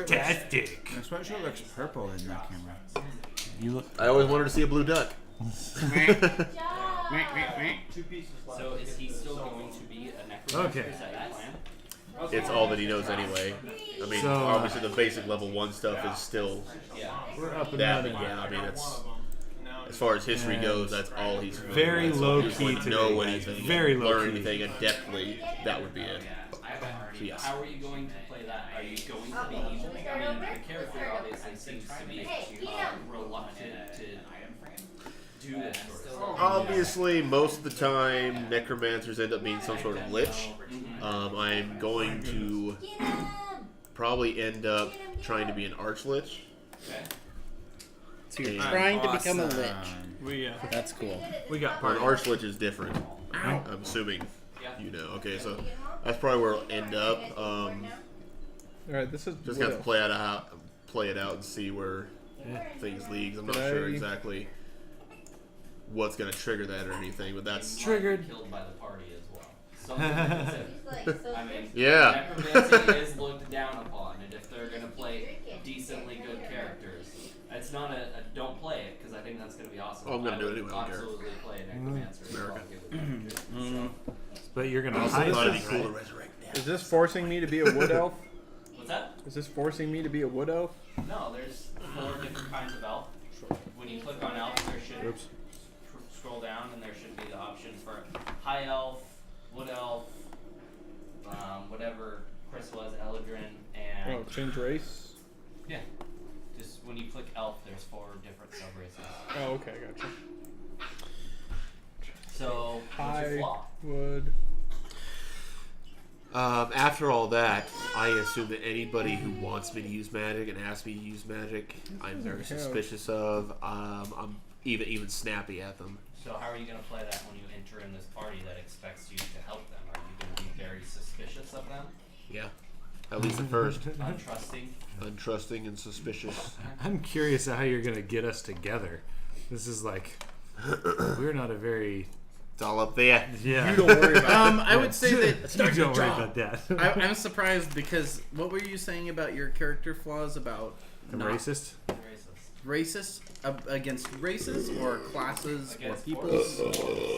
Fantastic. My sweatshirt looks purple in that camera. You look. I always wanted to see a blue duck. So is he still going to be a necromancer? Okay. Is that the plan? It's all that he knows anyway. I mean, So, obviously the basic level 1 stuff is still We're up and that, running. but yeah, I mean, it's, as far as history goes, that's all he's Very that's low all he's key going to today, know guys. anything, Very low learn key. anything adeptly, that would be it. So, yes. How are you going to play that? Are you going to be evil? I mean, the character obviously seems to be reluctant to do this sort of stuff. Obviously, most of the time, necromancers end up being some sort of lich. I'm going to probably end up trying to be an archlich. Okay. So you're trying to become a lich. We That's cool. we got An part. archlich is different. I'm assuming you know. Okay, so that's probably where I'll end up. All right, this is Just what have to play it out and see where things lead. I'm not sure exactly what's going to trigger that or anything, but that's Triggered. Killed by the party as well. Something like this. I mean, yeah. necromancy is looked down upon, and if they're going to play decently good characters, it's not a don't play it, because I think that's going to be awesome. Oh, I'm gonna do it anyway, I don't care. Absolutely play a necromancer. America. But you're gonna Also, hide thought it'd be this, cool to right? resurrect now. is this forcing me to be a wood elf? What's that? Is this forcing me to be a wood elf? No, there's 4 different kinds of elf. When you click on elf, there should Oops. scroll down, and there should be the option for high elf, wood elf, whatever Chris was, Eladrin, and Oh, change race. yeah. Just when you click elf, there's 4 different sub races. Oh, okay, gotcha. So what's your I flaw? would. After all that, I assume that anybody who wants me to use magic and asks me to use magic, I'm very suspicious of. I'm even snappy at them. So how are you going to play that when you enter in this party that expects you to help them? Are you going to be very suspicious of them? Yeah, at least at first. Untrusting? Untrusting and suspicious. I'm curious how you're gonna get us together. This is like we're not a very It's all up there. yeah. You don't worry about it. I would say that You don't worry about that. I'm surprised because what were you saying about your character flaws about I'm not racist. Racist. racist against races or classes Against or peoples?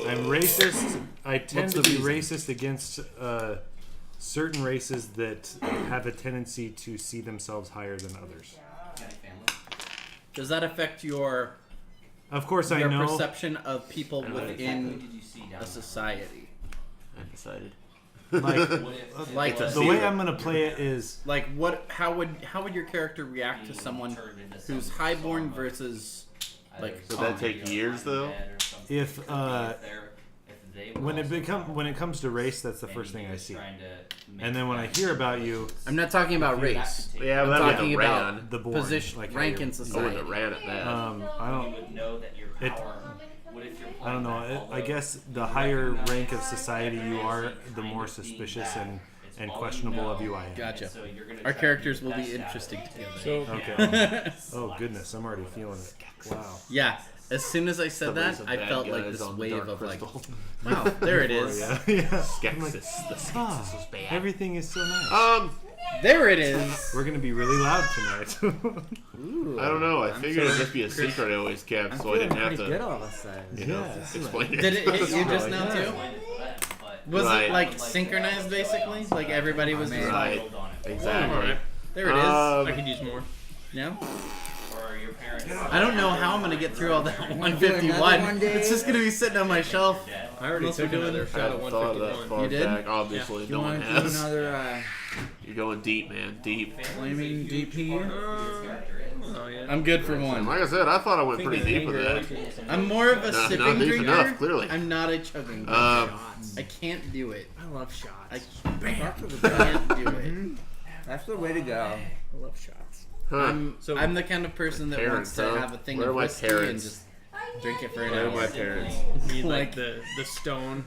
I'm racist. I tend What's to the be reason? racist against certain races that have a tendency to see themselves higher than others. Any family? Does that affect your Of course, I know. perception of people Who within did you see down a society? I decided. Like there? What if Like it was the way I'm gonna play it is Like what? How would your character react to someone turned into who's some highborn sort of versus like Would that take years, though? if when it comes to race, that's the first thing I see. And then when I hear about you, I'm not talking about race. Yeah, I'm but talking I'm about ran. the born, position, like how rank you're- in I society. wouldn't have ran at that. I don't. would know that your It- power. What if you're I don't know. I guess the higher rank of society you are, the more suspicious and questionable of you I am. Gotcha. So you're gonna Our try characters to will best be out of interesting it. together. So Okay. Oh goodness, I'm already feeling it. Wow. Yeah, as soon as I said Somebody's that, some I bad felt like guys this on the wave Dark of like, Crystal. wow, there it is. Yeah. Yeah. Skeksis. The Skeksis was bad. Everything is so nice. There it is. We're gonna be really loud tonight. Ooh. I don't know. I figured it'd just be a secret I always kept, so I didn't have pretty good to, all of a sudden. you know, Yeah. explain it. Did it hit you just now too? Was Right. it like synchronized basically? Like everybody was just Right. like, Exactly. there it is. I could use more. No? Or your parents. I don't know how I'm gonna get through all that another 151. one, Dave? It's just gonna be sitting on my shelf. I already Unless took we're doing- another I shot at hadn't thought of that 151. far You did? back. Obviously, You no one want to do has. another You're going deep, man. Deep. Flaming DP. Oh yeah. I'm good for And one. like I said, I thought I went pretty deep with that. I'm more of a Not sipping deep drinker. enough, clearly. I'm not a chugging drinker. shots. I can't do it. I love shots. I That's the can't do it. That's the way to go. I love shots. Huh. I'm the kind of person that Parents, wants to huh? have a thing Where of are my whiskey and parents? just drink it for an Where are my hour. parents? Need Like- like the stone,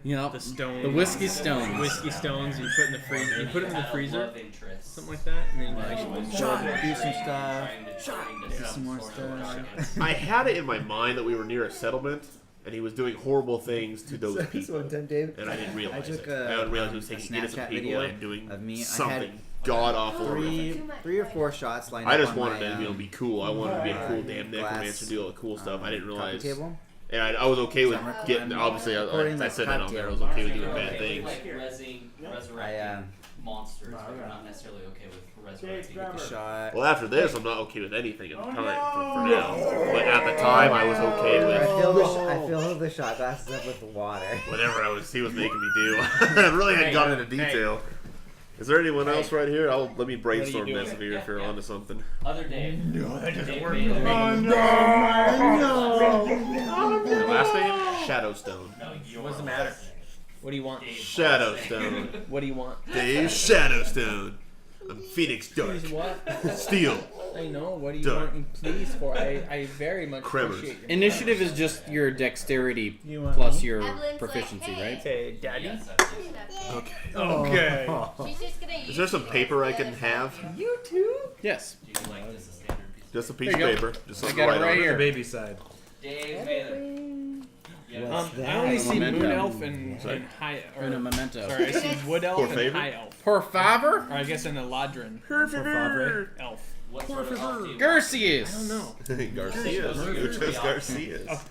You know, the stone, the whiskey stones. whiskey stones. You put in the freezer. You put it in the freezer, Love interest. something like that, and then you like Shot. Do some stuff. Trying to Do some more stuff. I had it in my mind that we were near a settlement, and he was doing horrible things to those So people. one time, Dave, And I didn't realize I took it. I didn't realize he was a taking innocent Snapchat people video and doing of me. something. god awful. Three or four shots lined I up just on wanted my, to be cool. I wanted to be a cool damn glass, necromancer, do all the cool stuff. I didn't coffee realize. table. And I was okay with Summer getting. climb. Obviously, Recording I my said that on cocktail. there. I was okay with doing You're bad okay things. with, like, resurrecting monsters, but you're not necessarily okay with resurrecting. Shot. Well, after this, I'm not okay with anything for now. But at the time, I was okay I with fill the shot glasses up with water. whatever he was making me do. I really hadn't gotten into detail. Is there anyone else right here? Let me brainstorm this if you're onto something. Other Dave. No, that doesn't Dave work. Bailey. Your last name? Shadowstone. No, What's the matter? What do you want? Shadowstone. What do you want? Dave Shadowstone. I'm Phoenix Dark. Please what? Steel. I know. What do you Dark. want me please for? I very much Cremors. appreciate your Initiative is just your dexterity You want plus me? your Evelyn's proficiency, like, hey. right? Okay, Daddy. Yes, Okay. Okay. She's just gonna use Is there some paper I can have? You too? Yes. Do you like this a standard piece? Just a piece There of you go. paper. Just I something got it to write right on. here. The baby side. Dave Bailey. What's I only see Memento. Moon Elf and Sorry. High. Or, And a memento. sorry, I see Wood Elf Por and favor? High Elf. Per favor? Or I guess an Eladrin Favre. elf. What sort of elf do you I Garcias. don't know. Garcias. Muchas Garcias.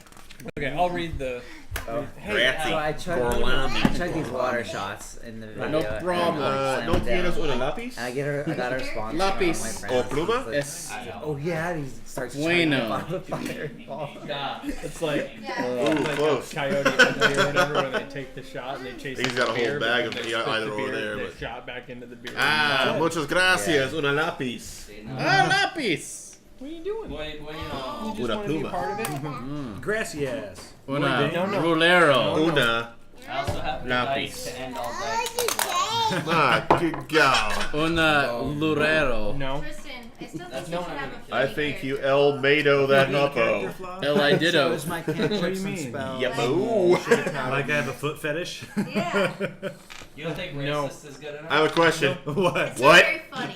Okay, I'll read the. Grazie. So I chugged these water shots in the video. No and, problem. like, No slammed down. tienes una lápiz? And I got a response Lápiz. from my friends. O pluma? It's like, Yes. oh yeah, and he starts Bueno. chugging the fireball. Yeah. It's like Ooh, like close. a coyote hunter or whatever when they take the shot and they chase. He's the got a whole beer, but bag then of they yeah, spit either the over beer, there, and they but- shot back into the beer. Ah, muchas gracias. Una lápiz. Ah, lápiz. What are you doing? Bueno. You just Una want to be a pluma. part of it? Gracias. Una No, no. rulero. Una. I also have the Lápiz. dice to end all dice as well. Ah, good God. Una lurero. No. Tristan, I still think That's you no should one have a would I funny think you character. El Mado that Character huppo. flaw? El I So ditto. is my cantrips What do you and mean? spells. Yep. and Ooh. shit powder. Like I have a foot fetish? Yeah. You don't think No. racist is good enough? I have a question. What? It's What? very funny.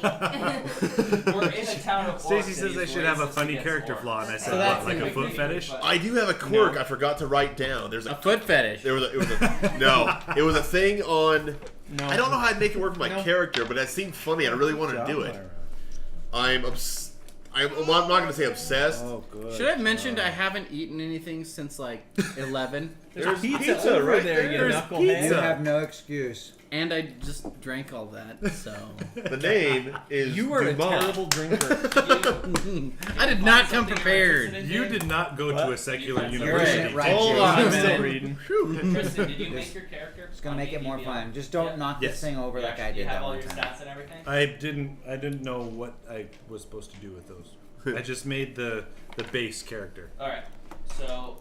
We're in a town of Stacy orcs says and I he's should have a racist funny against character orcs. flaw, and I said, So what, that's like a the foot fetish? I do have a quirk I forgot to write down. There's A a foot fetish. it was a no. It was a thing on. No. I don't know how I'd make it work for my No. character, but that seemed funny. I really wanted to do it. I'm well, I'm not gonna say obsessed. Oh, good. Should I have mentioned I haven't eaten anything since like 11, There's pizza pizza over right there, you there. knucklehead. You pizza. have no excuse. and I just drank all that. So The name is You are a Dumas. terrible drinker. I did not come prepared. You did not go to a secular You're university. right. Hold on a I'm still minute. reading. Tristan, did you make your character? It's gonna make it more fun. Just don't knock this Yes. thing over like I You did have that all one your time. stats and everything? I didn't know what I was supposed to do with those. I just made the base character. Alright, so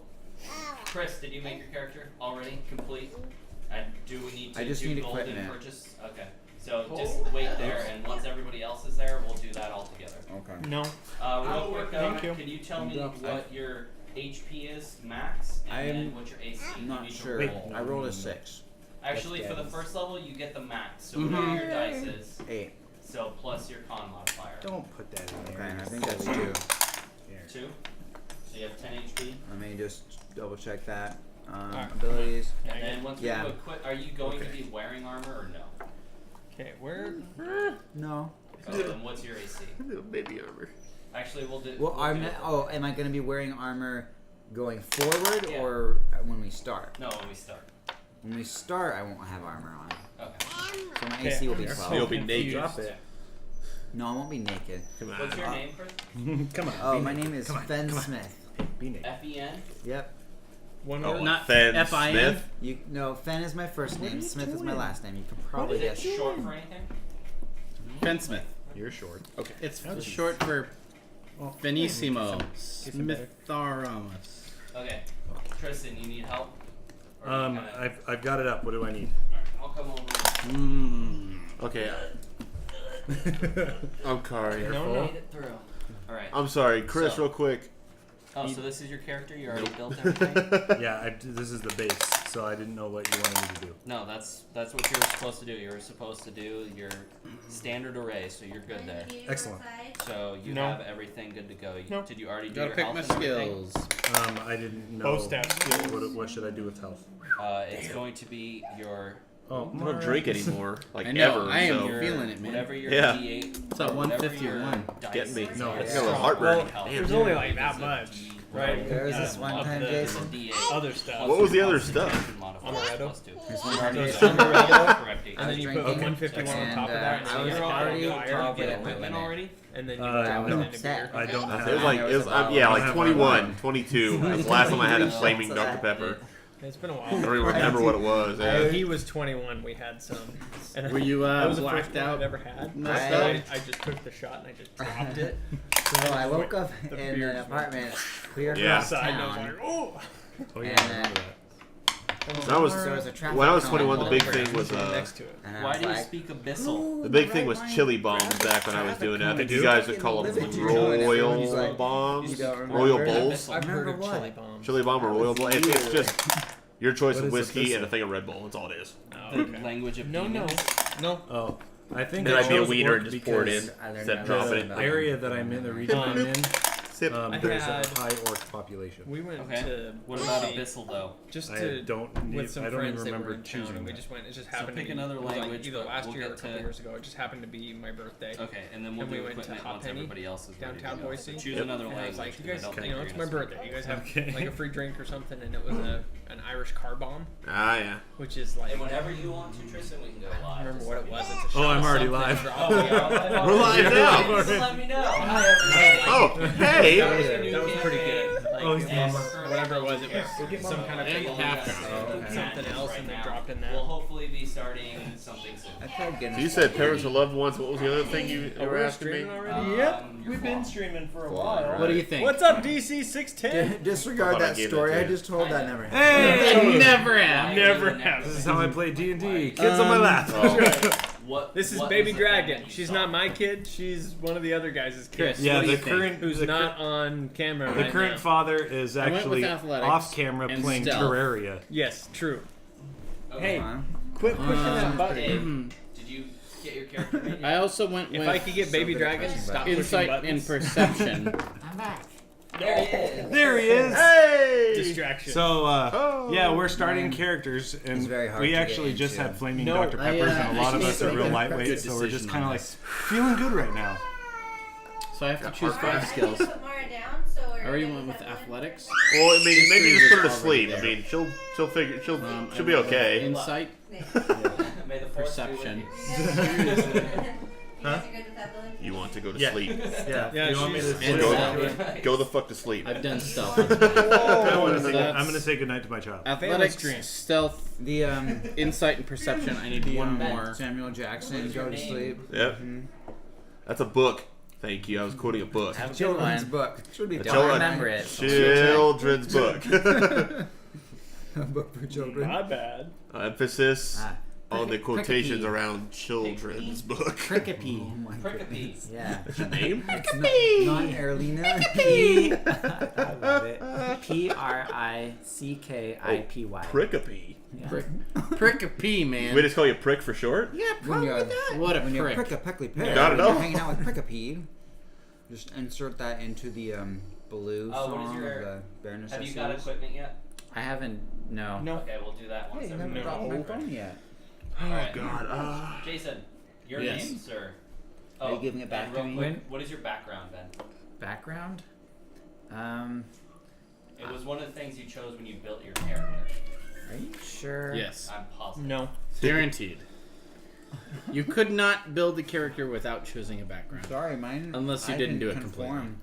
Chris, did you make your character already complete? And do we need to I just do need golden equipment. purchase? Okay. So just wait there, and once everybody else is there, we'll do that all together. Okay. No. Real quick, Thank you. can you tell me Drops what your HP is max, and I then am what your AC? you Not need to sure. roll. I rolled a 6. Actually, for the That's first level, you get the max. So whatever your dice is, 8. so plus your con modifier. Don't put that in Okay, there. I think that's 2. 2. So you have 10 HP. Let me just double check that. Alright. Abilities. And then once Yeah. we do a quick, are you going to be wearing armor or no? Okay, where? No. Oh, then what's your AC? Baby armor. Actually, we'll do. Well, we'll do it. am I gonna be wearing armor going forward Yeah. or when we start? No, when we start. When we start, I won't have armor on. Okay. So my Okay, AC will be I'm 12. You'll be naked. confused. Drop it. No, I won't be naked. Come on. What's your name, Chris? Come on. Oh, be my naked. name is Come on, Fen come on. Smith. Be naked. F-E-N? Yep. One Oh, word. Not Fen F-I-N? Smith. Fen is my first name. Smith is my last name. You can Is probably it guess. short for anything? Fen Smith. You're short. It's short for Benissimo Smitharomus. Okay. Tristan, you need help? Or you kinda- I've got it up. What do I need? Alright, I'll come over. Mmm. Okay. I'm sorry. No, Made no. it through. Alright. I'm sorry, Chris. So- real quick. Oh, so this is your character? You already built everything? Yeah, this is the base, so I didn't know what you wanted me to do. No, that's what you were supposed to do. You were supposed to do your standard array, so you're good there. Excellent. So you No. have everything good to go. No. Did you already do Gotta your pick health my and everything? skills. I didn't know. Post-stat skills. What should I do with health? It's going to be your Oh, I don't drink anymore, like I know. ever. I am so. feeling it, man. Whatever your Yeah. D8. It's at 151. Getting me. No, I it's got a little strong. heartburn. Well, Damn. there's only like that much, right? There was this one Of time, the Jason. Other stuff. What was the other stuff? Amaretto. There's So one it's time, amaretto, and I then was you put drinking, 151 on top of that, and I then was you're already on fire, probably get at my equipment limit. already, and then you No. put it in a Set. beer. I don't have It was like, yeah, I like have 21, 22. That was the last time I had a flaming So Dr. that Pepper. did. It's been a I don't while. even remember what it was. Yeah. He was 21. We had some. And Were you, that was the blacked first one out? I've ever had. No So stuff? I just took the shot and I just dropped it. So I woke up The in beers an apartment clear Yeah. across Outside, and I was town. like, oh. Oh yeah, And, I remember that. When I was There was a traffic when I was cone 21, the big over thing was next to it. And I Why was do you like, speak Abyssal? the big thing was chili bombs back when I was doing it. I think you guys would call them royal bombs, You don't royal remember? bowls, I've heard of Remember what? chili bombs. chili bomb or royal bowl. It's just your choice What of is whiskey Abyssal? and a thing of Red Bull. That's all it is. Oh, The okay. language of No, demons? no. Oh, I think Then I I'd be a chose wiener orc and just pour it in because I learned instead that of dropping lesson it. The area that I'm in, the region I'm in, Sip. there's had- a high orc population. We went Okay. to What about Boise Abyssal, though? just I to don't with some I don't even friends that were remember in town, choosing and we that. just went. It just So happened pick to be another it was like language, either but last we'll year or a get couple to- years ago. It just happened to be my birthday. Okay, and then we'll And we do went to equipment Hot once Penny, everybody else is ready downtown to go. Boise. So choose Yep. another And I language. was like, you because I guys, don't you think know, you're it's gonna my speak birthday. You it. guys have Okay. like a free drink or something, and it was an Irish car bomb, Ah, yeah. which is like And whenever you want to, Tristan, we can go I live. don't remember Just what let it me was. know. It's a Oh, shot I'm of already something live. dropped. Oh, we are live We're live already? now. Hey, just let me know. Hi, everybody. Oh, hey. That was pretty good. Like, Oh, he's and mama. whatever it was, it was some kind of Egg pickle half and something else, and then dropped in that. We'll hopefully be starting something soon. I tried Guinness. So you said parents or loved ones. What was the other thing you Oh, were we're asking me? streaming already? Your Yep, we've been streaming for a while. What do you think? What's up, DC 610? Disregard I thought I that gave story. that to I you. just told that never happened. Hey! Never have. Never have. This is how I play D&D. Kids on my lap. What? This is what Baby was the thing Dragon. that you She's saw? not my kid. She's one of the other guys' kids. Yeah, What do the you think? current Who's the not on camera The right current now. father is I went with actually athletics off camera and playing stealth. Terraria. Yes, true. Okay. Hey, quit pushing that button. Dave, did you get your character made? I also went If with I could get Baby good at Dragon, pushing stop insight pushing and buttons. perception. I'm back. There he is. There he is. Hey. Distraction. So, Oh. yeah, we're starting Mine characters, and is very hard we to get actually just into. had flaming No, Dr. I, Peppers, and a lot of I us are real think lightweight, good so we're just decision kind of on like this. feeling good right now. So I have to choose 5 skills. I already went with athletics. Well, I mean, maybe just put her to History sleep. is I mean, she'll figure she'll I be went with okay. Insight, May the force perception. be with you. Huh? You want to go to Yeah. sleep? Yeah, Yeah, you want me to she's- And Go, stealth. go the fuck to sleep. I've done stuff. I wanna So say- that's- I'm going to say goodnight to my child. Athletics, dream. stealth, The insight, and perception. I need one more. Samuel Jackson, What's your Go to name? Sleep. Yep. That's a book. Thank you. I was quoting a book. Have children's book. Should be A don't children- remember it. Children's book. A book for children. Not bad. Emphasis Ah. on the quotations Prickapee. around children's book. Prickapee. Oh my Prickapee. goodness. Yeah. That's your name? Not Erlina. P. I love it. Prickipy. Prickapee. Prick a pea, man. We just call you Prick for short? Yeah, probably that. What a When you're prick. prick-a-peckly pear, Got it when you're all. hanging out with Prickapee, just insert that into the blue Oh, what is song your- of the Bare Have you Necessities. got equipment yet? I haven't. No. No. Okay, we'll do that once Hey, you everybody haven't brought my gets phone yet. Alright. God. Jason, your Yes. name, sir. Are you giving it back and to real me? quick, what is your background, Ben? Background? It was one of the things you chose when you built your character. Are you sure? Yes. I'm positive. No. Guaranteed. You could not build a character without choosing a background. Sorry, mine. Unless you I didn't do it conform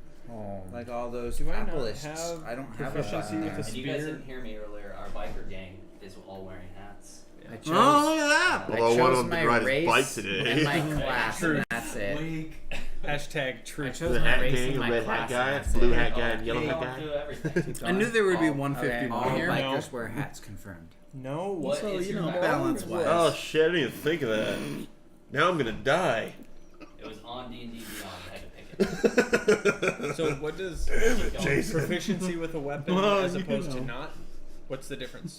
like all those Do I not Appleists. have I don't have proficiency a with background. a And you guys Spear. didn't hear me earlier. Our biker gang is all wearing hats. I chose, Oh, look at that! I Although one chose of them my did ride his race bike today. and my class, True. and that's it. Hashtag I truth. chose The my hat race gang, and my red class, hat guy, and that's blue it. hat guy, and yellow Hey, hat don't do guy. everything. I knew there would be All 151 all here. bikers wear hats confirmed. No. What So, is you your know, background? balance-wise. Oh shit, I didn't even think of that. Now I'm gonna die. It was on D&D Beyond. I had to pick it. So what does Jason. proficiency with a weapon Well, as you opposed to know. not? What's the difference?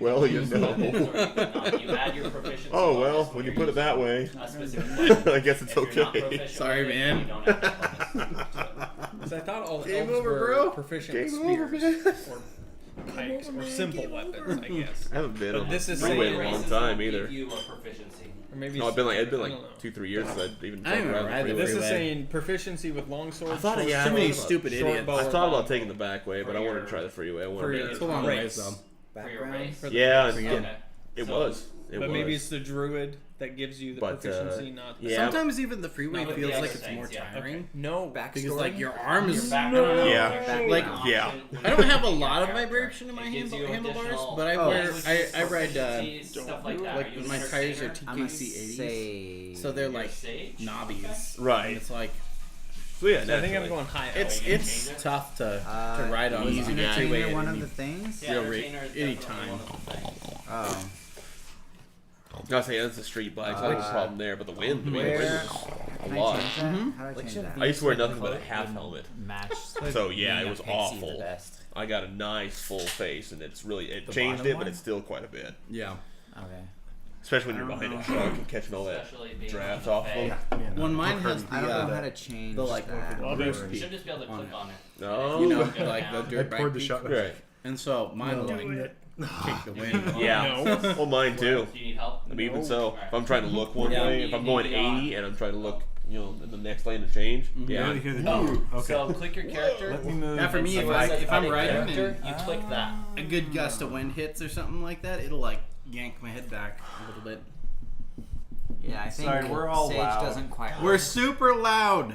Well, you Use know. weapons or you could not. You add your proficiency Oh well, bonus when you you're put it that way, using a specific weapon. I guess it's If you're not okay. proficient Sorry, with it, man. You don't have that bonus to it. Because I thought all Game elves over, were bro. proficient Game with over, spears. man. Or pikes or simple weapons, I guess. I haven't been on this is freeway in saying a long Races time will either. give you a proficiency. Or maybe No, it'd been like I don't know. 2-3 years since I'd even I jumped don't around know, the either. freeway. This is Freeway. saying proficiency with longsword. I thought short yeah, Too bow, many I stupid short idiots. bow, I or thought about longbow. taking the back way, but I wanted to try the freeway. I For wanted your to It's a long race. ways, though. For your Background? race. For the Yeah, race. and Okay. it So- was. It But was. maybe it's the druid that gives you the But, proficiency, not the yeah. Sometimes even the freeway No, but the feels other like it's things, more yeah. tiring. No, Because like your arms, Your back- Yeah. like Yeah. I don't have a lot of vibration in my It gives you handlebars, additional but I language ride proficiencies, stuff like that. like Are you my an tires are entertainer? TKC 80s, Say, so they're You're like sage? knobbies. Right. And it's like So yeah, So I think I'm naturally. going high. it's you it's change it? tough to uh, ride on was easy guy. freeway. entertainer one at of any- the things? Yeah, Real entertainer is any definitely time. one of the things. Oh, I was saying that's a street bike, so I think it's a problem there. But the wind, the wind where? is a Can I lot. change that? Mhm. How do I change that? I used to wear nothing but a half helmet. Match. So yeah, it being was a pixie awful. The best. I got a nice full face, and it's really The changed bottom it, but one? it's still quite a bit. Yeah. Okay. Especially when you're I don't behind know. a truck and catching all that Especially being draft on off the of them. Yeah, no. When mine has the I don't know how to change the, like, that. I'll do boost it. You should just be able to On click it. on it. No. you know, Go like the down. dirt I bike poured the peak. shot. Right. And so mine will No. like kick the wind. Yeah. No. Well, mine too. Do you need help? I mean, even so, Alright. if I'm trying to look one Yeah. way, if I'm going 80 and I'm trying to look, in the next lane to change, Mhm. You yeah. already hear the Oh, okay. so click your character. Let me move. Yeah, for me, and if so I- it says if I'm edit riding character, and- you click that. A good gust of wind hits or something like that, it'll like yank my head back a little bit. Yeah, I think Sorry, we're all Sage loud. doesn't quite. We're super loud.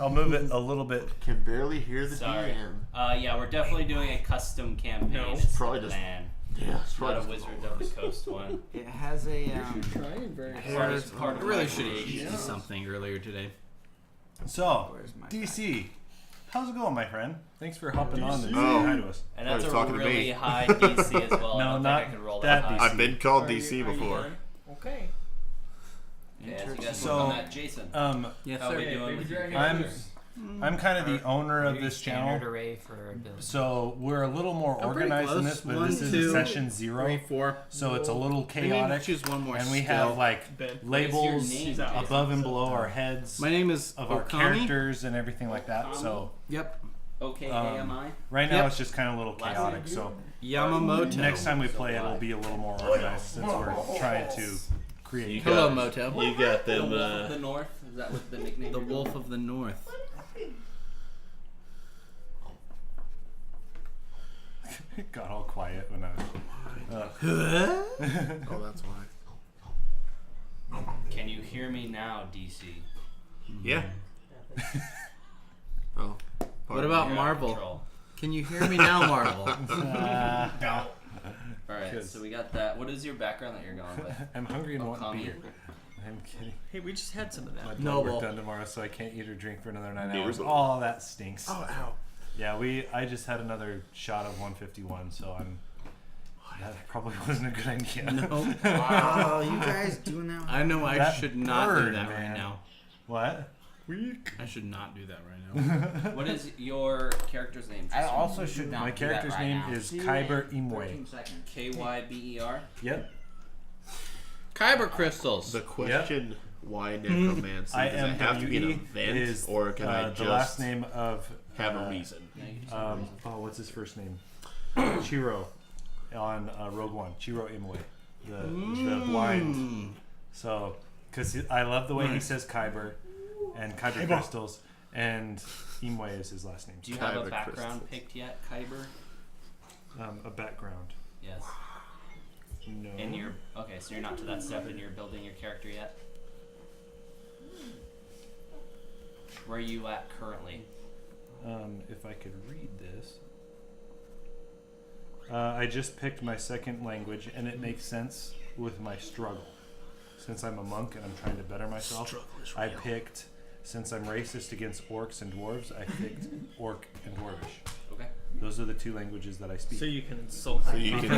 I'll move it a little bit. Can barely hear the Sorry. Yeah, we're definitely doing a custom campaign. No. It's Probably the just- land, Yeah, it's not a probably Wizard of the Coast one. It has a Trying very Part of, part I of really my should have creation. eaten something earlier today. So, Where's my DC, how's it going, my friend? Thanks for hopping on and saying Oh. hi to us. And I that's was a talking to really me. high DC as well. No, I don't not think I could roll that that high. DC. I've been called Are DC you before. done? Okay. Okay, so you guys So, work on that, Jason. Yes, How are we sir. doing with your I'm characters? I'm kind of the owner of this standard channel, array for ability. so we're a little more I'm pretty organized in close. this, but One, this is two, session 0, 3, 4. so it's a little I need to chaotic, choose one more and we skill. have like Ben. labels What is your name, above and below our heads My name is of our Okami. characters and everything like that. So Yep. Okay, um, AMI. right now Yep. it's just kind of a little Last chaotic. name? So Yamamoto. next time we play, it'll be a little more organized since we're trying to create. Hello, got- Moto. You got The them. Wolf of the North. Is that what the nickname? The you're Wolf going of the North. Got all quiet when I was. Oh, that's why. with? Can you hear me now, DC? Yeah. Oh. What about You're out of Marvel? control. Can you hear me now, Marvel? All right, Kids. so we got that. What is your background that you're going with? I'm hungry and want Okami? beer. I'm kidding. Hey, we just had some of My that. blood Noble. work done tomorrow, so I can't eat or drink for another 9 hours. Noble. Oh, that stinks. Oh, ow. Yeah, I just had another shot of 151, so that probably wasn't a good idea. No. Wow, you guys doing that? I know I That should not do bird, that man. right now. What? Weak. I should not do that right now. What is your character's name? I also should not. My do that character's right name now. is See you Kyber in Imwe. 13 seconds. Kyber. Yep. Kyber crystals. The question why necromancy? Does it have to be an IMWE event, is or can I the just last name of have a reason? what's his first name? Chiro on Rogue One. Chiro Imwe, the blind. So, because I love the way he says Kyber and Kyber crystals, and Imwe is his last name. Do you have a Kyber background crystals. picked yet, Kyber? A background. Yes. No. And you're okay, so you're not to that step and you're building your character yet. Where are you at currently? If I could read this. I just picked my second language, and it makes sense with my struggle. Since I'm a monk and I'm trying to better myself, I picked, since I'm racist against orcs and dwarves, I picked orc and dwarvish. Okay. Those are the two languages that I speak. So you can insult. So you can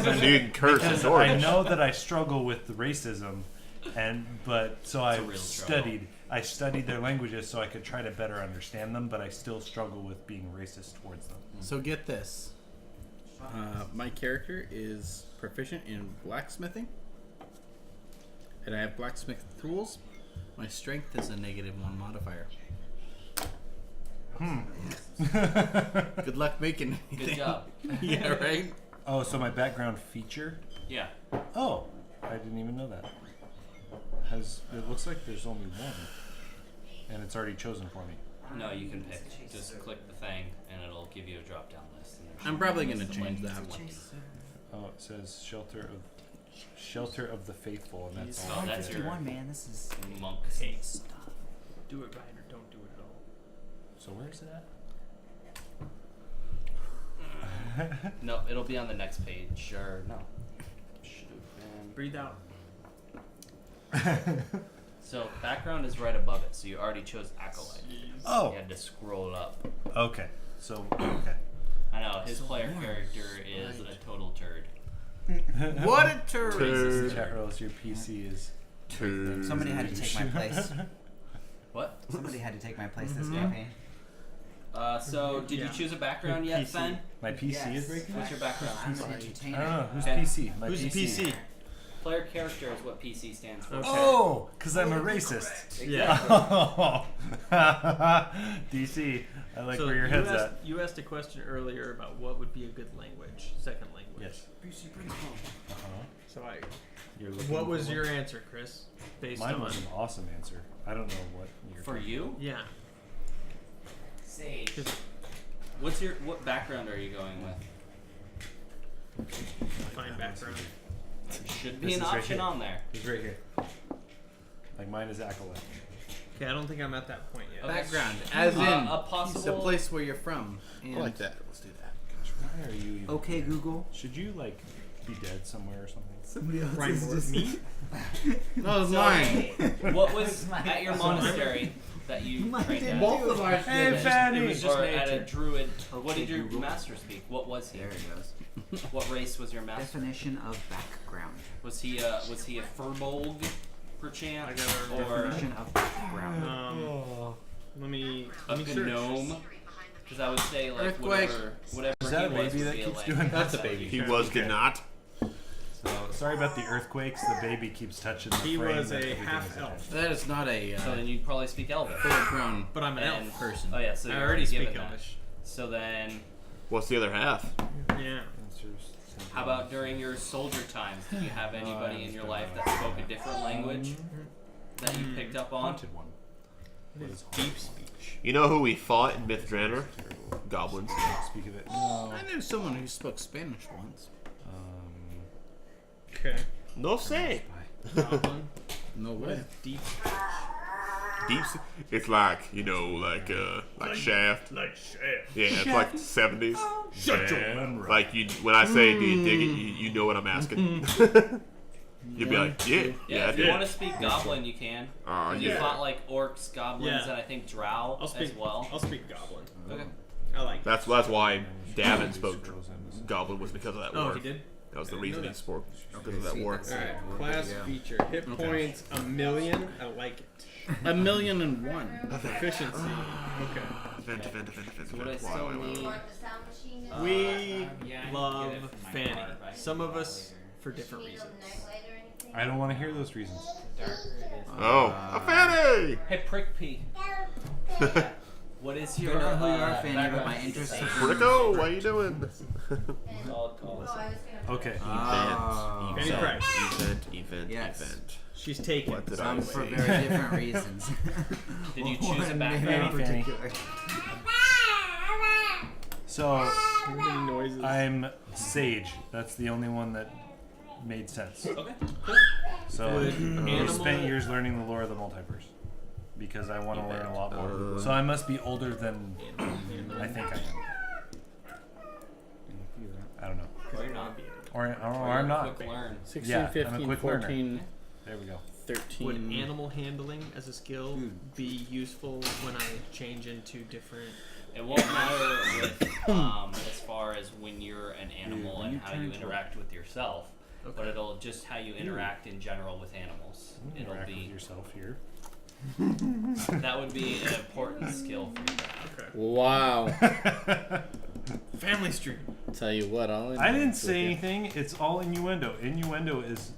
curse in Because I Dwarvish. know that I struggle with the racism, so I real struggle. studied their languages so I could try to better understand them, but I still struggle with being racist towards them. So get this. My character is proficient in blacksmithing, and I have blacksmith tools. My strength is a -1 modifier. Good luck making anything. Good job. Yeah, right? Oh, so my background feature? Yeah. Oh, I didn't even know that. It looks like there's only one, and it's already chosen for me. No, you can pick. Just click the thing, and it'll give you a drop-down list. And there's I'm probably lists gonna of, change like, that one. Oh, it says shelter of the faithful, and that's Oh, all. that's your 51, man. This is monk. Hey, stuff. do it right or don't do it at all. So where is it at? No, it'll be on the next page. Or no. Should have been. Breathe out. So background is right above it. So you already chose acolyte. Oh. You had to scroll up. Okay. So okay. I know his player character is a total turd. What a turd! Turd. Chat rolls. Your PC is. Turd. Somebody had to take my place. What? Somebody had to take my place this campaign. So did you choose a background yet, Ben? My PC is breaking. What's your background? I'm an I entertainer. don't know who's Okay. PC. My Who's the PC? Player character is what PC stands for. Okay. Oh, because I'm a racist. Yeah. DC. I like So where your head's asked, at. You asked a question earlier about what would be a good language, second language. Yes. So You're looking what was for your one? answer, Chris? Based Mine on was an awesome answer. I don't know what you're For you? yeah. Sage. 'Cause What background are you going with? Fine background. Should be This an is right option here. on there. It's right here. Like mine is acolyte. Okay, I don't think I'm at that point yet. Okay. Background, as in a possible the place where you're from. I And like that. Let's do that. Why are you even Okay, here? Google. Should you like be dead somewhere or something? Somebody else Right, more me? No, it's So, mine. What was at your monastery that you Mine trained didn't at? Both of ours Hey, did. Fanny! It was just Or at a nature. druid. What Okay, did your Google. master speak? What was he? There it goes. What race was your master? Definition of background. Was he a furbolg, perchance, I got our or Definition of background. Let me a search. gnome? Because I would say like Earthquake. whatever Is that he a was baby would that be keeps like, doing that? That's a baby. He was Okay. good not. So sorry about the earthquakes. The baby keeps touching the He frame was that a everything half is elf. attached. That is not a So then you'd probably speak Elvish. full-grown But I'm an And- elf. person. Oh yeah, so I you're already speak given that. Elvish. So then, What's the other half? Yeah. how about during your soldier times? Did you have anybody in your life that spoke a different language that you picked up on? Haunted one? What is Deep speech. You know who we fought in Myth Drannor? Goblins. Speak of it. No. I knew someone who spoke Spanish once. Okay. No say. Goblin. No way. Deep. Deep. It's like like Shaft. Like Shaft. Yeah, it's like 70s. Shut your Yeah. mouth. Like you, when I say do you dig it, you know what I'm asking. You'd be like, yeah, Yeah, I if you did. want to speak Goblin, you can. You Yeah. fought like orcs, goblins, Yeah. and I think drow I'll speak. as well. I'll speak Goblin. Okay. I like. That's why Davin spoke Goblin was because of that Oh, war. he did. That was the I didn't reason know he that. spoke because of that war. All right. Class feature. Hit points 1,000,000. I like it. 1,000,001. Proficiency. Okay. Event. So what I still Why? need. We yeah, I can love get it from my Fanny. card, but I can Some do of that us later. for different reasons. I don't want to hear those reasons. Oh, a Fanny! Hey, Prick P. What is I your don't know who you are, Fanny, but background? my interest is Rico, what are you doing? Okay. Oh. Fanny Price. Event. Yes. She's taken. What did I Some for say? very different reasons. Did you choose a One in background? particular. So Too many noises. I'm Sage. That's the only one that made sense. Okay. So Good I animal. spent years learning the lore of the multiverse because I want to learn a lot more. So I must be older than I think I am. I don't know. Or you're not. Or Or I'm you're a not. quick learn. 16, Yeah, I'm a 15, quick learner. 14, There we go. 13. Would animal handling as a skill be useful when I change into different? It won't matter with, as far as when you're an animal and how you interact with yourself, but it'll just how you interact in general with animals. It'll Interact with be yourself here. that would be an important skill for you. Okay. Wow. Family stream. Tell you what, all I didn't say anything. It's all innuendo. Innuendo is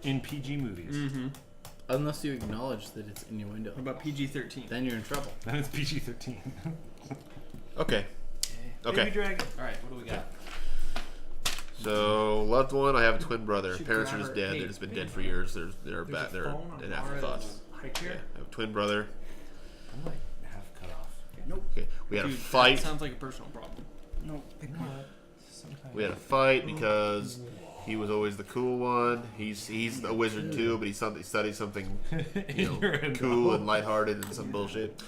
in PG movies. Mm-hmm. Unless you acknowledge that it's innuendo. What about PG-13? Then you're in trouble. Then it's PG-13. Okay. Baby Okay. dragon. All right, what do we got? So loved one. I have a twin brother. Should Parents are grab just her. dead. Hey, They're just been hey, dead for years. They're There's back. a They're phone on in afterthoughts. Right Yeah. here. I have a twin brother. I'm like half cut off. Okay. We had Dude, a fight. That sounds like a personal problem. Sometimes. We had a fight because he was always the cool one. He's a wizard too, but he studies something You're a cool no. and lighthearted and some bullshit.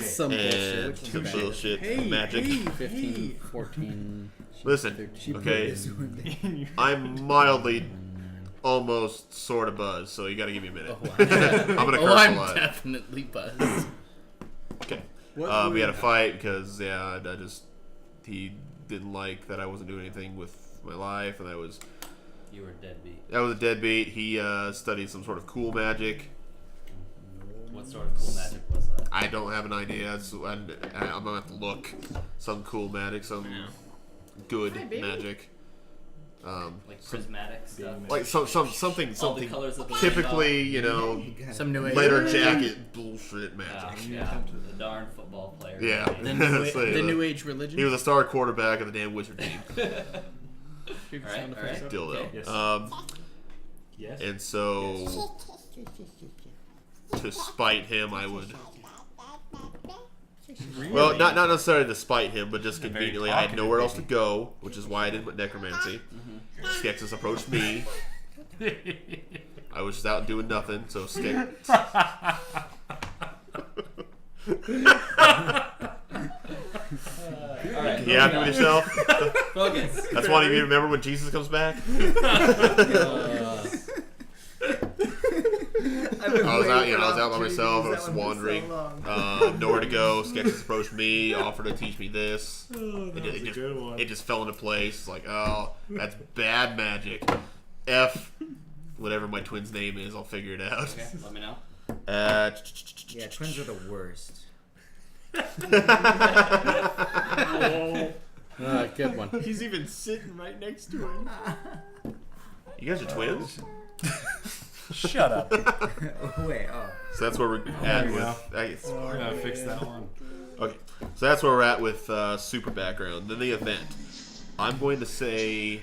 Some bullshit. And some bullshit Hey, magic. hey, 15, 14. Listen, okay, I'm mildly, almost sort of buzzed, so you got to give me a minute. I'm gonna curse a I'm lot. definitely buzzed. Okay. What We had a fight because he didn't like that I wasn't doing anything with my life, and You were a deadbeat. I was a deadbeat. He studied some sort of cool magic. What sort of cool magic was that? I don't have an idea. I'm gonna have to look. Some cool magic, some good magic. Like prismatic stuff. Like something All the colors of the typically, you know, Some new age. leather jacket bullshit rainbow. magic. Yeah, the darn football player. Yeah. The new, Say the that. new age religion. He was a star quarterback of the damn Wizard team. Keep your All right, sound all right. effects up. Dildo. Yes. Yes. And so, to spite him, I would. Well, not necessarily to spite him, but just Very conveniently, I had talkative nowhere else to baby. go, which is why I did necromancy. Skexus approached me. I was just out doing nothing, so Skexus. All right, You happy with yourself? Focus. That's why you remember when Jesus comes back. I was out by myself. I was wandering, nowhere to go. Skexus approached me, offered to teach me this. It just fell into place. It's like, oh, that's bad magic. F, whatever my twin's name is, I'll figure it out. Okay, let me know. Yeah, twins are the worst. Good one. He's even sitting right next to him. You guys are twins? Shut up. Wait, oh. So that's where we're at we with. We're gonna fix that one. Okay, so that's where we're at with super background. Then the event. I'm going to say,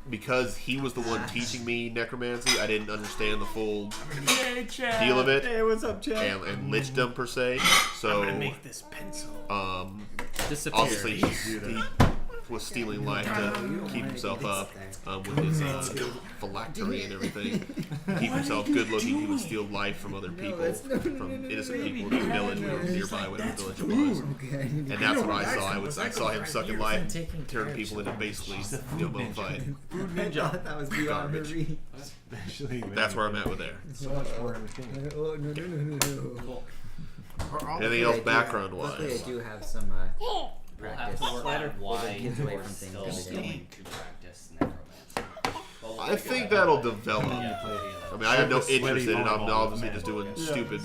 because he was the one teaching me necromancy, I didn't understand the full deal of it Hey, what's up, Chad? and lichdom per se. So this pencil. Disappear. obviously he was stealing life to keep himself up with his phylactery and everything. Keep himself good looking. He would steal life from other people, from innocent people in his village or nearby, whatever village it was. And that's what I saw. I saw him sucking life, turn people into basically mummified. I thought that was beyond her Garbage. reach. Actually, That's where I'm at with there. so much more in the thing. Oh, no. Anything else background Luckily, I wise? do have some We'll have practice. to work on why Holding kids away you're from still things every day. going to practice necromancy. But we'll I figure think that out. that'll develop. Yeah, we'll figure that I out. mean, I have no Sweaty interest in it. I'm volleyball obviously man. just doing Yeah. stupid.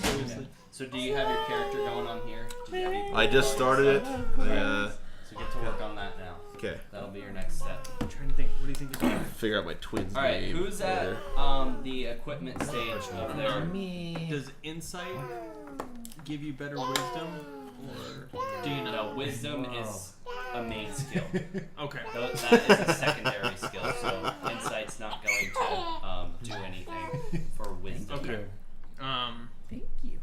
So do you have your character going on here? Do you have your I just started it. So get to work on that now. Okay. That'll be your next step. I'm trying to think. What do you think is going Figure out my twin's All right, name. who's at later. the equipment stage over there? Does insight give you better wisdom? Or do you No, know? wisdom is a main skill. Okay. That is a secondary skill. So insight's not going to do anything for wisdom. Okay. Thank you.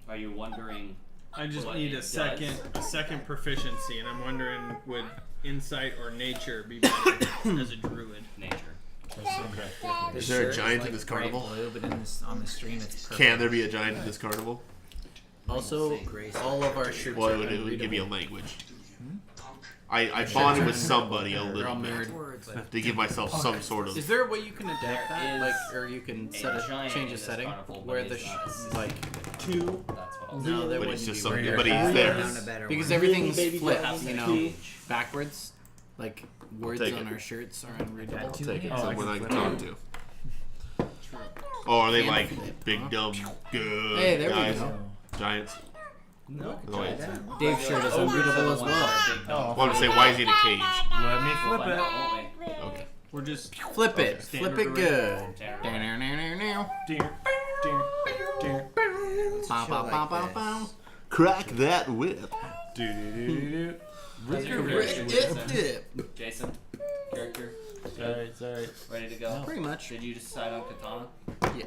Are you wondering? I just What need it a second proficiency, and I'm wondering would insight or nature be better as a druid? Nature. The Is there a shirt giant like in this bright carnival? Blue, but on the stream it's purple. Can there be a giant in this carnival? Also, all of our shirts Well, are it would give me a unreadable. language. I bonded with somebody a They're all little bit mirrored. Words. to give myself some sort of. Is there a way you can adapt There that, is like, or you can giant change in a this setting carnival, but where it's the not assisted. like Two. That's what I'll say. no, there But wouldn't it's just be something. where- But he's I there. found a better because one. everything's Baby flipped, girls you and know, cage. backwards. Like words Take on it. our shirts are unreadable. I'll take it. Oh, I Someone I can can flip talk it. to. Oh, are they Can like flip, big huh? dumb good Hey, there we guys? go. Giants? No, Oh, wait. Dave's shirt is Ogres are unreadable the as ones well. that are big Oh. dogs. Well, I'm gonna say, why is he in a cage? Let me We'll flip find it. out, won't we? Okay. We're just Flip it, Standard flip it array. good. Standard Down, down, down, down. Dear. Bow, bow, bow, bow, bow. Crack that whip. How's your character, Jason? Character? Sorry. Ready to go? Pretty much. Did you decide on Katana? Yeah. Okay.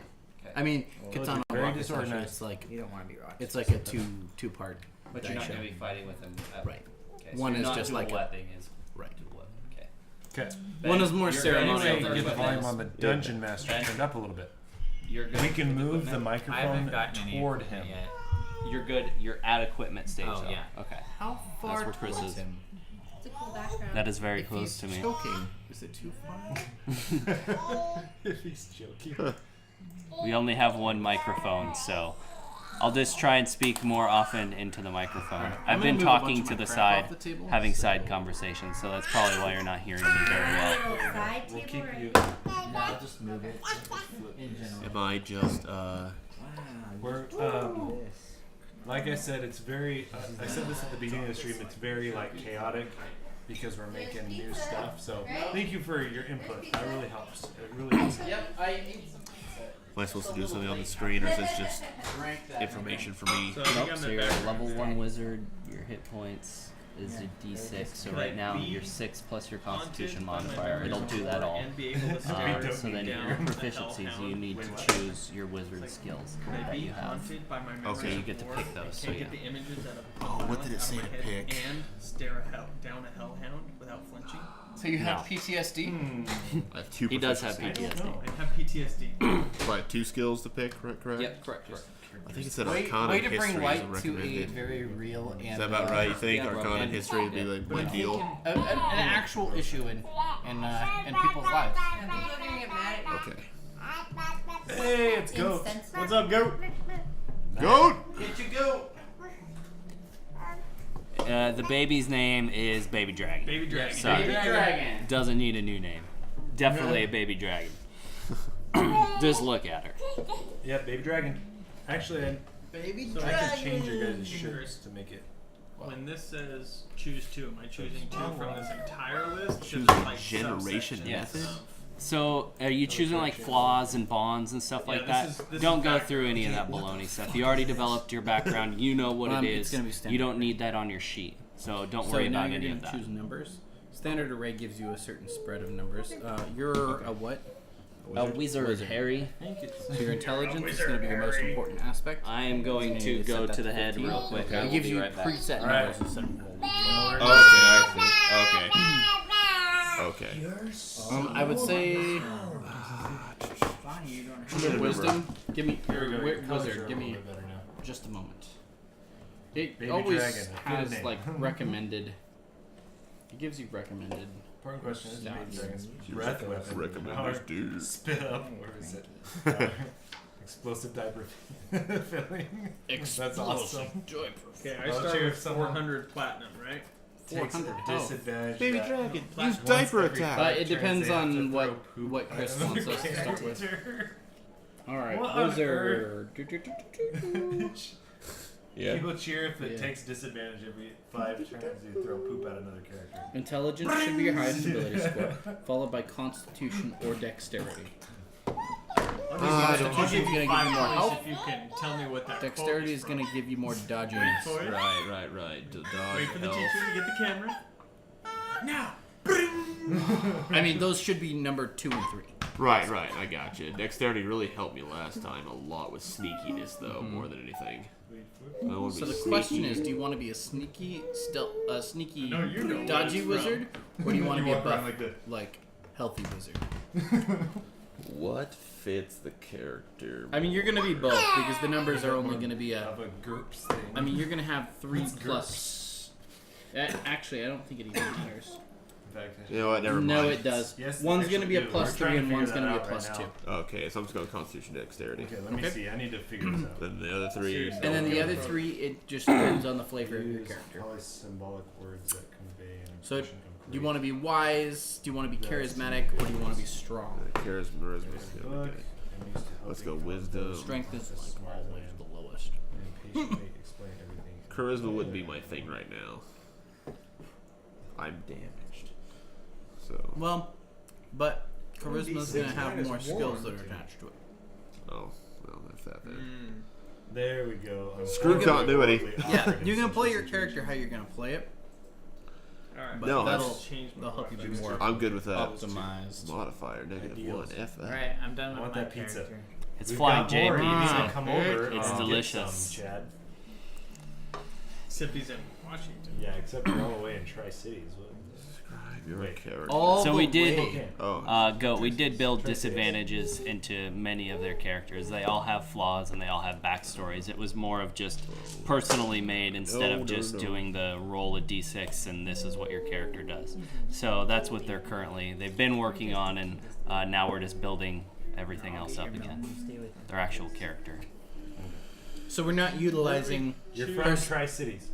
I mean, Katana very Rock disorganized. It's like You don't want to be rock. it's like a two part. But you're not going to be fighting with him. Right. Okay, One you're is not just dual like a- weapon is Right. dual weapon. Okay. Okay. One is more You're ceremonial. gonna Anyway, say get the first volume weapons. on the Dungeon Master Ben? turned up a little bit. You're good. We can with move the equipment? I haven't microphone gotten any toward him. yet. You're good. You're at equipment stage. Oh, though. yeah. Okay. How far That's where Chris towards is. him? It's a cool background. That is very If close he's to me. choking, is it too far? If he's joking. We only have one microphone, so I'll just try and speak more often into the microphone. I'm I've gonna been move a bunch talking of to my the crap side, off the table, having so- side conversations, so that's probably why you're not hearing me very well. Side We'll table keep or- you. No, I'll just move it. In general. Am I just We're like I said, it's very. I said this at the beginning of the stream. It's very like chaotic because we're making new stuff. So thank you for your input. That really helps. It really helps. Yep, I ate some pizza. am I supposed to do something on the screen, or is this just Drank that. information for me? So you Nope, got so the you're a background. level 1 wizard, your hit points is a d6, so right now you're 6 plus your constitution modifier. It'll do that all. And be able to stare So then your down the proficiencies, you hellhound. need to choose your wizard skills Could I that be you have. haunted by my memories Okay. You get to before? pick those, I so can't yeah. get the images out of Oh, what did it say out of to my head pick? And stare down a hellhound without flinching. So you have No. PTSD? I have two He does have proficiencies. PTSD. I have PTSD. So I have 2 skills to pick, correct? Yep, correct. I think it said Way, Arcana way to History bring is light to a recommended. very real and Is that about right? You think Yeah, bro. Arcana And- History would be like my deal? an actual issue in people's lives. Yeah, people are gonna get mad at you. Okay. Hey, it's Goat. Insensitive. What's up, Goat? Goat! Get you go. The baby's name is Baby Dragon. Baby dragon. Sorry. Baby dragon. Doesn't need a new name. Definitely a baby dragon. Just look at her. Yeah, Baby Dragon. Actually, Baby I dragon. can change your guys' shirts to make it. When this says choose 2, am I choosing 2 from this entire list? Choose Just a generation subsections Yes. method? of- So, are you choosing like flaws and bonds and stuff like Yeah, that? this is Don't go background. through any of that baloney stuff. You already developed your background. You know what it It's is. gonna be standard You don't need that on your sheet. So don't So worry now about you're any going of to that. choose numbers. Standard array gives you a certain spread of numbers. You're a what? A wizard, Harry. So your intelligence is going to be your most important aspect. I am going You to need to go set that to the to head 15. real quick. I It will gives be you right back. preset Alright. numbers instead of Okay. Okay. I would say Fine, you don't have your wisdom. Give me Here we your go. Your colors are wizard. a Give little me bit better now. just a moment. It Baby always dragon, good has name. like recommended. It gives you recommended. Important question is Baby Sounds. Dragon's breath weapon. Recommenders do. Spit up. Where is it? Explosive diaper filling. That's awesome. Joy. Okay, I Well, start cheer with if someone- 400 platinum, right? Takes a 400. Oh. disadvantage. Baby that- dragon, use Once diaper every attack. But it depends turns they have on to what throw poop what at Chris another wants us to start with. character. All right, What on wizard. Yeah. People cheer if it Yeah. takes disadvantage every 5 turns you throw poop at another character. Intelligence should be your highest ability score, followed by Constitution or Dexterity. I don't Constitution is going to give you more health. If you can tell me what that Dexterity quote is going to give you more dodging. for it. Right. Dodge Wait for the health. teacher to get the camera. Now. I mean, those should be number 2 and 3. Right. I got you. Dexterity really helped me last time a lot with sneakiness, though, more than anything. I wanna So be the question sneaky. is, do you want to be a sneaky, sneaky, No, you know where dodgy it's wizard, or do you want to be a walk around buff, like this. like healthy wizard? What fits the character? I mean, you're going to be both because the numbers are only going to be a. Of a GURPS thing. I mean, you're going to have 3 What's plus. Actually, I don't think it even matters. In fact, You know what? Never mind. No, it does. Yes, One's actually going to be a do. plus We're 3 trying to and one's figure going to be a that plus out 2. right Okay, so I'm just going Constitution Dexterity. Okay, let me Okay. see. I need to figure this out. Then the other 3. And then the other 3, it just depends on the flavor of your Use character. Probably symbolic words that convey an So, impression do you want to be wise? Do you want to be charismatic? Or do you want to be strong? Charisma. Book, Let's go wisdom. Strength is like always the lowest. And patiently explain everything. Charisma wouldn't be my thing right now. I'm damaged. So, Well, but charisma's going to have more skills that are attached to it. oh, Well, that's that then. There we go. Screw continuity. Yeah, you're gonna play your character how you're gonna play it. Alright. But No, that'll that's- that'll help you be more I'm good with that. optimized. Modifier -1. F that. Alright, I'm done with want my that pizza. character. It's We've flying got more. JP. You need to Mm. come over. It's and get delicious. some, Chad. Except he's in Washington. Yeah, except we're all the way in Tri-Cities. Describe your Wait. character. So we did. Okay. Oh. Goat, we did build disadvantages into many of their characters. They all have flaws and they all have backstories. It was more of just personally made instead of just doing the roll a d6 and this is what your character does. So that's what they've been working on, and now we're just building everything else up again. Their actual character. So we're not utilizing You're from Tri-Cities.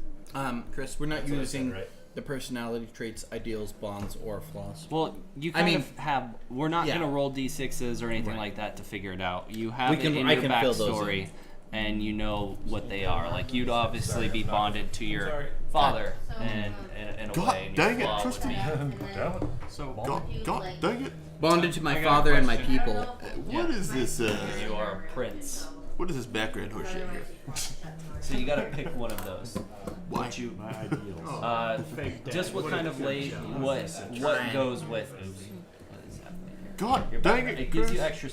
Chris, we're not That's what I using said, right? the personality traits, ideals, bonds, or flaws. Well, you I kind mean, of have. We're not yeah. going to roll d6s or anything Right. like that to figure it out. You have We can- it in I your can fill those backstory, in. and you know what they are. Like you'd obviously be bonded to your father, and in a God way, and dang your it, flaw would Tristan. be- So God dang it. Bonded to my I got a father and my question. people. What is this? You are a prince. What is this background horseshit here? So you got to pick one of those. Why? What you My ideals. just what kind of what goes with. Oops, what is happening here? God dang it. It gives you Chris. extra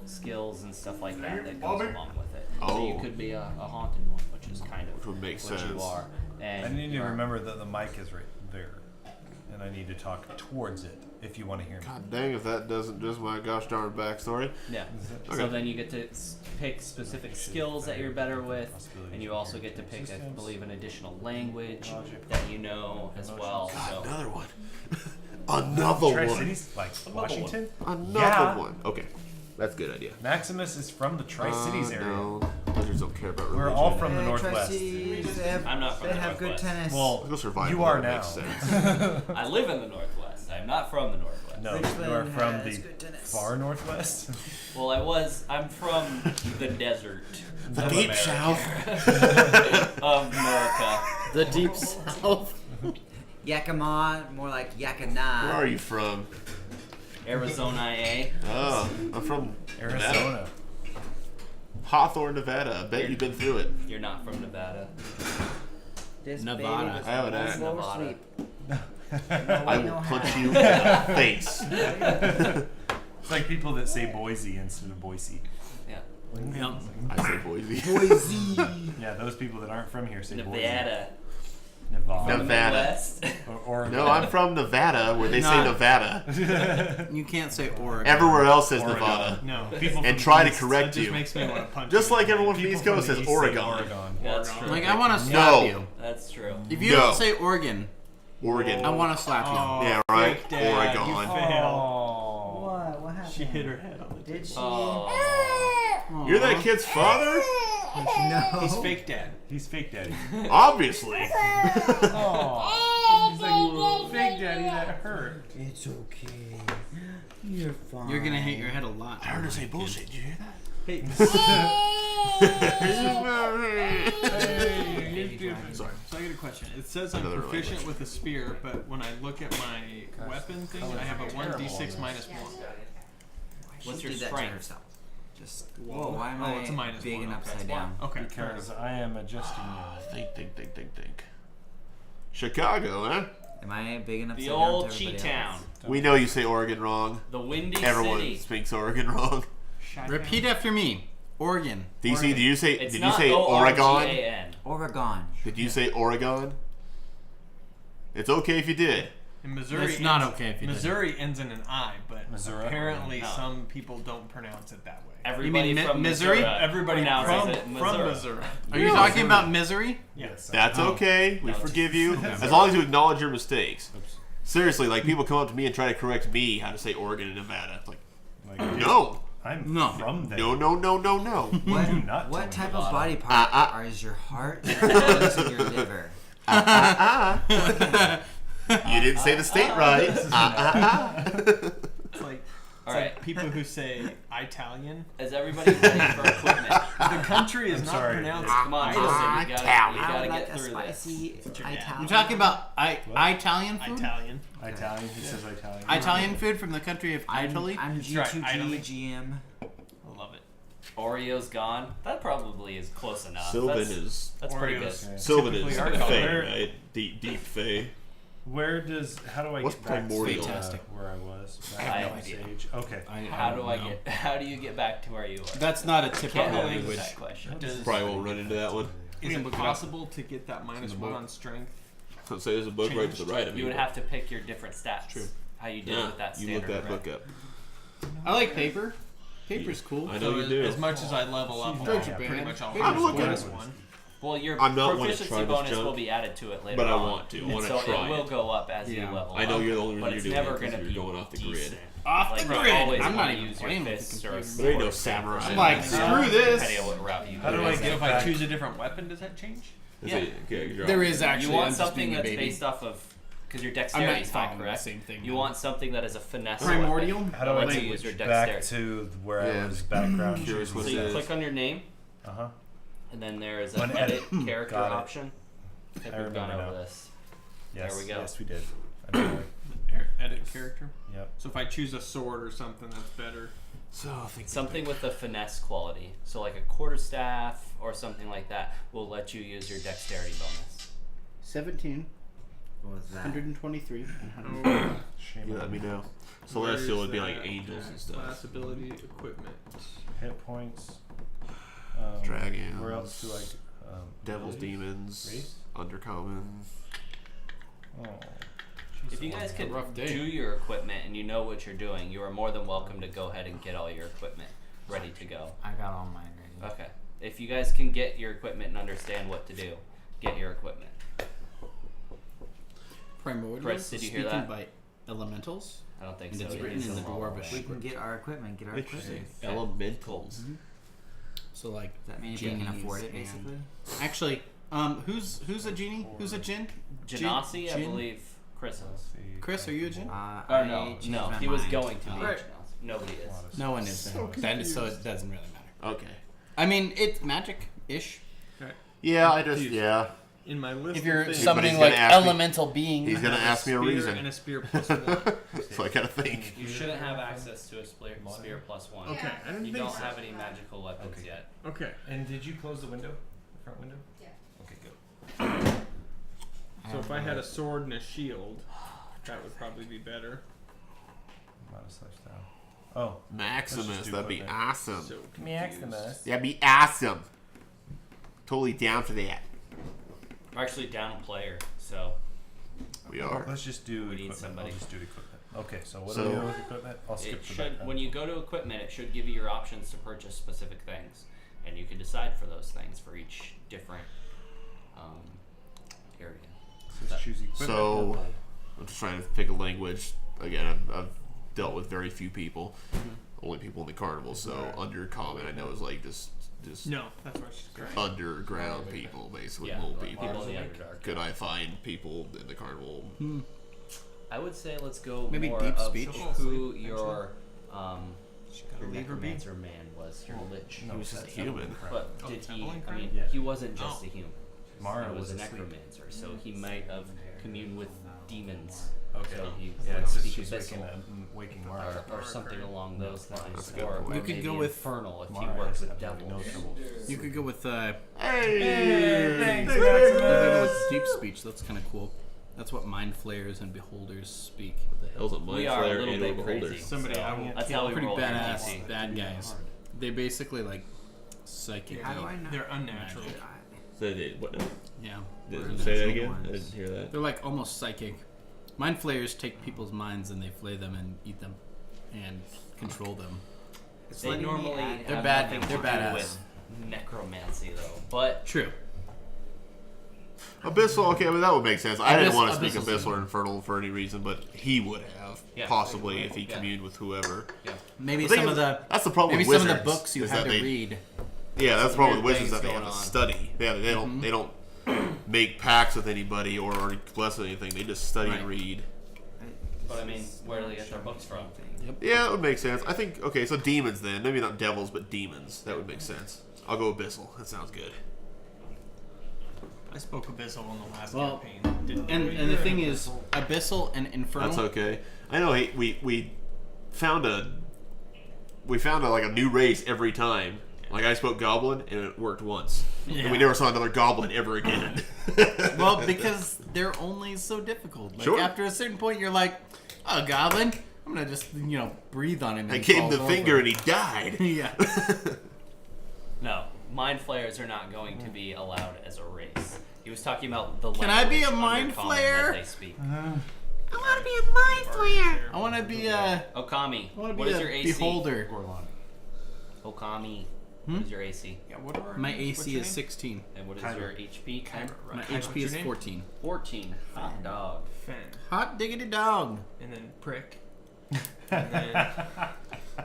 skills and stuff like that goes along with it. So Oh. you could be a haunted one, which is kind of Which would make what you sense. are. And I need to you are- remember that the mic is right there, and I need to talk towards it if you want to hear me. God dang if that doesn't just my gosh darn backstory. Yeah. Okay. So then you get to pick specific skills that you're better with, and you also get to pick, I believe, an additional language that you know as well. So Another one. Another one. Tri-Cities, like Washington. Another Yeah. one. Okay. That's a good idea. Maximus is from the Tri-Cities area. No. Wizards don't care about religion. We're all from the Yeah, Northwest. Tri-Cities, they have, I'm not from they the have good Northwest. tennis. Well, Go survive. you are that now. makes sense. I live in the Northwest. I'm not from the Northwest. No, you Richmond are from has the good tennis. far Northwest. Well, I'm from the desert The Of deep America. south. of America. The deep south. Yakima, more like Yakina. Where are you from? Arizona, eh? Oh, I'm from Nevada. Arizona. Hawthorne, Nevada. I bet you've been through it. You're not from Nevada. This Nevada. baby was I have an on accent. slow Nevada. sleep. I will punch you in the face. It's like people that say Boise instead of Boise. Yeah. Yeah. I say Boise. Yeah, those people that aren't from here say Boise. Nevada. Nevada. From the Nevada. Midwest. Or No, I'm from Nevada, where they say No. Nevada. You can't say Oregon. Everywhere else says Oregon. Nevada. No, people And from try the to East, correct that just you. makes me want to punch Just you. like everyone from the People East Coast from says the East say Oregon. Oregon. That's true. Like I want to slap No. you. That's true. If you No. don't say Oregon, Oregon. I want to slap you. Oh, Yeah, right. fake dad, Oregon. You failed. Oh. What? What happened? She hit her head on the Did she? Oh. You're that kid's father? No. He's fake dad. He's fake daddy. Obviously. Oh. He's like fake daddy that hurt. It's okay. You're fine. You're gonna hit your head a lot. I heard her say bullshit. Did you hear that? Hey, So I got a question. It says I'm Another proficient language. with a spear, but when I look at my weapon thing, I have a 1d6 minus 1. What's She your did that to strength? herself. Just whoa. Why am Oh, it's a I minus big one, and okay. upside down? Okay. Because I am adjusting you. Think. Chicago, huh? Am I big and upside The down? old to Cheat everybody Town. else? We know you say Oregon wrong. The Windy Everyone City. speaks Oregon wrong. repeat after me. Oregon. DC, did you say It's did you not say Oregon? O-R-G-A-N. Oregon. Did you say Oregon? It's okay if you did. In Missouri, It's not ends- okay if you did. Missouri ends in an I, but Missouri? apparently No. some people don't pronounce it that way. Everybody You mean from Missouri? Missouri Everybody pronounces from it Missouri. Missouri. Are you talking about misery? Yes. That's okay. We No, forgive you as long as you acknowledge your mistakes. Oops. Seriously, like people come up to me and try to correct me how to say Oregon and Nevada. It's like, Like, no, I'm No. from there. no. What, Do not tell what me type about of body Uh, part is your heart, your lungs, and your liver? You didn't say the state right. It's like, All like right. people who say Italian. Is everybody ready for equipment? The country is I'm not sorry. pronounced. Come on, Justin. You I gotta would like get a through this. spicy Italian. You're talking about Italian food? Italian. Italian. He says Italian. Italian food from the country of I'm, Italy? I'm That's right, G2G Italy. GM. I love it. Oreo's gone. That probably is close enough. Sylvan that's, is That's pretty good. Sylvan is Typically our Fey, color. right? Deep Fey. How do I What's get back primordial? to where I was? I have no idea. Okay. How do you get back to where you were? That's not a typical Can't answer language. that question. Probably won't run into that one. Is it possible to get that -1 on strength? So say there's a book right to the right of me. You would have to pick your different stats. True. How you did Yeah, with that you standard. look that right? book up. I like paper. Paper's cool. I know you do. As much as I level up, Go on Japan. pretty much all I'm looking bonus at- one. Well, your I'm not one to proficiency try this bonus junk, will be added to it later but I on. want to. I And wanna so try it will it. go up as Yeah. you level I know up. you're the only but reason it's you're doing never it because going to you're be going off the grid. decent. Off Like, the you grid. always I'm wanna not even use your playing with fists the or computer. There ain't no swords samurai. I'm like, Yeah. screw this. Depending on what route you How go. do I So get if I back? choose a different weapon, does that change? Is Yeah. it- okay, you're There off. is actually. You want I'm just something being a that's baby. based off of because your I'm dexterity not is high, following the correct? same thing. You want something that is a finesse Primordial? weapon. How do I Lets you use your get back dexterity. to where Yeah. I was background? Curious what So it you is. click on your name, Uh huh. and then there is When an edit character Got it. option. I think I we've gone remember over now. this. Yes. There we go. Yes, we did. I know. Edit character. Yep. So if I choose a sword or something, that's better. So I think Something with a finesse quality. So like a quarterstaff or something like that will let you use your dexterity bonus. 17, What was that? 123, and 100. Oh, Shame you on let me me. know. where's Celestial would be like that? angels and Class stuff. ability equipment. Hit points. Dragons. Where else do I? Devils, Raise? demons, Raise? undercommon. Oh. If you guys could rough day. do your equipment and you know what you're doing, you are more than welcome to go ahead and get all your equipment ready to go. I got all mine ready. Okay. If you guys can get your equipment and understand what to do, get your equipment. Primordial. Chris, did you hear speaking that? by elementals. I don't think And so. it's It written is in the small Dwarvish. We language. can get our equipment. Get our Interesting. equipment. Elementals. So like, Does that mean if you can genies afford it, and- basically? Actually, who's a genie? Who's a djinn? Genasi, I Jin? believe Chris is. Chris, are you a djinn? I Oh no, changed no, my he was mind. going to be Right. Genasi. Nobody is. No one is. Then, so it doesn't really matter. Okay. I mean, it's magic-ish. Yeah, I just Confused. yeah. In my list If you're of things, summoning he's like gonna ask me- elemental beings. He's gonna I have ask me a spear reason. and a spear plus 1. So I gotta think. You shouldn't have access to a spear plus 1. Okay, I didn't You think don't so. have any magical weapons yet. Okay. And did you close the window? The front window? Yeah. Okay, good. So if I had a sword and a shield, that would probably be better. Amount of slash down. Oh. Maximus, Let's just do that'd be equipment. awesome. So Maximus. That'd be awesome. Totally down for that. I'm actually down a player, so We are. Let's just do We need equipment. somebody. I'll just do equipment. Okay, so what So- do we do with equipment? I'll skip it the should. background. When you go to equipment, it should give you your options to purchase specific things, and you can decide for those things for each different area. So let's choose equipment. So I'm just trying to pick a language. Again, I've dealt with very few people. Only people in the carnival. So undercommon, I know is like just no, that's what she's correct. underground people, basically Yeah, mole people. people in the Underdark. Could I find people in the carnival? I would say let's go Maybe more deep of speech? who your leave her be? necromancer man was, your lich. He was just a human. But did he? I mean, Yeah. he wasn't just a human. Mara he was a asleep. necromancer, so he might have communed with demons. Okay. So he Yeah, would it's just speak she's abyssal waking, waking Mara. or something along those That's lines. a good Or point. You could maybe go with infernal if he Mara works has with absolutely devils. no trouble. You could go with Hey! thanks, you could go Maximus. with deep speech. That's kind of cool. That's what mind flayers and beholders speak. The hell's a mind We are a flayer little and bit or beholder? crazy. Somebody so I will that's how we Pretty roll in badass D&D. bad guys. They basically like psychic. How do I know? They're unnatural. Say that- what? Yeah. Did say that again? I didn't hear that. They're like almost psychic. Mind flayers take people's minds and they flay them and eat them and control them. They normally have They're bad- nothing they're to do badass. with necromancy though. But True. Abyssal, okay, but that would make sense. I didn't want to speak Abyssal's Abyssal or Infernal for any reason, but he would have, Yeah. possibly, if he Yeah. communed with whoever. Maybe The thing some is, of the that's the problem maybe with some of wizards, the books you is had that to they- read. Yeah, that's the problem with weird wizards, that they things have to going on. study. Yeah, they don't make pacts with anybody or bless anything. They just study and Right. read. But I mean, where do they get their books from? Yeah, that would make sense. I think, okay, so demons then. Maybe not devils, but demons. That would make sense. I'll go Abyssal. That sounds good. I spoke Abyssal on the last Well, campaign. Didn't And the thing is, abyssal and infernal. That's okay. I know we found a like a new race every time, Like I spoke Goblin, and it worked once, and we never saw another Goblin ever again. Well, because they're only so difficult. Like Sure. after a certain point, you're like, "Oh, Goblin, I'm gonna just breathe on him." I And gave him the fall finger, over." and he died. Yeah. No, mind flayers are not going to be allowed as a race. He was talking about the Can I be a language mind under common flayer? that they speak. I want to be a mind flayer. I want to be a. Okami, I want to what be is a your AC? beholder. Gorlon. Okami, what is your AC? Yeah, what are My what's AC your is name? 16. And what is Kyber. your HP? My What's HP your is name? 14. 14. Hot dog. Fen. Hot diggity dog. And then Prick. And then I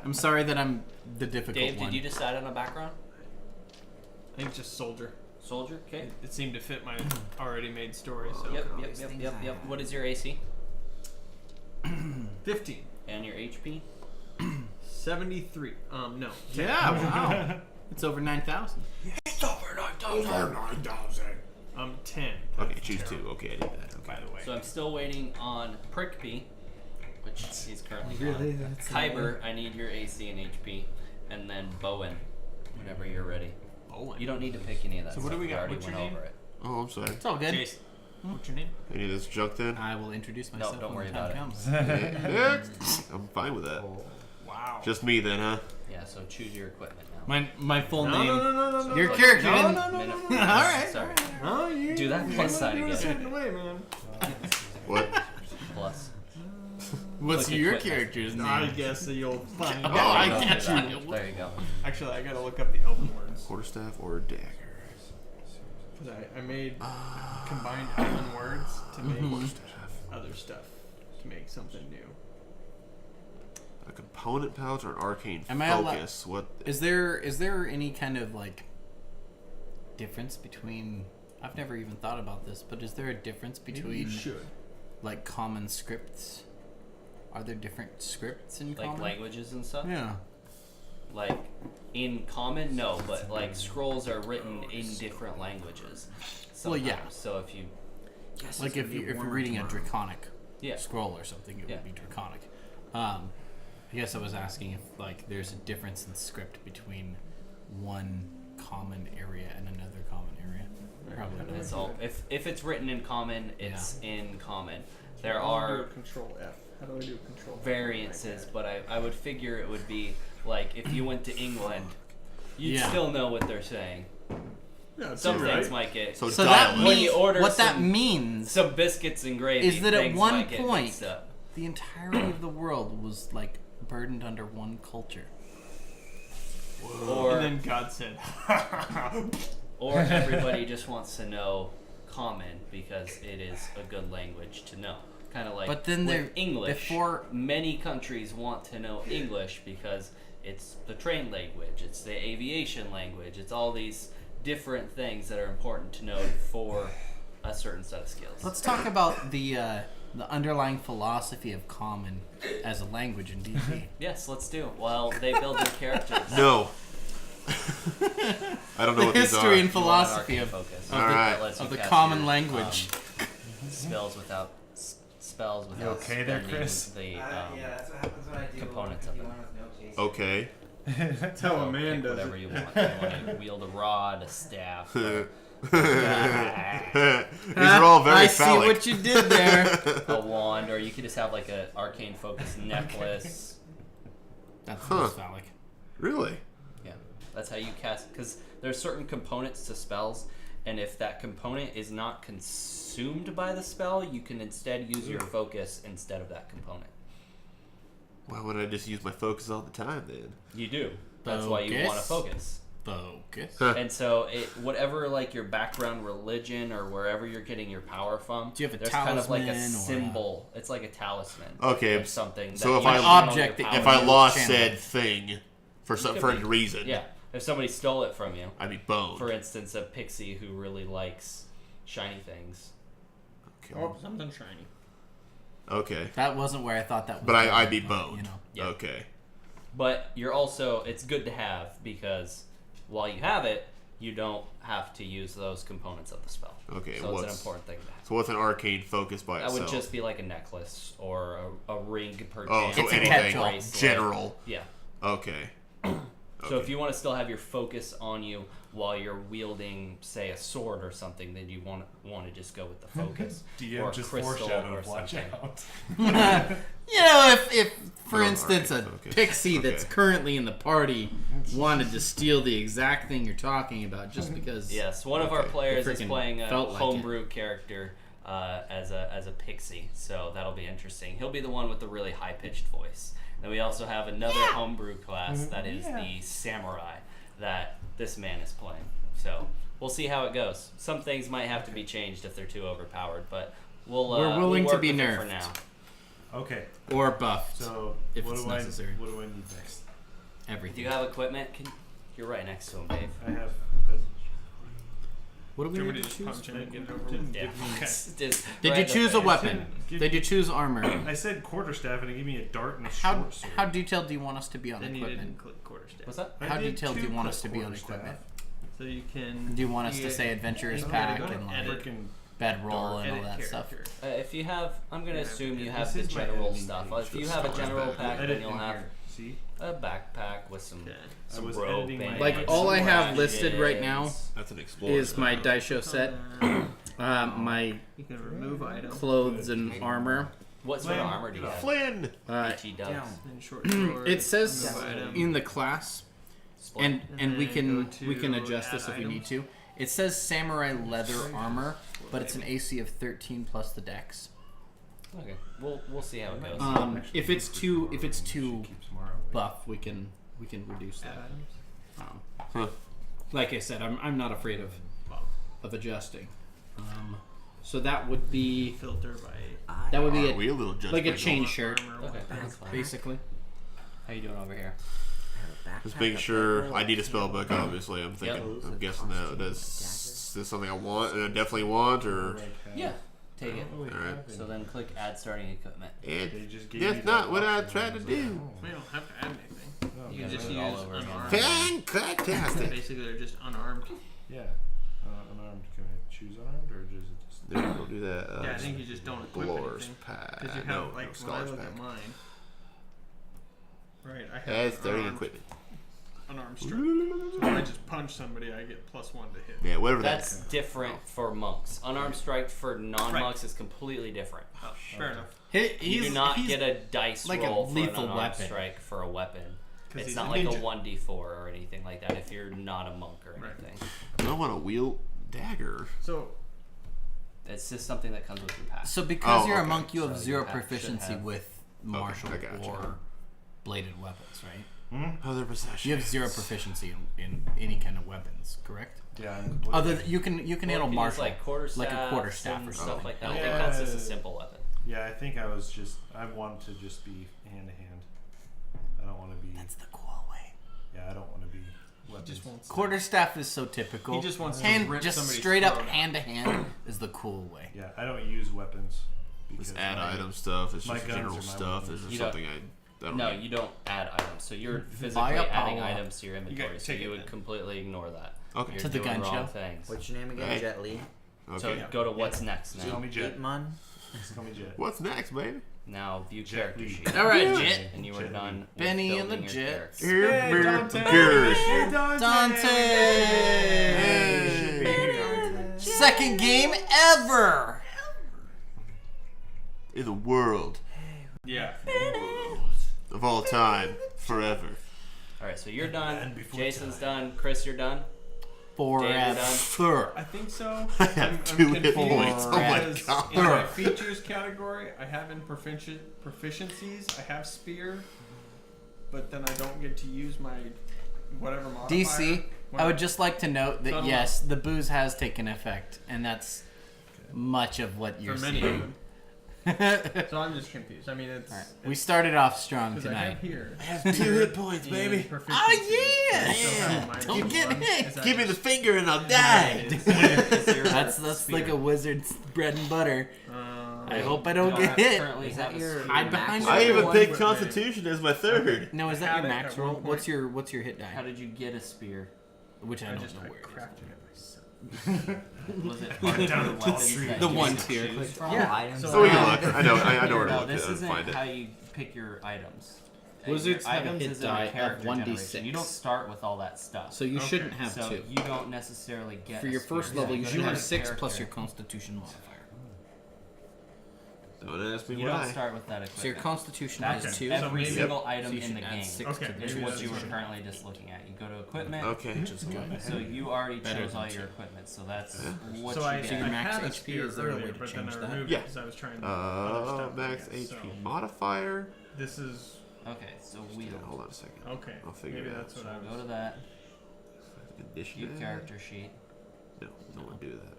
I'm sorry that I'm the difficult Dave, one. did you decide on a background? think just Soldier. Soldier? Okay. It seemed to fit my already made story. So Yep. What is your AC? 15. And your HP? 73. No. Yeah, wow. It's over 9,000. Over 9,000. 10. Okay, choose 2. Okay, I did that. Okay. By the way. So I'm still waiting on Prickby, which he's currently Really? on. That's Kyber, I need your AC and HP. And then Bowen, whenever you're ready. Owen. You don't need to pick any of that So what stuff. do we got? already What's your went name? over it. Oh, I'm sorry. It's all good. Jason. What's your name? Any of this junk then? I will introduce myself don't when worry the time about comes. I'm fine with that. Wow. Just me then, huh? Yeah, so choose your equipment now. My full No, name. no. Your character No, didn't. no. Minute- All right. Sorry. No, you Do that plus side you again. certain way, man. What? Plus. What's Click your equipment. character's name? I guess that you'll find Oh, out. I There you get go. you. There you go. Actually, I gotta look up the Elven words. Quarterstaff or dagger? Because I made combined Elven words to make Quarterstaff. other stuff. To make something new. A component pouch or an arcane Am I allo- focus? What? Is there any kind of like difference between? I've never even thought about this, but is there a difference between like common scripts? Are there different scripts in Like common? languages and stuff? Yeah. Like in common, no, but like scrolls are written in different languages. Well, yeah. sometimes. So if you, Like if you're reading a draconic yeah, scroll or something, it Yeah. would be draconic. I guess I was asking if like there's a difference in script between one common area and another common area. Probably not. it's all. If it's written in common, it's in common. There How do I do are a Control F? How do I do a Control F? variances, but I would figure it would be like if you went to England, you'd Yeah. still know what they're saying. Yeah, it's Some right. things might get So So dial that it. When means you order what that some- means some biscuits and gravy. is that at things one might get point mixed up. the entirety of the world was like burdened under one culture. Or And then God said, or everybody just wants to know common because it is a good language to know. Kind of like But then with there- English. before- Many countries want to know English because it's the train language, it's the aviation language, it's all these different things that are important to know for a certain set of skills. Let's talk about the underlying philosophy of common as a language in D&D. Yes, let's do. Well, they build their characters. No. I don't know The what these are. history and You want an philosophy arcane of focus. All right. That lets you the cast common your, language. spells without You okay there, spending Chris? The yeah, that's what happens when I do components if of you it. want with no chase. Okay. that's how a man pick does whatever it. you want. You want to wield a rod, a staff. These are all very I phallic. see what you did there. A wand, or you could just have like a arcane focus necklace. That's Huh. most phallic. Really? Yeah, that's how you cast. Because there's certain components to spells, and if that component is not consumed by the spell, you can instead use your focus instead of that component. Why would I just use my focus all the time then? You do. That's why you want to focus. Focus. Huh. And so, whatever like your background religion or wherever you're getting your power from, Do you have a there's kind of like a talisman or a- symbol. It's like a talisman. Okay, of something. so that if you I- channel your object that power you If I you lost channel. said thing for some Could for be. any reason, Yeah, if somebody stole it from you, I'd be boned. for instance, a pixie who really likes shiny things. Okay. Oh, something shiny. Okay. That wasn't where I thought that was. But going, I'd be but, boned. You know. Yeah. Okay. But you're also, it's good to have because while you have it, you don't have to use those components of the spell. Okay, So it's an what's- important thing to have. So what's an arcane focus by That itself? would just be like a necklace or a ring per Oh, so It's a anything catch-all. bracelet. general. Yeah. Okay. So if you want to still have your focus on you while you're wielding, say, a sword or something, then you want to just go with the focus. DM or just crystal foreshadowed, or watch something. out. You know, if for No, instance, a alright, focus. pixie that's Okay. currently in the party wanted to steal the exact thing you're talking about just because. Yes, one of our players is Freaking playing a felt like homebrew character as a pixie, so that'll be interesting. He'll be the one with the really high pitched voice. Then we also have another homebrew class that is the samurai that this man is playing. So we'll see how it goes. Some things might have to be changed if they're too overpowered, but We're willing we'll to work be with it nerfed. for now. Okay, Or buffed. so If what it's do necessary. What do I need next? Do Everything. you have equipment? You're right next to him, Dave. I have. What do Do we you want need me to to just choose? punch him and get it over with? Yeah. Okay. Just Did right you in the choose a face. weapon? Give Did you choose armor? I said quarterstaff and it gave me a dart and a How short sword. how detailed do you want us to be on Then you equipment? didn't click quarterstaff. What's that? I How did detailed do you two want click us to be on quarterstaff. equipment? So you can. Do you want us to say adventurer's you pack gotta go and to like edit. Frickin' bedroll and all Edit that stuff? character. If you have, I'm gonna Yeah, assume you yeah, have this the is my general editing stuff. page. If you Just have a start general back. pack, then edit you'll in have here. See? a backpack with some Okay. some I was rope editing and my- Like, all I have listed right now bandages. That's an explorer. Is my Daisho set, my You can remove items. clothes and armor. What sort of armor do you have? Flynn. BT dubs. And short sword, It says remove item. in the class, Split. and And we then can go we can to adjust this add if we need items. to. It says samurai leather armor, but it's an AC of 13 plus the dex. Okay, we'll see how it goes. If it's too She keeps Mara away. buff, we can reduce Add that. items. Huh. Like I said, I'm not afraid of adjusting. So that would be Filter by that would be Are we a little like a judgmental? chain shirt, armor. Okay, that's fine. basically. How you doing over here? Just making sure I need a spell book. Obviously, I'm thinking. I'm guessing that is this something I want and I definitely want, or Yeah, take it. Oh, wait, Alright. happened. So then click add starting equipment. it, They just gave me that's that not what I option, tried to and I was do. like, We don't have to add anything. oh, You Yeah, can just do it use all over again. unarmed. Fantastic. Basically, they're just unarmed. yeah. Unarmed. Can I choose unarmed or just? No, don't do that. Yeah, I think you just don't equip Explorer's anything. pack. Because you have, no, like, no, when I Scholar's look pack. at mine. Right, I have That's starting unarmed, equipment. unarmed strike. So if I just punch somebody, I get +1 to hit. Yeah, whatever That's that's. different for monks. Unarmed strike for non-monks is completely different. Oh, fair enough. You do not get a dice like a roll for an lethal unarmed weapon. strike for a weapon. 'Cause It's he's not a like a ninja. 1d4 or anything like that if you're not a monk or Right. anything. I don't want to wield dagger. So, It's just something that comes with your pack. So because Oh, you're a okay. monk, you have So zero you should proficiency have- with martial I gotcha. or bladed weapons, right? Other possessions. You have zero proficiency in any kind of weapons, correct? Yeah. I'm Other you can Well, handle you can use, martial, like quarterstaff, like a quarterstaff and or stuff something. like that. I Yeah. think that's just a simple weapon. Yeah, I think I wanted to just be hand to hand. I don't want to be. That's the cool way. Yeah, I don't want to be. Weapons. just wants Quarterstaff is so typical. He just wants to hand, rip just somebody's straight up throat out. hand to hand is the cool way. Yeah, I don't use weapons. It's because add my- item stuff. It's my just guns general are my stuff. weapons. Is there You don't- something I don't No, need? you don't add items. So you're Buy physically a adding power. items to your inventory. gotta So take you it would then. completely ignore that. Okay. You're To the doing gun wrong show. things. What's your name again? Right. Jet Li. Okay. So go to what's next Just call now. me Jet. Itmon. Just call me Jet. What's next, baby? Now view Jet character Li. sheet. All right, Jet. And you were Jet done. Li. with Benny and building the your Jet. character. Dante. Second game ever. In the world Yeah. of all time, forever. All right, so you're done. before Jason's done. Chris, you're done. Forever. I think so. I have 2 hit confused points. Oh my because god. In my features category, I have in proficiencies, I have spear, but then I don't get to use my whatever modifier. DC, when I would just like to note that Subtle. yes, the booze has taken effect, and that's much of what you're for many seeing. of them. So I'm just confused. I mean, it's All right. We started off strong because I tonight. have here. I have 2 hit points, baby. Oh, yeah! I still have minus Don't get 1. hit. Is that Give me the just- finger and I'll die. That's like a wizard's bread and butter. I hope I don't You get hit. currently have a spear. Hide behind I it. even One picked with Constitution as my third. No, is that Had your it at max one roll? point. What's your hit How die? did you get a spear? Which I I don't just know I where it is. crafted it myself. Was it part of Down the the tall weapons tree. that The you one could tier. choose? All Yeah. items. So Oh, we I can have- look. I know where to No, look this to isn't find it. how you pick your items. Wizards your have a items hit is in die a of character 1d6. generation. You don't start with all that stuff. So you Okay. shouldn't have So 2. you don't necessarily get For a your first spear. level, you go should to have your 6 plus character. your Constitution modifier. Don't ask me You why. don't start with that equipment. So your Constitution That's is Okay. 2. every So single So item you in should the add game. 6 Okay. to Is the what you were Constitution. currently just looking at. You go to equipment. Okay. Which is good. So you already Better chose than all 2. your equipment. So that's what So you I, get. So your I max had a HP, spear is there a way earlier, to but then change I that? removed Yeah. it because I was trying to other stuff. I Max guess. HP So modifier. this is Okay, so Yeah, wheel. hold on a second. okay. I'll figure Maybe it that's out. what I Go was. to that. Condition. View character sheet. No, no one do that.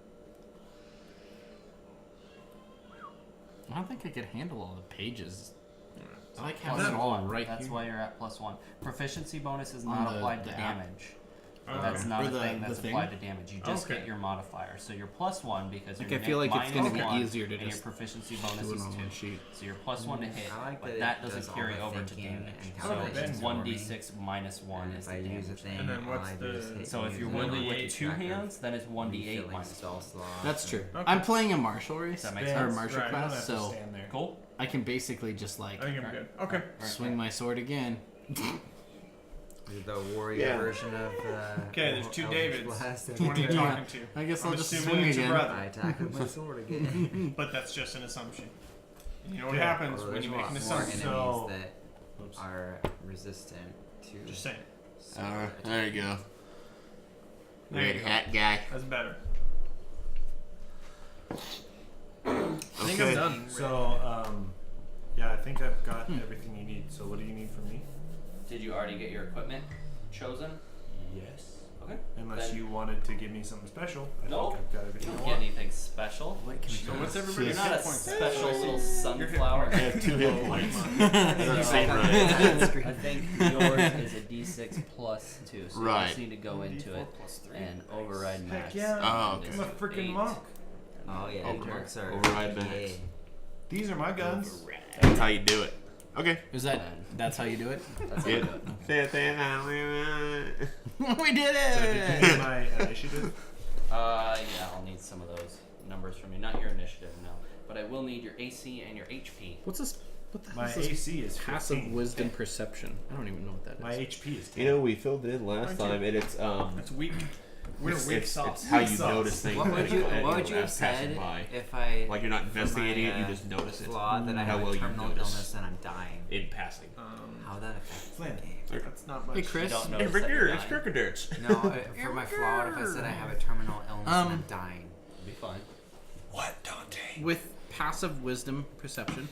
I don't think I could handle all the pages. I like Plus having it all one. right That's here. why you're at +1. Proficiency bonus is On not the- applied to the app. damage. Okay. That's not Or a the- thing the that's thing? applied to damage. You just Okay. get your modifier. So you're +1 because Like, you're I feel like it's gonna be easier to and your just proficiency bonus do it is on 2. one sheet. So you're +1 to hit, I like but that that it doesn't does all carry the over to thinking damage. and So calculating it's for 1d6 minus 1 And is if the I use a damage. thing, And then all what's I do is the- hit So if use you're it wielding on with the 2 tracker, hands, then it's 1d8 refilling minus 1. spell slots That's and- true. Okay. I'm playing a martial race That makes or sense. martial Right, I don't class, have to so stand there. Cool? I can basically just like I think I'm good. Okay. swing my sword again. The warrior Yeah. version of Okay, there's 2 Eldritch Davids. Blast. Which one are you Yeah. talking to? I guess I'm I'll just assuming swing it's your again. brother. I attack with my sword again. But that's just an assumption. And you know what Yeah. happens Although when there's you a make lot an more assumption. enemies So- that Oops. are resistant to. Just saying. sword There you go. There you go. guy. That's better. I think Okay. I'm done. So, yeah, I think I've got everything you need. So, what do you need from me? Did you already get your equipment chosen? Yes. Okay. Unless Then you wanted to give me something special. I No. think I've got you everything don't I get want. anything special. So what's You're everybody's not a hit points? special little Your hit sunflower. points. I have 2 hit points. So, That's same right. I think yours is a d6 plus 2, so you Right. just need to go into it and override max. yeah. Oh, and okay. just I'm a freaking 8. monk. Oh yeah, Over- marks are override yeah. max. These are my guns. That's how you do it. Okay. Is that that's how you do it? That's how you Yeah. do it. We did So, did you it! need my initiative? Yeah, I'll need some of those numbers from you. Not your initiative, no. But I will need your AC and your HP. What's this? What the hell My is this? AC is Passive 15. wisdom perception. I don't even know what that is. My HP is 10. You know, we filled it in last Aren't you? time, and it's That's weak. We're it's, weak it's, sauce. it's how you Weak sauce. notice things. What would as you as What would you have as passing said by. if I Like you're not investigating my, it, you just notice it flaw that I How have well a you terminal notice. illness and I'm dying? in passing. How would that affect Flynn. the game? That's not much. Hey, Chris. You don't Hey, notice that Victor, you're it's dying. Cricketers. No, for my flaw, if I said I have a terminal illness and I'm dying. It'll be fine. What, Dante? With passive wisdom perception.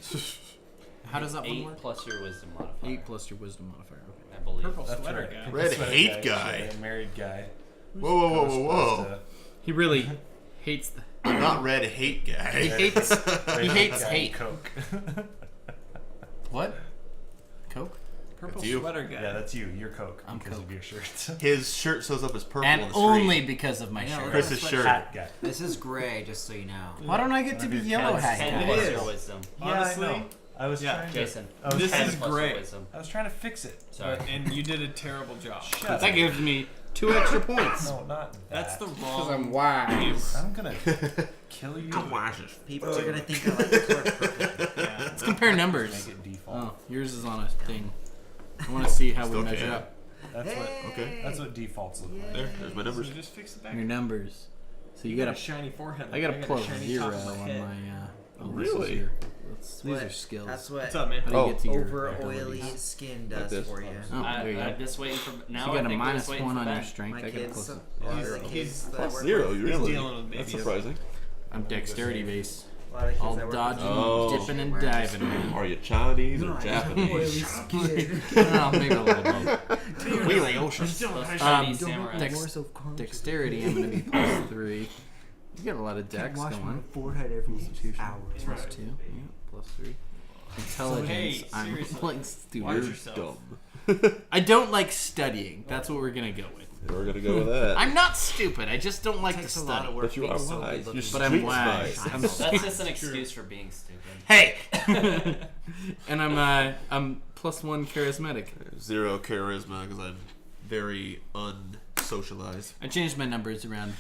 How does that one 8 work? plus your wisdom modifier. 8 plus your wisdom modifier. Okay. I believe. Purple That's sweater right. guy. Red Sweater hate guy. guy. Married guy. Whoa, whoa, whoa, whoa, whoa! Supposed He really hates the. I'm not red hate guy. He hates. to- He hates guy hate. Coke. What? Coke? Purple That's you. sweater guy. Yeah, that's you. You're Coke I'm because Coke. of your shirt. His shirt shows up as purple And on the street. only because of my Yeah, shirt. look Chris's at shirt. Hat guy. This is gray, just so you know. Why don't I get to be yellow That's hat 10 guy? plus is. your wisdom. Honestly, yeah, I know. I was yeah, trying to. Jason. I was This 10 is plus great. your wisdom. I was trying to fix it. Sorry. and you did a terrible job. Shut That up. gives me 2 extra points. No, not that. That's the Because wrong. I'm wise. I'm gonna kill you. People are gonna think I like the color purple. Yeah. Let's compare numbers. Make it default. Oh, yours is on a thing. I want to see how we Still measure can. up. That's what. Okay. That's what defaults look like. There's my So numbers. you just fix the back. Your numbers. So you got a gotta. shiny forehead. I gotta got a pull a shiny 0 top of on head. my. Oh, Really? This is your, these What- are skills. That's what What's up, man? How do you Oh, get to your over oily abilities? skin Like does this. for you. Oh, there you I'm go. just waiting for now. So I you got a think we're just minus waiting 1 for on your Ben. strength. My I got kids, plus. a lot of the He's- kids that I Plus work 0, with, you really? dealing with That's babies. surprising. I'm dexterity based. a lot of kids All I work dodging, with, Oh. dipping, and diving. Are you Chinese or No, I Japanese? Well, maybe a little bit. We like ocean. Those Um, Chinese samurai. Dex- Dexterity, I'm gonna be plus 3. You got a lot of dex wash my going. forehead every hour. Plus 2. Yeah, plus 3. Intelligence. hey, I'm seriously, like watch stupid. yourself. Dumb. I don't like studying. That's what we're gonna go with. We're gonna go with that. I'm not stupid. I just don't like to Takes a lot study. of work But you being are so wise. good You're looking. But I'm street wise. smart. I'm That's just an excuse for being stupid. Hey. And I'm plus 1 charismatic. 0 charisma because I'm very unsocialized. I changed my numbers around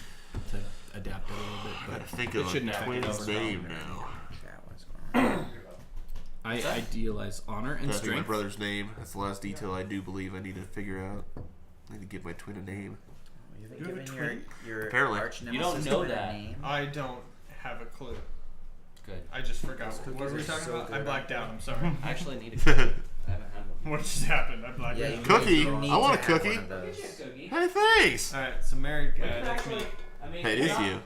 to adapt it a little bit. I gotta But think it of shouldn't a affect twin's us. name now. Yeah, what's going on? I idealize honor and I think my strength. brother's name. That's the last detail I do believe I need to figure out. I need to give my twin a name. You You have a twin? your Apparently. arch You don't nemesis know a that. name? I don't have a clue. Good. I just forgot. Those What were we cookies are talking so about? I good. blacked out. I'm sorry. I actually need a cookie. I haven't had one. What just happened? I blacked Yeah, out. you Cookie? you need I want to a have cookie. one of those. Hey, thanks. All right, so married guy. That's me. I mean, Hey, it is you.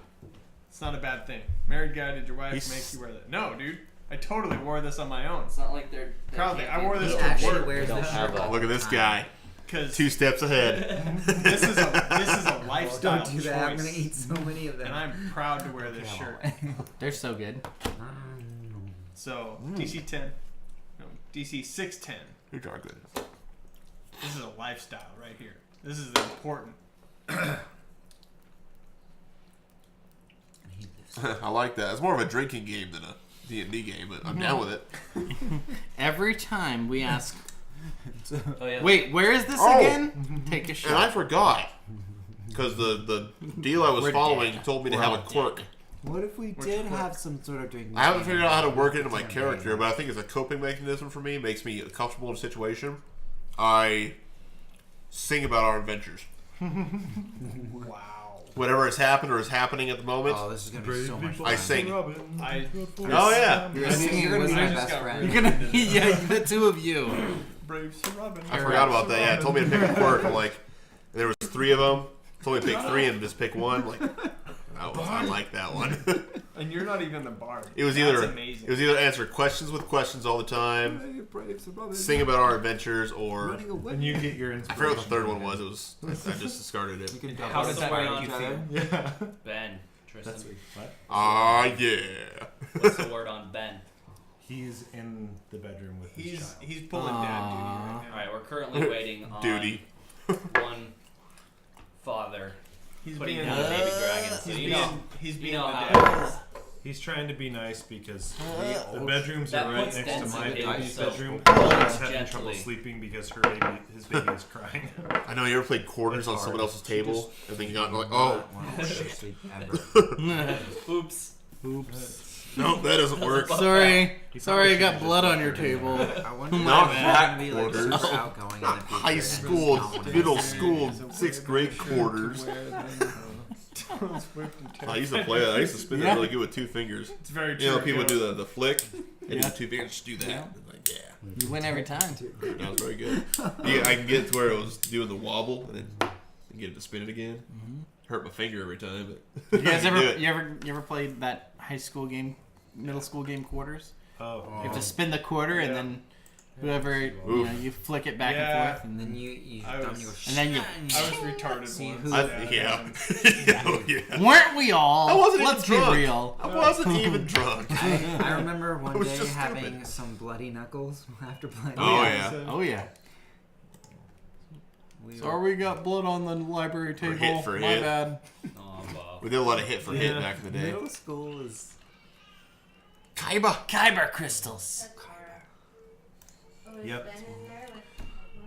It's not a bad thing. Married guy. Did your wife He's- make you wear that? No, dude. I totally wore this on my own. It's not like they're Proudly, I wore this He to actually work. wears They don't this have shirt a- all Look at the this time. guy. Because 2 steps ahead. this is a lifestyle Don't do that. I'm gonna choice, eat so many of them. and I'm proud to wear this shirt. They're so good. So DC 10, no DC 610. You're darn good. This is a lifestyle right here. This is important. I like that. It's more of a drinking game than a D&D game, but I'm down with it. Every time we ask, Oh, yeah. wait, where is this Oh. again? Take a And shot. I forgot. Because the deal I was We're following dead. told me to We're have all a quirk. What if we did have some sort of drinking? I haven't figured out how to game? work it into my character, but I think it's a coping mechanism for me. It makes me comfortable in a situation. I sing about our adventures. Wow. Whatever has happened or is happening at the moment, Oh, this is gonna be so much fun. I sing. I Oh, yeah. You're gonna be I my just best got friend. You're gonna, yeah, the two of you. Brave Sir Robin. I forgot about that. Yeah, it told me to pick a quirk. I'm like, there was 3 of them. Told me to pick 3 and just pick one. Like, oh, I like that one. And you're not even a bard. It was That's either amazing. answer questions with questions all the time, sing about our adventures, or And you get your I inspiration. forgot what the third one was. It was I just discarded it. How does that make you feel? Yeah. Ben. Tristan. What? Ah, yeah. What's the word on Ben? He's in the bedroom with his child. He's pulling dad duty right now. Alright, we're currently waiting on Duty. one father He's putting being down a baby dragon. So he's you being know, he's you being know the how dad. it is. He's trying to be nice because the bedrooms That are right puts next to dents my in it, baby's so bedroom. pull She's it having trouble gently. sleeping because his baby is crying. I know you ever played quarters on someone else's table, and then you got like, oh, Oops. no, that doesn't work. Sorry, He's sorry, I probably got should've blood just on your put it in table. I wonder if Not I'm that gonna be like quarters. super outgoing in the future. High and school, just not wanna middle be school, 6th grade quarters. I used to play that. I used to spin that really good with 2 fingers. It's very true. You know, people Joe. do the flick, and the 2 fingers just do that. And like, yeah, You win every time. that was very good. Yeah, I can get to where it was doing the wobble, and then get it to spin it again. Hurt my finger every time, but You guys I can do it. you ever played that high school game, middle school game quarters? Oh. You have to spin the quarter and then whoever you flick it back Yeah. and forth and Then then you I thumb was- your and then you I was retarded See once. who- Yeah. Oh, yeah. weren't we all? I wasn't Let's even drunk. be real. I wasn't even drunk. I remember I one was day just having stupid. some bloody knuckles after playing. Oh, yeah. Oh yeah. Sorry, we got blood on the library table. hit for My hit. bad. Oh, Bob. We did a lot of hit for hit back in the day. Middle school is. Kyber crystals. Oh, is Yep. Ben in there with-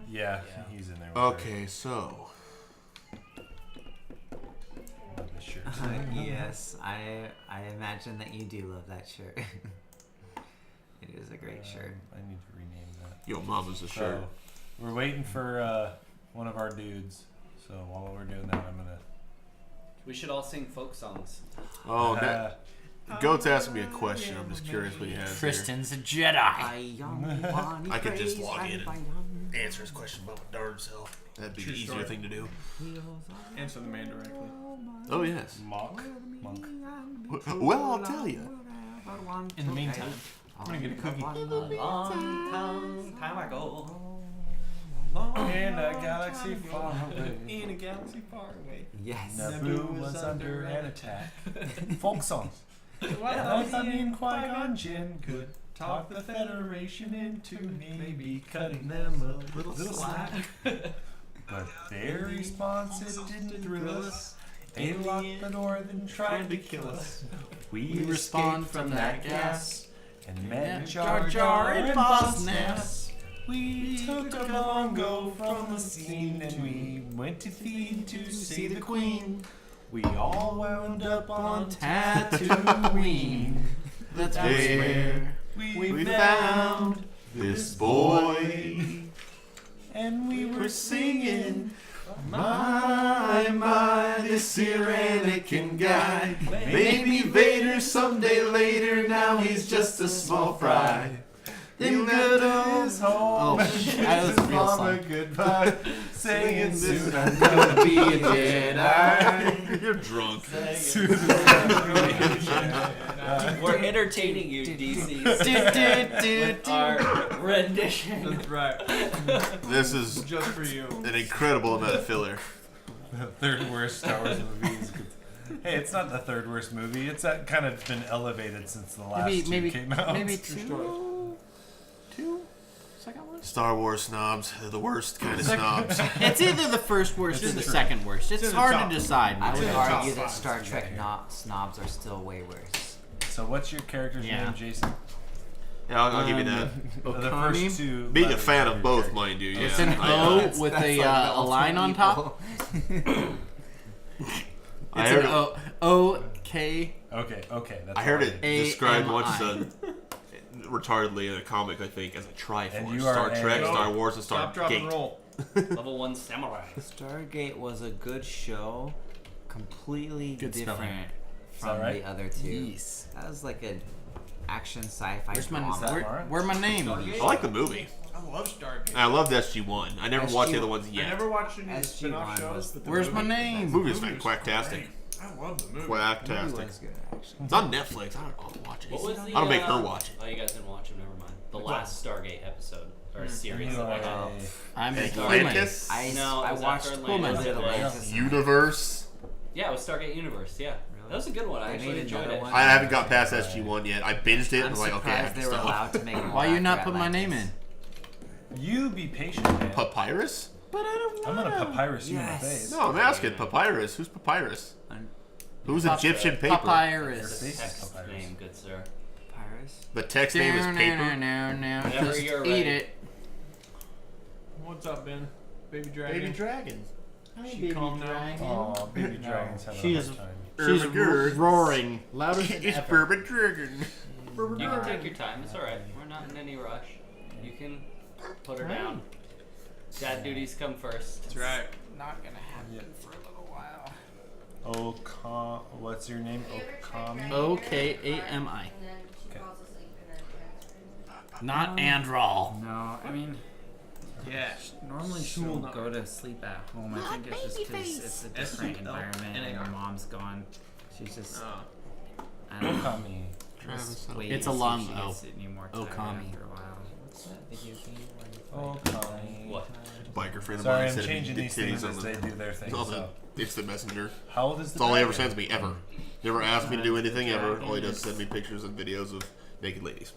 Yeah, he's in there. With Okay, so her. The shirt. Yes, I imagine that you do love that shirt. It is a great shirt. I need to rename that. yo, mama's a shirt. So, we're waiting for one of our dudes. So while we're doing that, I'm gonna. We should all sing folk songs. Oh, that Goat's asking me a question. I'm just curious what he has here. Tristan's a Jedi. I could just log in and answer his question about my darn self. That'd be the easier story. thing to do. Answer the man directly. Oh yes. Monk. Well, I'll tell you. In the meantime, I'm gonna get a cookie. Long time ago. In a galaxy far away. In a galaxy far away. Yes. Naboo was under an attack. Folk songs. Well, I mean, Qui-Gon Jinn could talk the Federation into maybe cutting them a little slack. But their response, it didn't thrill us. They locked the door, then tried to kill us. We respond escaped from from that that gas and met Jar Jar Jar Jar and and Boss Boss Nass. Nass. We took a bongo from the scene and we went to feed to see the Queen. We all wound up on Tatooine. That's Hey. where We found this boy, and we we're singing. My, this here Anakin guy. Maybe Vader someday later. Now he's just a small fry. Then good his home. That was a real song. Goodbye. Saying soon I'm Gonna be a Jedi. You're drunk. We're entertaining you, DC. With our rendition. That's right. This is Just for you. an incredible amount of filler. The third worst Star Wars movie. Hey, it's not the third worst movie. It's kind of been elevated since the last two came out. Maybe two. Second worst. Star Wars snobs, they're the worst kind of snobs. It's either the first worst or the second worst. It's in the hard top. to decide. I would in the argue top that five. Star Trek snobs are still way worse. So what's your character's Yeah. name, Jason? Yeah, I'll give you that. The Okami? first two. Being a letters fan of of your both, character. mind you. Yeah. It's an I, O with a line on top. I It's heard an it. O-K. Okay. That's I heard all it A- described M- once I. retardedly in a comic, I think, as a And Triforce. you are Star a- Trek, No. Star Wars, and Stop, drop, and Stargate. roll. Level 1 samurai. Stargate was a good show, completely Good different spelling. from right? the other two. Yes. That was like a action sci-fi Where's my drama. where my name? Stargate? I like the movie. I love Stargate. And I loved SG-1. I never watched the other ones I yet. never watched any of the SG-1 spin-off shows. was But the Where's my movie- The name? movie was movie was quacktastic. I love the movie. The movie Quacktastic. was good, actually. It's on Netflix. I don't watch it. What was the? I don't make her watch it. Oh, you guys didn't watch it. Never mind. The Which last Stargate episode or series You that are they had. I'm Atlantis? I No, watched Atlantis. a little bit of Atlantis. Universe. Yeah, it was Stargate Universe. Yeah, that was a good one. I They actually made enjoyed another it. one. I haven't got past SG-1 yet. I binged it and I'm was like, okay, I have surprised to they were stop. allowed to make more Why you not after put my name in? Atlantis. You be patient, man. Papyrus? But I don't I'm gonna papyrus you Yes. in the face. No, I'm asking. Papyrus. Who's Papyrus? Un- Who's Pap- Egyptian paper? Papyrus. Your face is Text papyrus. name, good sir. Papyrus? The text name is paper. No. Whenever Just you're eat ready. it. What's up, Ben? Baby dragon. dragon. She calm now. Aw, baby dragon's having She a is- hard time. She's Urban roaring louder than It's ever. Bourbon Dragon. You can take your time. It's all right. We're not in any rush. You can put her down. Dad duties come first. That's right. Not gonna happen for a little while. What's your name? Okami? O-K-A-M-I. And then she falls asleep and then transfers. Not Androl. No, I mean, Yeah. normally She she'll will not. go to sleep at home. I think it's just because it's a different environment and your mom's gone. She's just, I don't know. Okami. Just wait It's and a see long if she O. gets any more tired Okami. after a while. What's that video game where you Okami. What? Biker friend of Sorry, mine I'm said changing big these titties things on as the- they do their thing. on the So. instant messenger. How old is the That's all he ever dragon? sends me ever. Never asked me to do anything ever. All he does is send me pictures and videos of naked ladies.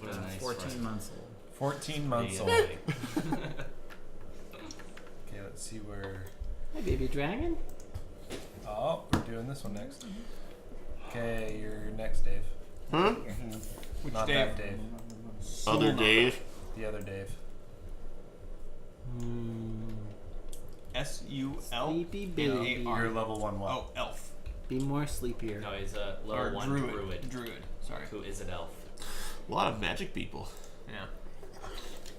What a nice 14 months old. 14 months old. friend. Okay, let's see where. Hey, baby dragon. Oh, we're doing this one next. Okay, you're next, Dave. Huh? Which Not Dave? that Dave. Other Dave. The other Dave. S-U-L? Sleepy L-A-R. baby. You're level 1 what? Oh, elf. Be more sleepier. No, he's a Or level 1 druid. Druid. Sorry. Who is an elf? A lot of magic people. Yeah.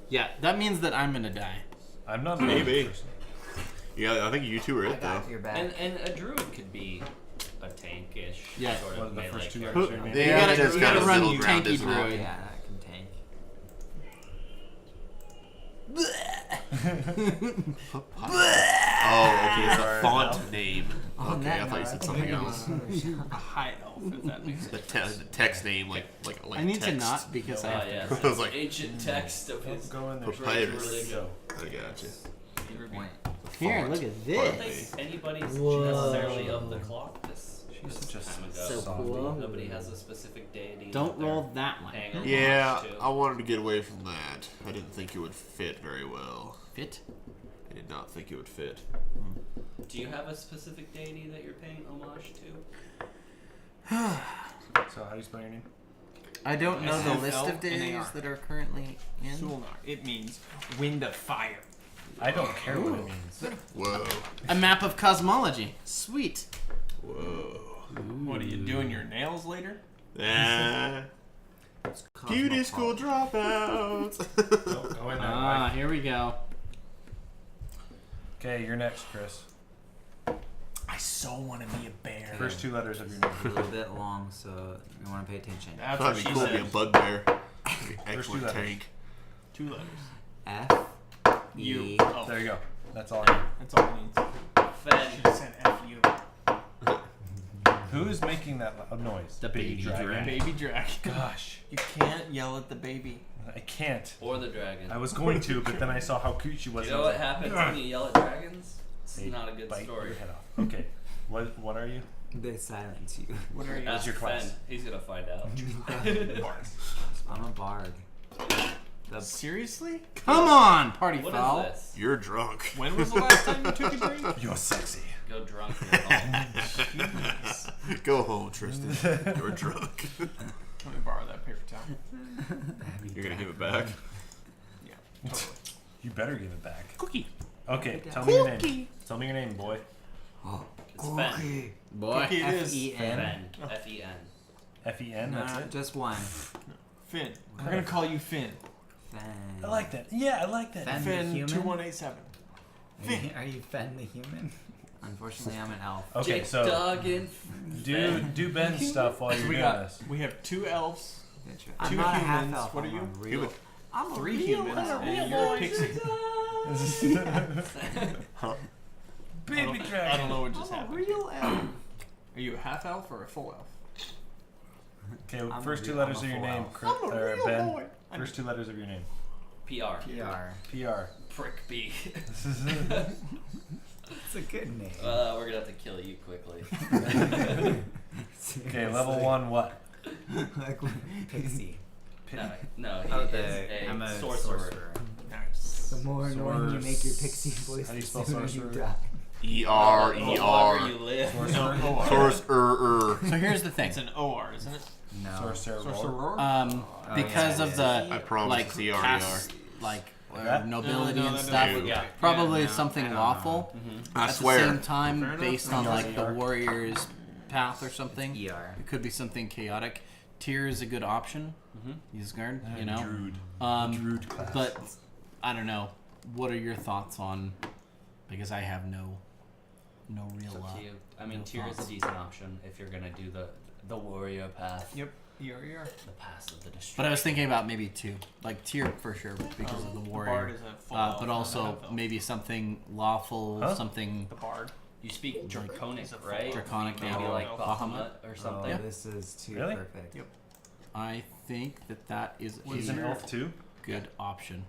Yeah, that means that I'm gonna die. I'm not Maybe. a person. Yeah, I think you two are I it though. got your back. And a druid could be a tankish Yeah. sort One of of the melee first two character. letters of your name. Yeah, You gotta- that's you kind gotta of run middle ground, tanky isn't it? druid. Yeah, that can tank. Oh, okay, it's a Sorry. font name. On Okay, that I thought you note, said something else. A high elf, if that makes The, sense. the text name, like I need to text. not because I Oh have yeah, I was like- ancient text of his. Go in there. Papyrus. Go. I gotcha. Good point. Here, Font. look at I don't this. think anybody's Whoa. necessarily of the clock this She's such a time ago. So soft. cool. Nobody has a specific deity. Don't that they're roll that one. paying homage Yeah, to. I wanted to get away from that. I didn't think it would fit very well. Fit? I did not think it would fit. Do you have a specific deity that you're paying homage to? So, how do you spell your name? I don't know the S-U-L list of N-A-R. deities that are currently in. Sulnar. It means wind of fire. I don't care what it means. Whoa. A map of cosmology. Sweet. Whoa. What are you doing? Your nails later? Ah. It's Cutie school cosmopolitan. dropouts. Go in there. Ah, here we go. Okay, you're next, Chris. I so want to be a bear. First 2 letters of your A name. little bit long, so you want to pay attention. That's what That'd she be cool to be a said. bugbear. First 2 Excellent letters. tank. 2 letters. F You. E. Oh, There you go. That's all I need. that's all it needs. Fen. Should have said F you. Who is making that loud noise? The baby dragon. Baby dragon. Gosh, You can't yell at the baby. I can't. Or the dragon. I was going to, but then I saw how cute she was. You know and I what was like, happens when you yell at dragons? It's They not a good bite story. your head off. Okay. What are you? They silence you. What are you? Ask your class? Fen. He's gonna find out. I'm a bard. Seriously? Come on, party What foul. is this? You're drunk. When was the last time you took a drink? You're sexy. Go drunk. You're home. Go home, Tristan. You're drunk. Let me borrow that paper towel. You're gonna give it back. Yeah, totally. You better give it back. Cookie. Okay, tell me your name. Tell me your name, boy. It's Fen. Boy. Cookie it is. F-E-N. Fen. F-E-N. F-E-N, No, that's it? just one. Finn. We're gonna call you Finn. Fen. I like that. Yeah, I like that. Fen the Finn human? 2187. Are you Fen the human? Unfortunately, I'm an elf. Okay, Jake so Dog and do Ben's stuff while you're We doing got. this. We have 2 elves, I'm Two not a half humans. elf. What are I'm you? a real- I'm a 3 real humans, elf. and you're a pixie. Baby I dragon. don't know what just I'm a happened. real elf. Are you a half elf or a full elf? Okay, I'm first a 2 real- letters I'm of a your full name, elf. Chris, or Ben. boy. First 2 letters of your name. PR. PR. PR. Prick B. It's a good name. We're gonna have to kill you quickly. Okay, level 1, what? Like pixie. No, he Oh, is I'm a a sorcerer. Nice. The more annoying you make your pixie voice, How do you the spell sooner you sorcerer? die. The longer you E-R-E-R. live. No, OR. Sorcerer. So here's the thing. It's an OR, isn't it? No. Sorcerer. Sorcerer. Because yeah, of yeah. the I promise like it's E-R-E-R. caste, like that? nobility No, and that stuff, doesn't- Yeah. probably Yeah, no, something I don't lawful. I At the swear. same time, Fair enough. based on like the ER. warrior's path or something, ER. it could be something chaotic. Tyr is a good option. Ysgard, you know. Druid. Um, class. but I don't know. What are your thoughts on? Because I have no It's real. up to you. I mean, no tier is a thoughts. decent option if you're gonna do the warrior path. Yep. ER. The path of the destruction. But I was thinking about maybe 2, like Tyr for sure because of the The warrior. bard is a full elf, But not a also half elf. maybe something lawful, Huh? something The bard. You speak Draconic, He's a full right? Draconic, Maybe yeah. like Elf. Bahamut or something. Oh, this is too Really? perfect. Yep. I think that is He's a an elf too? good option.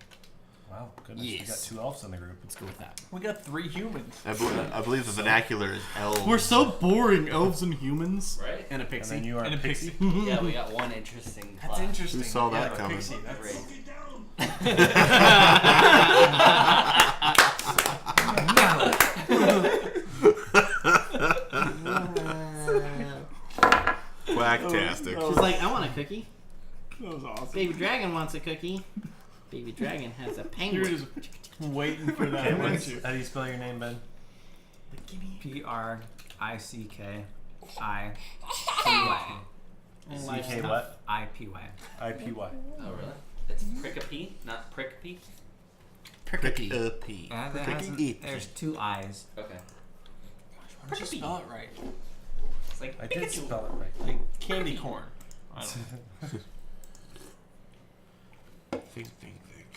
Wow, goodness. We got Yes. 2 elves in the group. Let's go with that. We got 3 humans. I believe the vernacular is elves. We're so boring, elves and humans. Right? And a And pixie. then you are And a pixie. pixie. Yeah, we got one interesting That's class. interesting. Who saw that yeah, coming? Pixie, that's Great. Quacktastic. She's like, I want a cookie. That was awesome. Baby dragon wants a cookie. Baby dragon has a You were penguin. just waiting for that, Okay, weren't you? how do you spell your name, Ben? P-R-I-C-K-I-P-Y. CK what? I-P-Y. I-P-Y. Oh, really? It's Prickapee, not Prickapee? Prickapee. P. There's 2 I's. Okay. Why don't you spell it right? It's like I did Pikachu. spell it right. Like candy corn. I don't know. Think.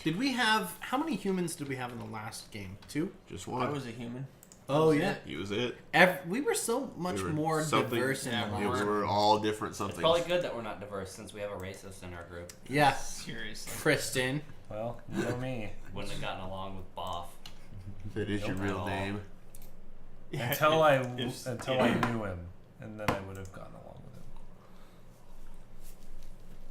Did we have how many humans did we have in the last game? 2? Just I one. was a human. Oh yeah. He was it. We were so much We were more something- diverse in Yeah, the We last. were all different It's somethings. probably good that we're not diverse since we have a racist in our group. Yeah, Seriously. Kristen. Well, you know me. Wouldn't have gotten along with Boff. That is your Nope. real name. Yeah, Until I if- knew him, and then I would have gotten along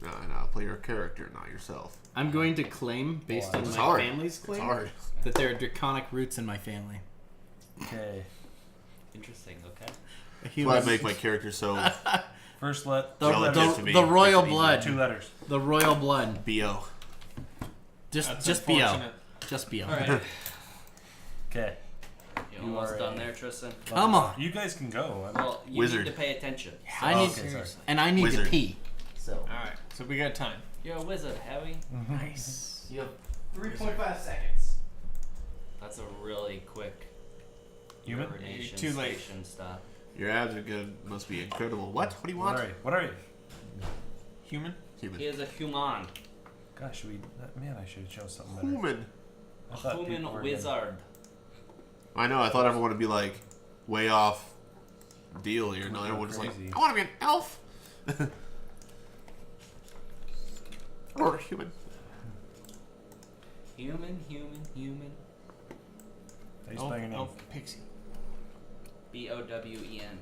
with him. No, play your character, not yourself. I'm going to claim, based on It's my hard. family's It's claim, hard. that there are draconic roots in my family. Okay. Interesting, okay? That's why I make my character so First let the, relative to me. the royal Makes it blood. 2 letters. The royal blood. B.O. Just That's BO. unfortunate. Just BO. All right. Okay. You You almost are done a- there, Tristan? Come on. You guys can go. Well, you Wizard. need to pay attention. I Oh, need okay, sorry. and I need Wizard. to pee. So, All right. So we got time. You're a wizard, Harry. Nice. You have 3.5 seconds. That's a really quick Human? urination Too late. station stuff. Your abs are good. Must be incredible. What? What do you What want? are you? What are you? Human? Human. He is a human. Gosh, man, I should have chosen something better. Human. I thought Human people were wizard. I know. I thought everyone would be like way off deal here. No, everyone's like, Crazy. I want to be an elf. Or human. Human. How you spelling your name? Elf pixie. Bowen.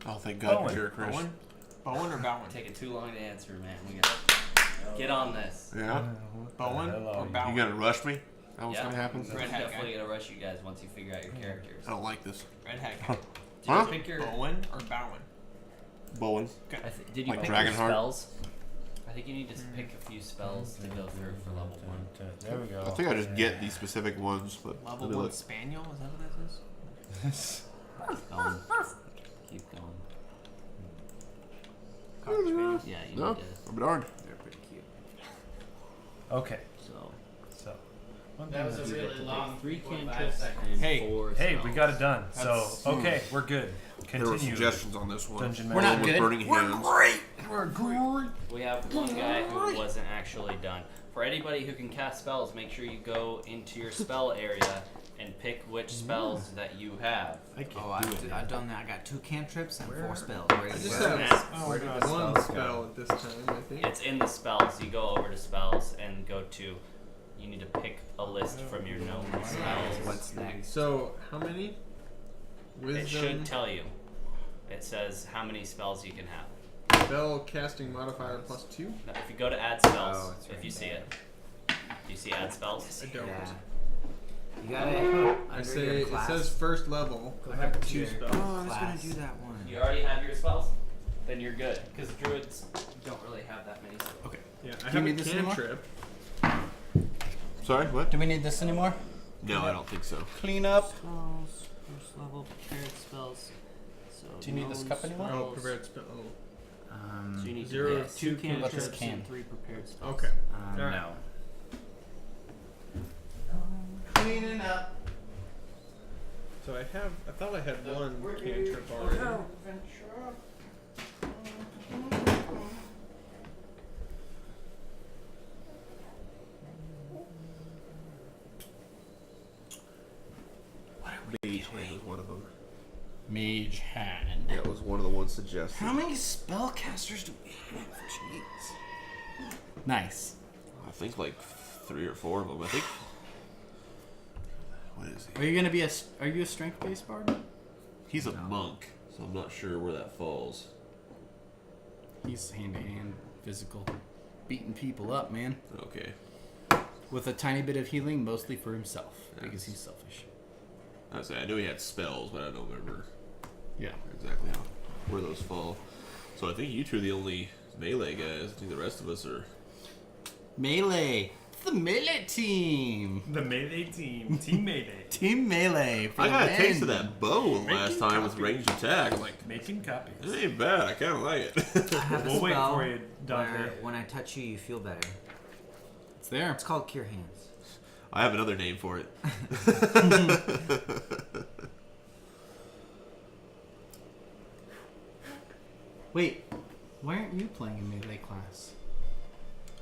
Oh, thank God Bowen. you're Chris. Bowen? Bowen or Bowen? Taking too long to answer, man. We gotta get on this. Yeah? Bowen or You Bowen? gonna rush me? That what's Yeah. gonna happen? Red hat Definitely gonna rush you guys once you figure out your characters. I don't like this. Red hat guy. Did Huh? you pick your? Bowen or Bowen? Bowen. Did you Like pick Dragonheart? your spells? I think you need to pick a few spells to go through for level 1. There we go. I think I just get these specific ones, but Level let me 1 look. spaniel? Is that what this is? Keep going. Yeah, you No, need to. I'm darned. They're pretty cute. Okay, So so. one That thing was a that's- really long 3 3.5 cantrips seconds. and Hey, 4 Hey, spells. we got it done. That's- So, okay, we're good. There were Continue. suggestions on this one. Dungeon We're not With good. burning hands. We're great. We have one guy who wasn't actually done. For anybody who can cast spells, make sure you go into your spell area and pick which spells that you have. Oh, I've done that. I got 2 cantrips and 4 spells. Ready I to just go. have Where did the one spells go? spell at this time, I think. It's in the spells. You go over to spells and go to. You need to pick a list from your known spells. What's next? So, how many? It should Wisdom, tell you. It says how many spells you can have. spell casting modifier plus 2? Now, if you go to add spells, Oh, it's if right you see there. it, do you see add spells? I don't. Yeah. You got it I under say, your it class. says first level. Go I back have to 2 your- spells. Oh, I was gonna Class. do that one. You already have your spells? Then you're good. Because druids don't really have that many spells. Okay. Yeah, I Do have you a need this anymore? cantrip. Sorry, what? Do we need this anymore? No, I don't think so. Clean up. Spells, first level prepared spells. So Do you need this known cup anymore? Oh, spells. prepared spell. Oh. So you need 0 to of get 2 2 cantrips this can. and 3 prepared spells. Okay. No. Alright. Cleaning up. So I thought I had one cantrip already. Mage Hand was one of them. Mage hand. That was one of the ones suggested. How many spellcasters do we have? Jeez. Nice. I think like 3 or 4 of them. I think. What is Are he? you gonna be Are you a strength-based bard? He's a monk, so I'm not sure where that falls. He's hand-to-hand, physical, beating people up, man. Okay. With a tiny bit of healing, mostly for himself, because he's selfish. I knew he had spells, but I don't remember Yeah. exactly where those fall. So I think you two are the only melee guys. I think the rest of us are. Melee. The melee team. The Melee team. Team Melee. Team melee. For I the got a men. taste of that bow last time with ranged attack. I'm like, Making copies. it ain't bad. I kind of like it. I have We'll a wait spell for you, Dante. where when I touch you, you feel better. It's there. It's called Cure Hands. I have another name for it. Wait, why aren't you playing a melee class?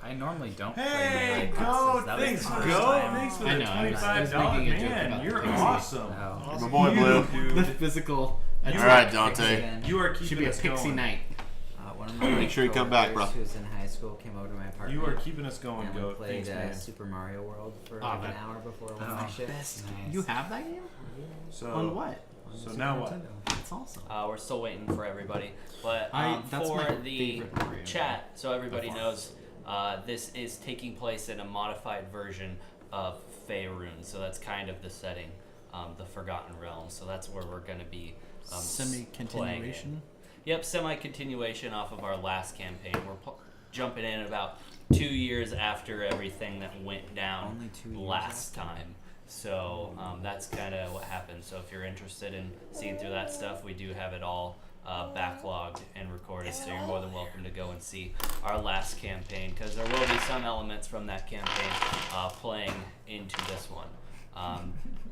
I normally don't play Hey, melee go! classes. That was Thanks, the go! first time. Thanks for I the know, I was $25. making a joke Man, about you're the pixie. awesome. No. My boy Blue. The Dude. physical. All right, Dante. Again. You are Should keeping be a us pixie going. night. One of my Make sure you come back, coworkers bro. who's in high school came over to my apartment. You are keeping us going, and we Goat. played Thanks, man. Super Mario World for Oh, like that- an hour before one of my shifts. You have that game? So, On what? So now what? That's awesome. We're still waiting for everybody. But That's for my the favorite Mario chat, so everybody by far. knows, this is taking place in a modified version of Faerun. So that's kind of the setting, the Forgotten Realms. So that's where we're going to be playing it. Semi-continuation. Yep, semi-continuation off of our last campaign. We're jumping in about 2 years after everything that went down Only 2 years last after? time. So that's kind of what happened. So if you're interested in seeing through that stuff, we do have it all backlogged and recorded, so you're more than welcome to go and see our last campaign, because there will be some elements from that campaign playing into this one.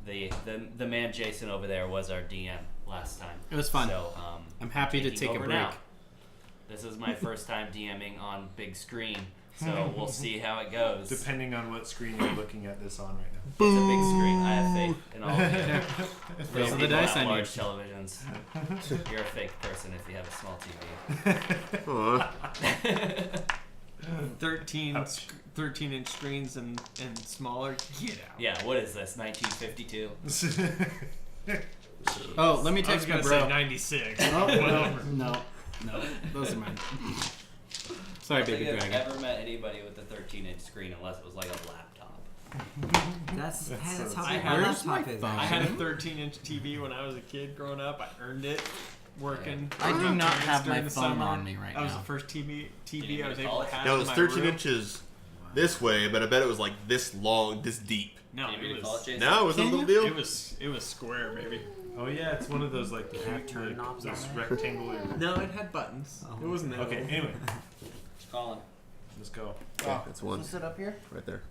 The man Jason over there was our DM last time. It was fun. So I'm happy to taking take a over break. now. This is my first time DMing on big screen, so we'll see how it goes. Depending on what screen you're looking at this on right now. It's a big screen. I have faith in all of you. Those are the People dice have I large need. televisions. You're a fake person if you have a small TV. 13-inch screens and smaller. Get out. Yeah, what is this? 1952? Oh, let me I was text my gonna bro. say 96. Oh, no, those are mine. Sorry, I don't baby think I've dragon. ever met anybody with a 13-inch screen unless it was like a laptop. That's how I big had- my Where's my laptop is. phone? I had a 13-inch TV when I was a kid growing up. I earned it working. I do not have during my the phone summer. on me right That was now. the first TV you I go was to able college? to have Now it in was my 13 room. inches this way, but I bet it was like this long, this deep. No, Can you it recall was, it, Jason? Now it was a Can little you? deal. it was square, baby. Oh yeah, it's one of those like Did it have cute, turn like, knobs those on it? rectangular. No, it had buttons. Oh. It wasn't that Okay, old. anyway, Colin. let's go. Okay, that's one Is it up here? right there.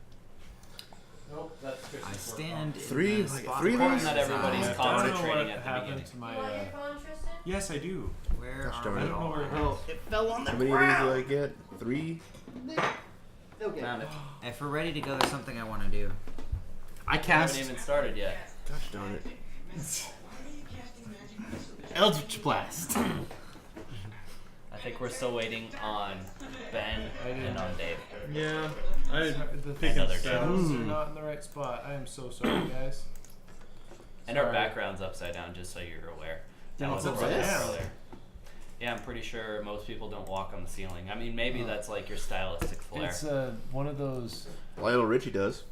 Nope, that's I Chris's stand Three- in the like spot three where of these? Not everybody's I- I don't know concentrating what at the happened beginning. to my. You want your phone, Tristan? Yes, I do. Where Gosh are darn we it. I don't know where it all? is. It fell on the How many of these do I get? 3? Found it. If we're ready to go, there's something I want to do. I Haven't cast even started yet. Gosh darn it. Eldritch Blast. I think we're still waiting on Ben and on Dave. Yeah, The picking Another spells are game. not in the right spot. I am so sorry, guys. And our Sorry. background's upside down, just so you're aware. That It's was brought upside up down. earlier. Yeah, I'm pretty sure most people don't walk on the ceiling. I mean, maybe that's like your stylistic flair. It's one of those. Lionel Richie does.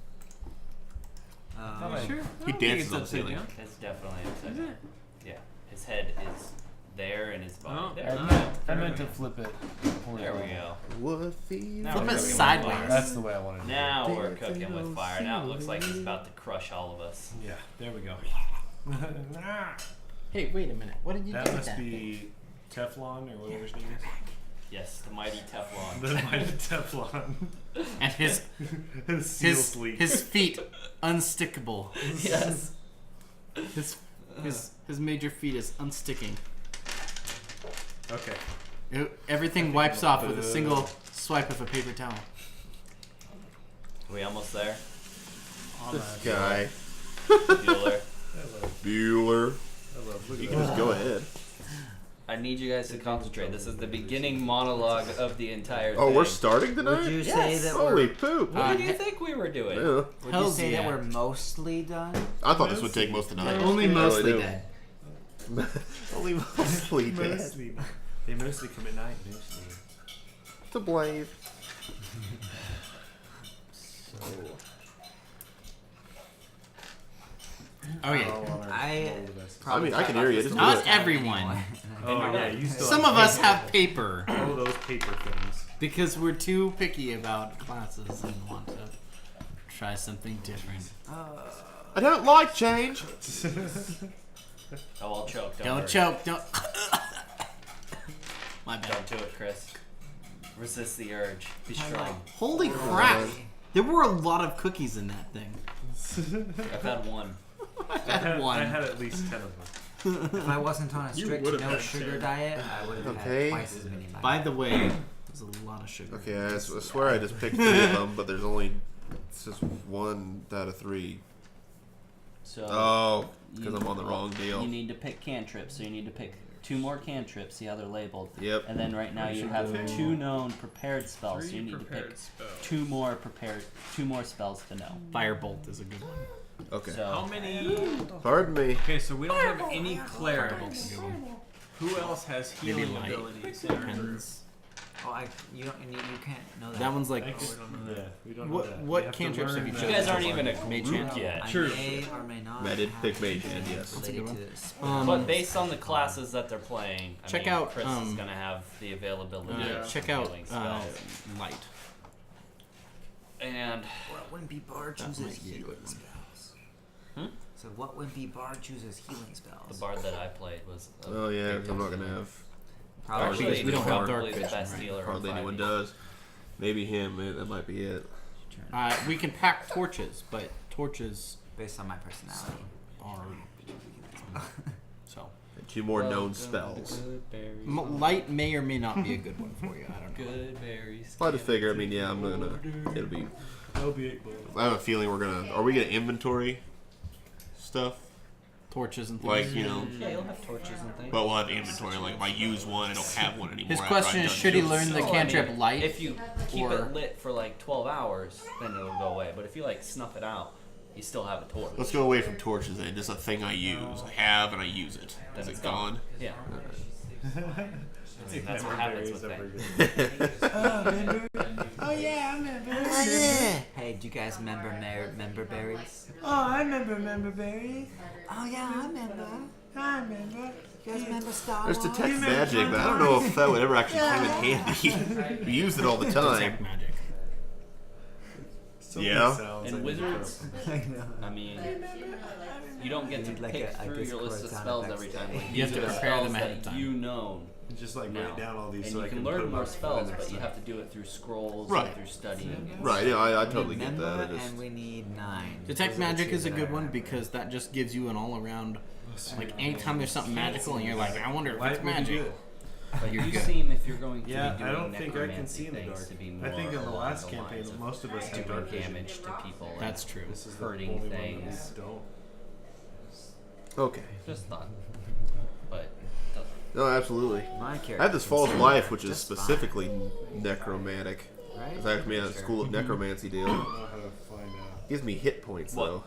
Not sure. He dances on the ceiling. It's definitely upside down. Yeah, his head is there and his body Oh, there. I meant to flip it. There we go. Woofy. Now Flip we're it cooking with sideways. fire. That's the way I wanted to Now we're cooking with fire. Now it looks like he's about to crush all of us. do it. Yeah, there we go. Hey, wait a minute. What did you That do with must that? be Teflon or whatever his name is. Yes, the mighty Teflon. The mighty Teflon. And his Seal sleep. his feet unstickable. Yes. His major feet is unsticking. Okay. Everything wipes off with a single swipe of a paper towel. Are we almost there? This guy. Bueller. Bueller. I love. Look You at can that. just go ahead. I need you guys to concentrate. This is the beginning monologue of the entire Oh, thing. we're starting tonight? Would you say Yes. that Holy we're poop. What did you think we were doing? Yeah. would you Hells say yeah. that we're mostly done? I thought this would take most of the night. Only I really mostly do. dead. Only mostly dead. Mostly. They mostly come at night. Mostly. To blame. Oh yeah. I mean, I can hear you. Just do Not it. everyone. Oh yeah, you still. Some of us have paper Oh, those paper things. because we're too picky about classes and want to try something different. I don't like change. Oh, I'll choke. Don't worry. choke. Don't. My bad. Don't do it, Chris. Resist the urge. Be strong. Holy crap! There were a lot of cookies in that thing. I've had one. I had one. I had at least 10 of them. If I wasn't on a You strict would've no had sugar 10. diet, I would have Okay. had twice as many. By the way, there's a lot of sugar. Okay, I swear I just picked 3 of them, but there's only it's just 1 out of 3. So Oh, because you- I'm on the wrong deal. You need to pick cantrips, so you need to pick 2 more cantrips. See how they're labeled. Yep. And then right now you have 2 known prepared spells, so you need to pick 2 more spells to know. Firebolt is a good one. Okay. So How many? Pardon me. Okay, so we don't have any clerics. Who else has Maybe healing light. abilities? in our group? Depends. Oh, you can't know that. That one's like. Yeah, we don't know What- that. what We have to cantrips learn have you that. you guys aren't even a Mage group hand? yet. I Sure. may or may not. I did have pick Mage anything Hand, yes. That's a good related one. to this. But based on the classes that they're playing, I Check mean, out, Chris is gonna have the availability Yeah. of Check some out healing spells. light. And Well, when people are That choosing might be a healing good one. spells. Hmm? So what wimpy bard chooses healing spells? The bard that I played was. Oh yeah, I'm not gonna have. Probably Actually, because we don't have probably dark the vision, best right? healer. Hardly in anyone 5e. does. Maybe him. That might be it. We can pack torches, but torches based on my personality. are so. 2 more Well, known good spells. berries. Light may or may not be a good one for you. I don't know. Good berries. I just figure. I mean, yeah, I'm gonna. It'll be. That'll be 8 bullets. I have a feeling we're gonna. Are we gonna inventory stuff? Torches and things. Like, you know. Yeah, you'll have torches and things. But we'll have inventory. Like if I use one, I don't have one anymore. His after question I've is, done should he two. learn the Well, I cantrip mean, light? If you keep or- it lit for like 12 hours, then it'll go away. But if you like snuff it out, you still have a torch. Let's go away from torches then. Just a thing I use. I have and I use it. Is it gone? Yeah. Take That's what member happens berries with every things. day. Oh yeah, I remember. Hey, do you guys remember member berries? Oh, I remember member berries. Oh yeah, I remember. I remember. You guys remember Star There's Wars? detect magic, but I don't know if that would ever actually come in handy. We used it all the time. Detect magic. So many Yeah. sounds I And need to wizards, I know. I mean, you don't get to Need like pick a through your list of Discord spells sound every effects time. Like, You have these to are the prepare spells them ahead of that time. you know put. Just like now. write down all these And so you I can can learn put more them up spells, next but you time. have to do it through scrolls Right. and through studying. Right, yeah, I totally get Remember, that. I just, and we need 9. Detect magic is a good one because that just gives you an all-around. Like anytime there's something magical and you're like, I wonder if Light it's would be magic. good. But You're you good. seem, if you're going to Yeah, be doing I don't think I can necromancy see in the things, dark. to be I more think in the along last the campaign, lines of most of us had doing dark vision. damage to people. and That's true. This is the hurting only one that things. don't. okay. Just thought. But No, absolutely. My character. I have this can False see Life, which is just fine, specifically necromantic. right? It's actually a school of necromancy deal. I don't know how to find out. Gives me hit points What?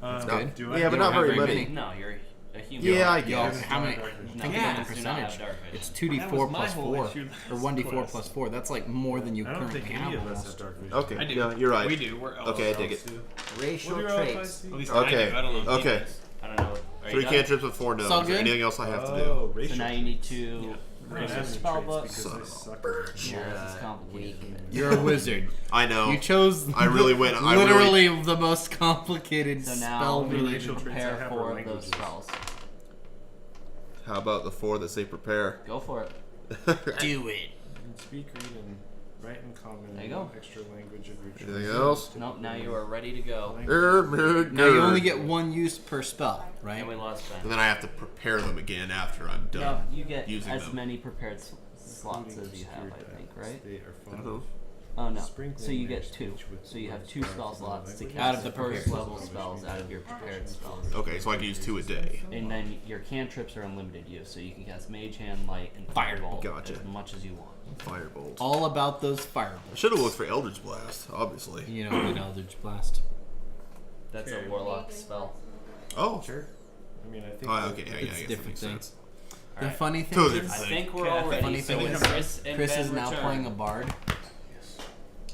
though. good. Do I? Yeah, but You not don't have very very many. many. no, you're a human. Yeah, I Yo, guess. how many? No, Think Yeah. about the do not have percentage. dark vision. It's That 2d4 was my plus whole 4, issue or last 1d4 quest. plus 4. That's like more than you I don't currently think have any of us almost. have dark vision. Okay, I do. yeah, you're right. We do. We're elves. Okay, I dig it. Racial What do your traits. allies do? At least Okay, I do. I don't know if he okay. does. I don't know. Are 3 you done? cantrips with 4 It's all no's. Is there good? anything else I have to do? Oh, So racial. now you need to. I don't There's have a any spell traits book. because Son I of a suck. bitch. You're Yeah, it's complicated. You're a wizard. I know. You chose I really went. I literally the most complicated So spell now Only related. racial traits I prepare have 4 are of those languages. spells. How about the 4 that say prepare? Go for it. Do it. Speak, read, and write in common. There you go. Extra language of your choice. Anything else? Nope, now you are ready to go. Now you only get 1 use per spell, right? And we lost Ben. And then I have to prepare them again after I'm No, done. you get using as them. many prepared slots as you have, I think, right? They are fun. Uh-huh. Oh no. Sprinkling So you their get 2. speech with So you have words 2 derived spell from slots to language. cast Out of the first prepared. level spells out of your prepared spells. Okay, so I can use 2 a day. And then your cantrips are unlimited use, so you can cast Mage Hand, Light, and Firebolt. Firebolt Gotcha. as much as you want. Firebolt. All about those I fireballs. should have looked for Eldritch Blast, obviously. You know, good Eldritch Blast. That's a Warlock spell. Oh, Sure. I mean, I think. oh okay, yeah, It's yeah, I guess that different makes things. sense. The Alright. funny thing Totally is, different. I think we're Okay, all ready. funny So thing when is, Chris and Chris Ben is now return, playing a bard.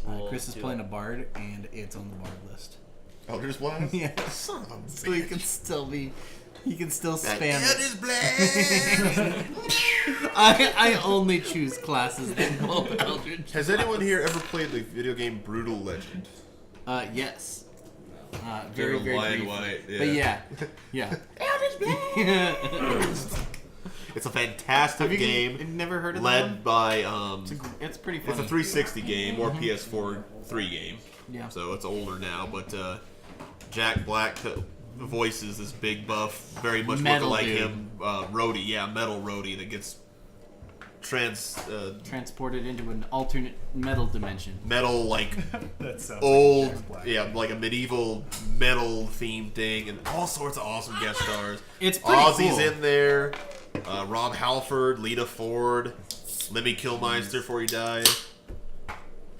we'll Chris is do playing it. a bard, and it's on the bard list. Eldritch Blast? Yeah. Son of a So he bitch. can still be. He can still That spam it. Eldritch Blast! I only choose classes that involve Eldritch. Has anyone here ever played the video game Brutal Legend? Yes. Very, very Lion briefly. White, yeah. But yeah. It's a fantastic Have you game never heard of that led one? by It's pretty it's funny. a 360 game or PS4 3 game. Yeah. So it's older now, but Jack Black voices this big buff, very much Metal looking like dude. him, Rhodey, yeah, metal Rhodey that gets Transported into an alternate metal dimension. metal like That sounds old, like Jack Black. yeah, like a medieval metal themed thing, and all sorts of awesome guest stars. It's pretty Ozzy's cool. in there, Rob Halford, Lita Ford, Lemmy Kilmister before he died.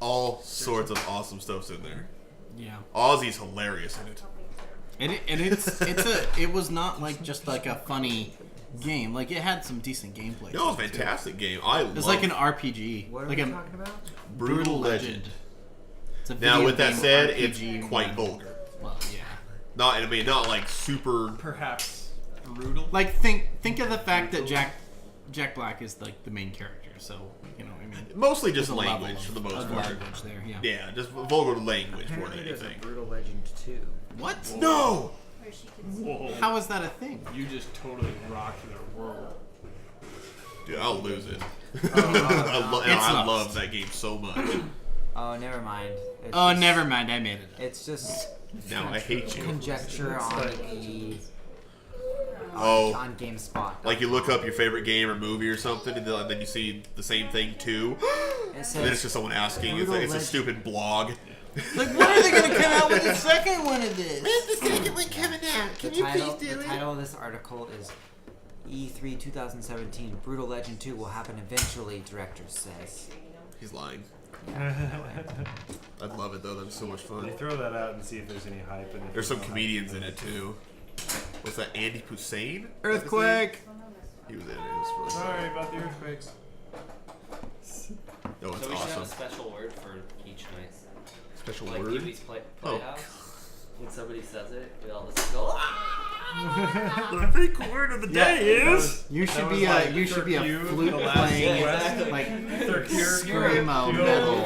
All sorts of awesome stuff's in there. Yeah. Ozzy's hilarious in it. It was not like just like a funny game. Like it had some decent gameplay. No, it's a fantastic game. I love It's like an RPG. What are like we a talking about? Brutal Legend. It's a Now, video with that game said, RPG it's quite one. vulgar. Well, yeah. Not, I mean, not like super. Perhaps brutal. Like think of the fact that Jack Black is like the main character. So you know, I mean, Mostly just there's a level language for the most of part. language there. Yeah. Yeah, just vulgar language more than Apparently there's a anything. Brutal Legend 2. What? No! where she can see. Whoa. How is that a thing? You just totally rocked their world. Dude, I'll lose it. It's I lost. love that game so much. Oh, never mind. It's Oh, just- never mind. I made it. It's just Now I hate you. conjecture on the Oh. on GameSpot. Like you look up your favorite game or movie or something, and then you see the same thing too. It And then it's says just someone asking. It's, Brutal like, it's a Legend. stupid blog. Like, when are they gonna come out with a second one of this? the second one coming out? the title of this article is E3 2017. Brutal Legend 2 will happen eventually. Director says. He's lying. I'd love it though. That's so much fun. They throw that out and see if there's any hype in it. There's some comedians in it too. What's that? Andy Hussein? Earthquake. He was in it. It was really Sorry funny. about the earthquakes. Oh, it's So we should have a awesome. special word for each night. Special Like word. Pee-wee's Oh. Playhouse. When somebody says it, we all just go, ah! The big word of the day is. You should That be was like you should be a Third flute Q, the last playing Exactly. like Third screamo metal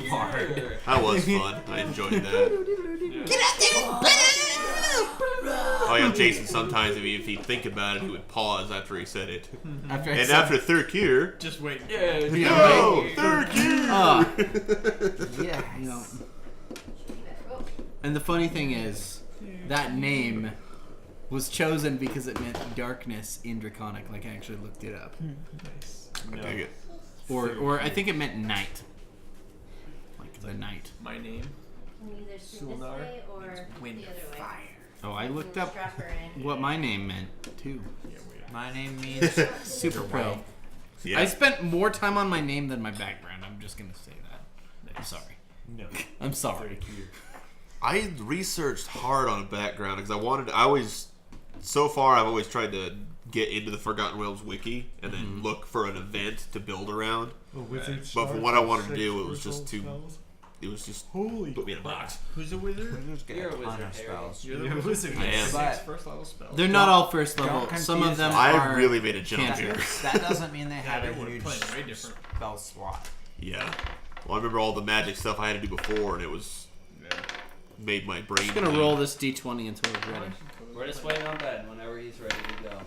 Q. part. That was fun. I enjoyed that. Oh yeah, Jason. Sometimes if he'd think about it, he would pause after he said it. After I And said- after third year, Just wait. Yeah, no, third year. Yeah. You know, You better go. and the funny thing is, that name was chosen because it meant darkness in Draconic. Like, I actually looked it up. No. Dang it. Or I think it meant night. Like the night. My name. Can you either spin this Suldar way or wind the other way. fire. Oh, I looked up Strap her in. what my name meant, too. My name means Super pro. Yeah. I spent more time on my name than my background. I'm just gonna say that. I'm sorry. No. I'm sorry. I researched hard on a background because I've always tried to get into the Forgotten Realms wiki and then look for an event to build around. But for what I wanted to do, it was just Holy. put me in a box. Who's a wizard? You're a wizard, honor Harry. spells. You're the You're a wizard. wizard. I am. Six But- first level spells. They're not all first level. Don't Some of confuse them them. I are. really made a jump cantrips. here. That doesn't mean they have they a were huge playing way different. spell slot. Yeah. Well, I remember all the magic stuff I had to do before, and it was made my brain. I'm just gonna bleed. roll this d20 until it's ready. We're just waiting on Ben whenever he's ready to go.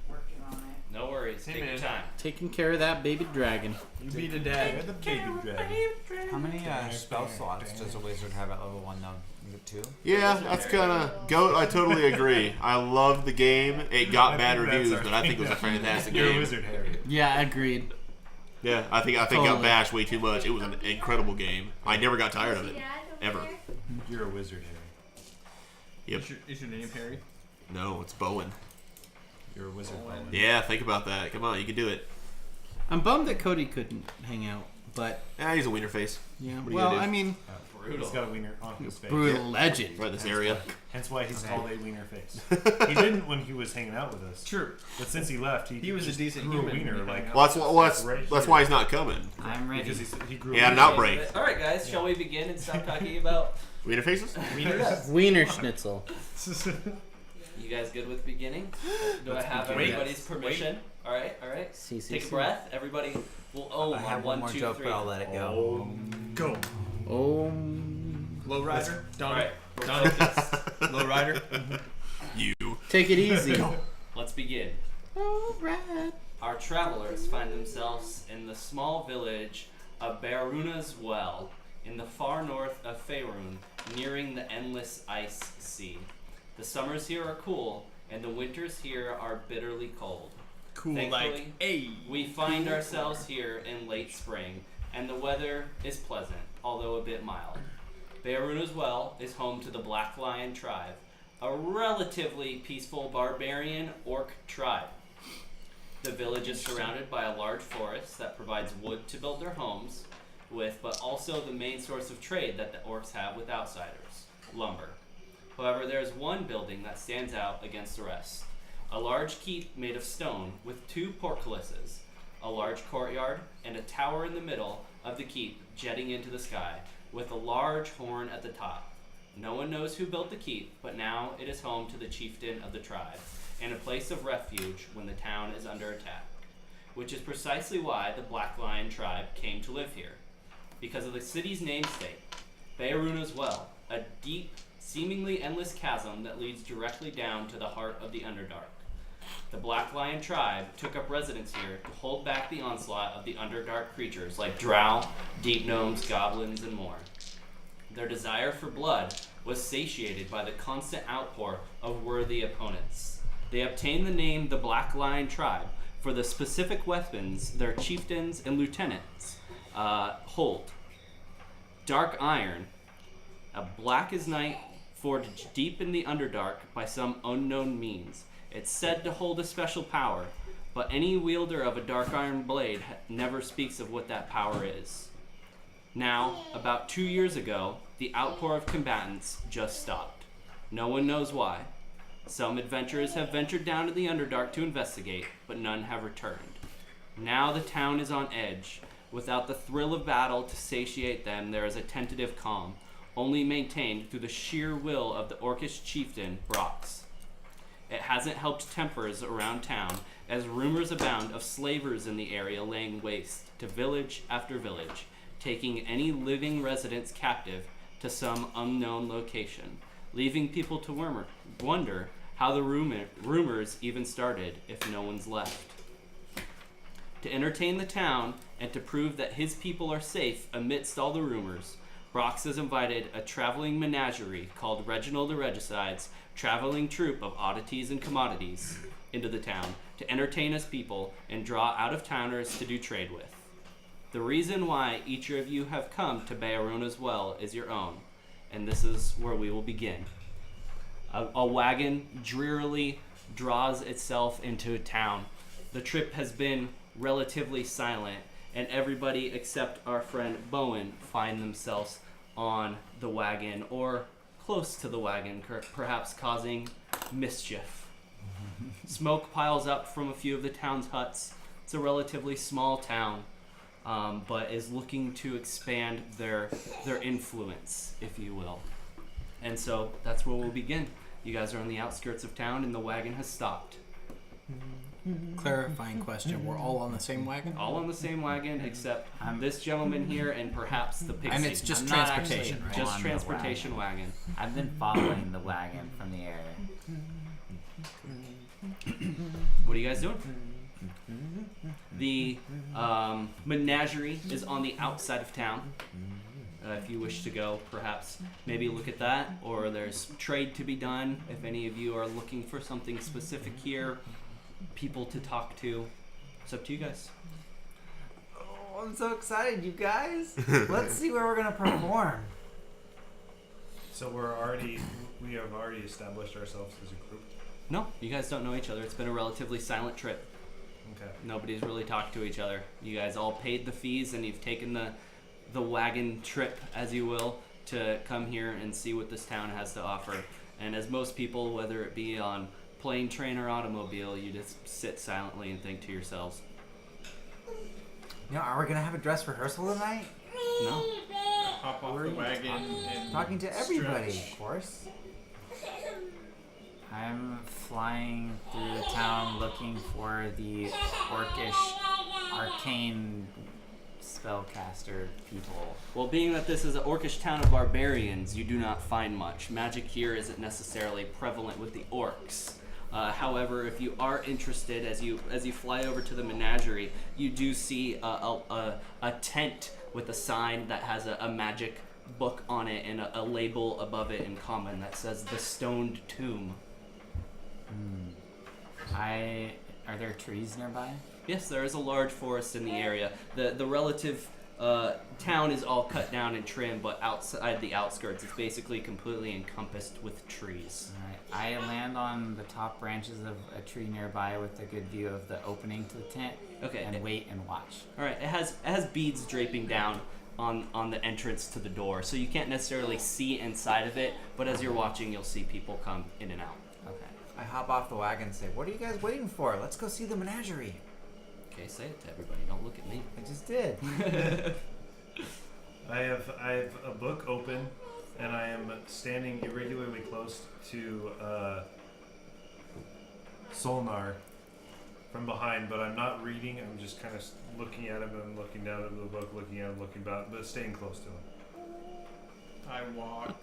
Working on it. No worries. Hey, Take your man. time. Taking care of that baby dragon. You beat a dad. You're the baby dragon. How many spell slots does a wizard have at level 1 though? Is it 2? Yeah, that's kind of goat. I totally agree. I loved the game. It got I bad think that's reviews, our but I think it was a thing. fantastic You're a game. wizard, Harry. Yeah, agreed. Yeah, I think got Totally. bashed way too much. It was an incredible game. I never got tired of it. Dad over Ever. there? You're a wizard, Harry. Yep. Is your name Harry? No, it's Bowen. You're a wizard. Bowen. Bowen. Yeah, think about that. Come on, you can do it. I'm bummed that Cody couldn't hang out, but Ah, he's a wiener face. yeah. What are you Well, gonna do? I mean, He's got a wiener on his face. brutal legend. Right in this area. Hence why he's called a wiener face. He didn't when he was hanging out with us. True. But since he left, He was a just decent grew human a when wiener. he Like, hung out. Well, that's Right that's here. why he's not coming. I'm ready. because he grew He had an a wiener. outbreak. All right, guys. Shall we begin and stop talking about? Wiener faces? Wiener Schnitzel. You guys good with beginning? Do I have begin. everybody's permission? All right, all right. CCC. Take a breath. Everybody will own I have one more two, joke, three. but I'll let it go. Go. Oh. Low rider. All Donnie. right, we're Donnie. focused. Low rider. You. Take it easy. Let's begin. Alright. Our travelers find themselves in the small village of Bearuna's Well, in the far north of Faerun, nearing the endless ice sea. The summers here are cool, and the winters here are bitterly cold. Cool Thankfully, like hey. we find ourselves here in late spring, and the weather is pleasant, although a bit mild. Bearuna's Well is home to the Black Lion tribe, a relatively peaceful barbarian orc tribe. The village is surrounded by a large forest that provides wood to build their homes with, but also the main source of trade that the orcs have with outsiders, lumber. However, there is one building that stands out against the rest. A large keep made of stone with two portcullises, a large courtyard, and a tower in the middle of the keep jetting into the sky, with a large horn at the top. No one knows who built the keep, but now it is home to the chieftain of the tribe, and a place of refuge when the town is under attack, which is precisely why the Black Lion tribe came to live here. Because of the city's namesake, Bearuna's Well, a deep seemingly endless chasm that leads directly down to the heart of the Underdark. The Black Lion tribe took up residence here to hold back the onslaught of the Underdark creatures like drow, deep gnomes, goblins, and more. Their desire for blood was satiated by the constant outpour of worthy opponents. They obtained the name the Black Lion tribe for the specific weapons their chieftains and lieutenants hold. Dark iron, a black as night, forged deep in the Underdark by some unknown means. It's said to hold a special power, but any wielder of a dark iron blade never speaks of what that power is. Now, about 2 years ago, the outpour of combatants just stopped. No one knows why. Some adventurers have ventured down to the Underdark to investigate, but none have returned. Now the town is on edge. Without the thrill of battle to satiate them, there is a tentative calm, only maintained through the sheer will of the Orcish chieftain, Brox. It hasn't helped tempers around town, as rumors abound of slavers in the area laying waste to village after village, taking any living residents captive to some unknown location, leaving people to wonder how the rumors even started if no one's left. To entertain the town and to prove that his people are safe amidst all the rumors, Brox has invited a traveling menagerie called Reginald the Regicide's traveling troupe of oddities and commodities into the town to entertain his people and draw out-of-towners to do trade with. The reason why each of you have come to Bayarona's Well is your own, and this is where we will begin. A wagon drearily draws itself into a town. The trip has been relatively silent, and everybody except our friend Bowen find themselves on the wagon or close to the wagon, perhaps causing mischief. Smoke piles up from a few of the town's huts. It's a relatively small town, but is looking to expand their influence, if you will. And so that's where we'll begin. You guys are on the outskirts of town, and the wagon has stopped. Clarifying question: we're all on the same wagon? All on the same wagon, except this gentleman here and perhaps the pixie. And it's just I'm not transportation, actually right? Just on the transportation wagon. I've been following the wagon from the air. What are you guys doing? The menagerie is on the outside of town. If you wish to go, perhaps maybe look at that, or there's trade to be done. If any of you are looking for something specific here, people to talk to, it's up to you guys. Oh, I'm so excited, you guys. Let's see where we're gonna perform. So we have already established ourselves as a group. No, you guys don't know each other. It's been a relatively silent trip. Okay. Nobody's really talked to each other. You guys all paid the fees, and you've taken the wagon trip, as you will, to come here and see what this town has to offer. And as most people, whether it be on plane, train, or automobile, you just sit silently and think to yourselves. Are we gonna have a dress rehearsal tonight? No. Hop off the wagon and Talking to everybody, stretch. of course. I'm flying through the town looking for the orcish arcane spellcaster people. Well, being that this is an orcish town of barbarians, you do not find much. Magic here isn't necessarily prevalent with the orcs. However, if you are interested, as you fly over to the menagerie, you do see a tent with a sign that has a magic book on it and a label above it in common that says the Stoned Tomb. Are there trees nearby? Yes, there is a large forest in the area. The relative town is all cut down and trimmed, but outside the outskirts, it's basically completely encompassed with trees. Alright, I land on the top branches of a tree nearby with a good view of the opening to the tent. Okay. And wait and watch. All right. It has beads draping down on the entrance to the door, so you can't necessarily see inside of it. But as you're watching, you'll see people come in and out. Okay. I hop off the wagon and say, "What are you guys waiting for? Let's go see the menagerie." Okay, say it to everybody. Don't look at me. I just did. I have a book open, and I am standing irregularly close to Solnar from behind, but I'm not reading. I'm just kind of looking at him and looking down at the book, looking at him, looking about, but staying close to him. I walk.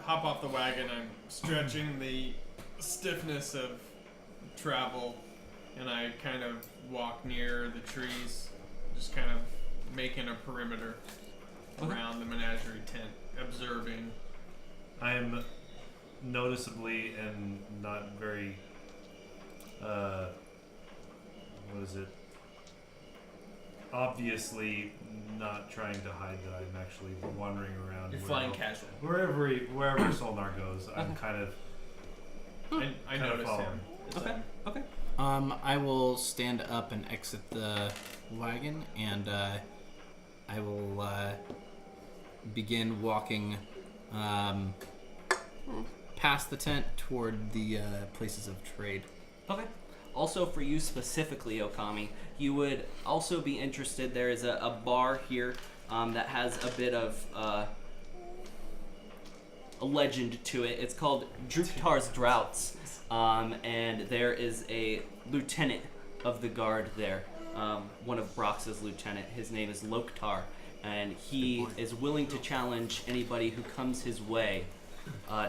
hop off the wagon. I'm stretching the stiffness of travel, and I kind of walk near the trees, just kind of making a perimeter around the menagerie tent, observing. I'm noticeably and not very, what is it? Obviously not trying to hide that I'm actually wandering around. You're flying casual. Wherever Solnar goes, I'm kind of. I notice him. Okay. I will stand up and exit the wagon, and I will begin walking past the tent toward the places of trade. Okay. Also, for you specifically, Okami, you would also be interested. There is a bar here that has a bit of a legend to it. It's called Druktar's Droughts, and there is a lieutenant of the guard there, one of Brox's lieutenant. His name is Loktar, and he is willing to challenge anybody who comes his way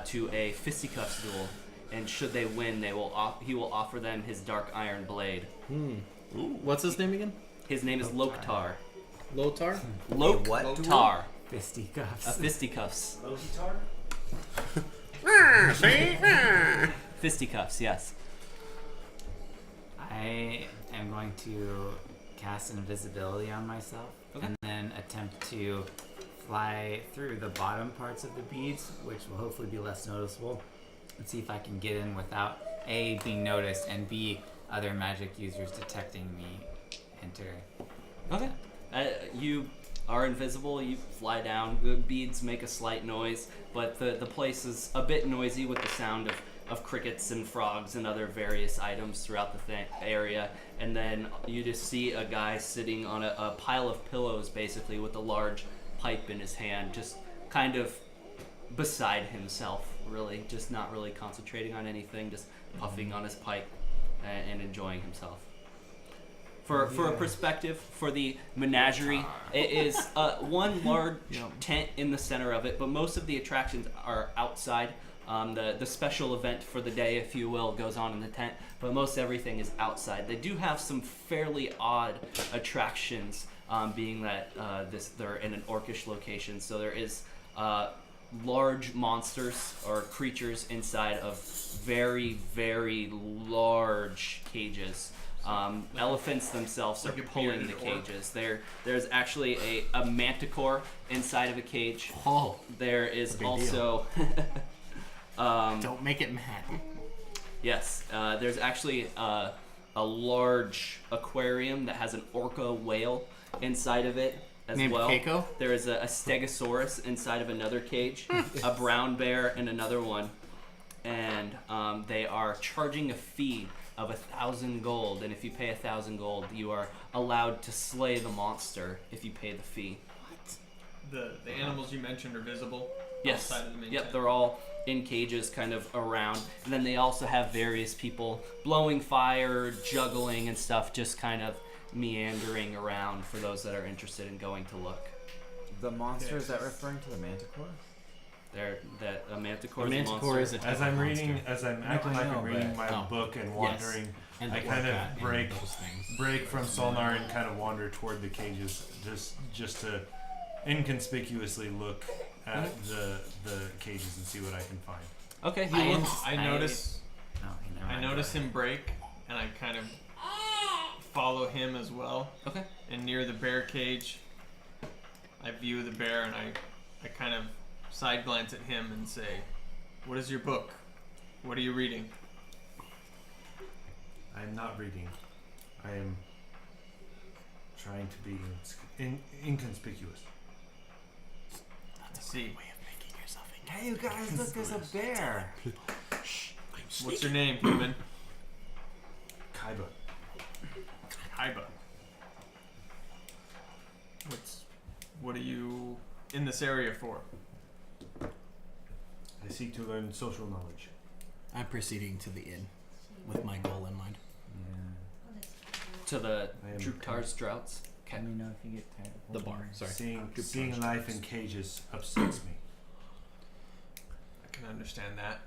to a fisticuffs duel. And should they win, he will offer them his dark iron blade. Ooh. What's his name again? His name is Loktar. Lotar? Loktar. Fisticuffs. Fisticuffs. Fisticuffs, yes. I am going to cast invisibility on myself and then attempt to fly through the bottom parts of the beads, which will hopefully be less noticeable, and see if I can get in without A, being noticed, and B, other magic users detecting me enter. Okay. You are invisible, you fly down, the beads make a slight noise, but the place is a bit noisy with the sound of crickets and frogs and other various items throughout the area. And then you just see a guy sitting on a pile of pillows, basically, with a large pipe in his hand, just kind of beside himself, really, just not really concentrating on anything, just puffing on his pipe and enjoying himself. For a perspective, for the menagerie, it is one large tent in the center of it, but most of the attractions are outside. The special event for the day, if you will, goes on in the tent, but most everything is outside. They do have some fairly odd attractions, being that they're in an orcish location, so there is large monsters or creatures inside of very, very large cages. Elephants themselves are pulling the cages. There's actually a manticore inside of a cage. Oh, there is also don't make it mad. Yes, there's actually a large aquarium that has an orca whale inside of it as named well. Keiko? There is a stegosaurus inside of another cage, a brown bear in another one, and they are charging a fee of 1,000 gold, and if you pay 1,000 gold, you are allowed to slay the monster if you pay the fee. The animals you mentioned are visible. Yes. Outside of the main Yep. tent. They're all in cages, kind of around, and then they also have various people blowing fire, juggling, and stuff, just kind of meandering around for those that are interested in going to look. The monster, is that referring to the manticore? A manticore, A manticore is a type As I'm of reading, monster. as I'm acting like I'm reading my Oh. book and wandering, And I the kind orca of break and those things. break from Solnar and kind of wander toward the cages, just to inconspicuously look at the cages and see what I can find. Okay. I notice. No, never I mind. notice him break, and I kind of follow him as well. Okay. And near the bear cage, I view the bear, and I kind of side glance at him and say, "What is your book? What are you reading?" I'm not reading. I am trying to be inconspicuous. I see. Hey, you guys, look, there's a bear. What's your name, human? Kaiba. Kaiba. What are you in this area for? I seek to learn social knowledge. I'm proceeding to the inn with my goal in mind. To the I am Druktar's Droughts. Okay. Let me know if you get tired. The bar, sorry. Seeing life in cages upsets me. can understand that.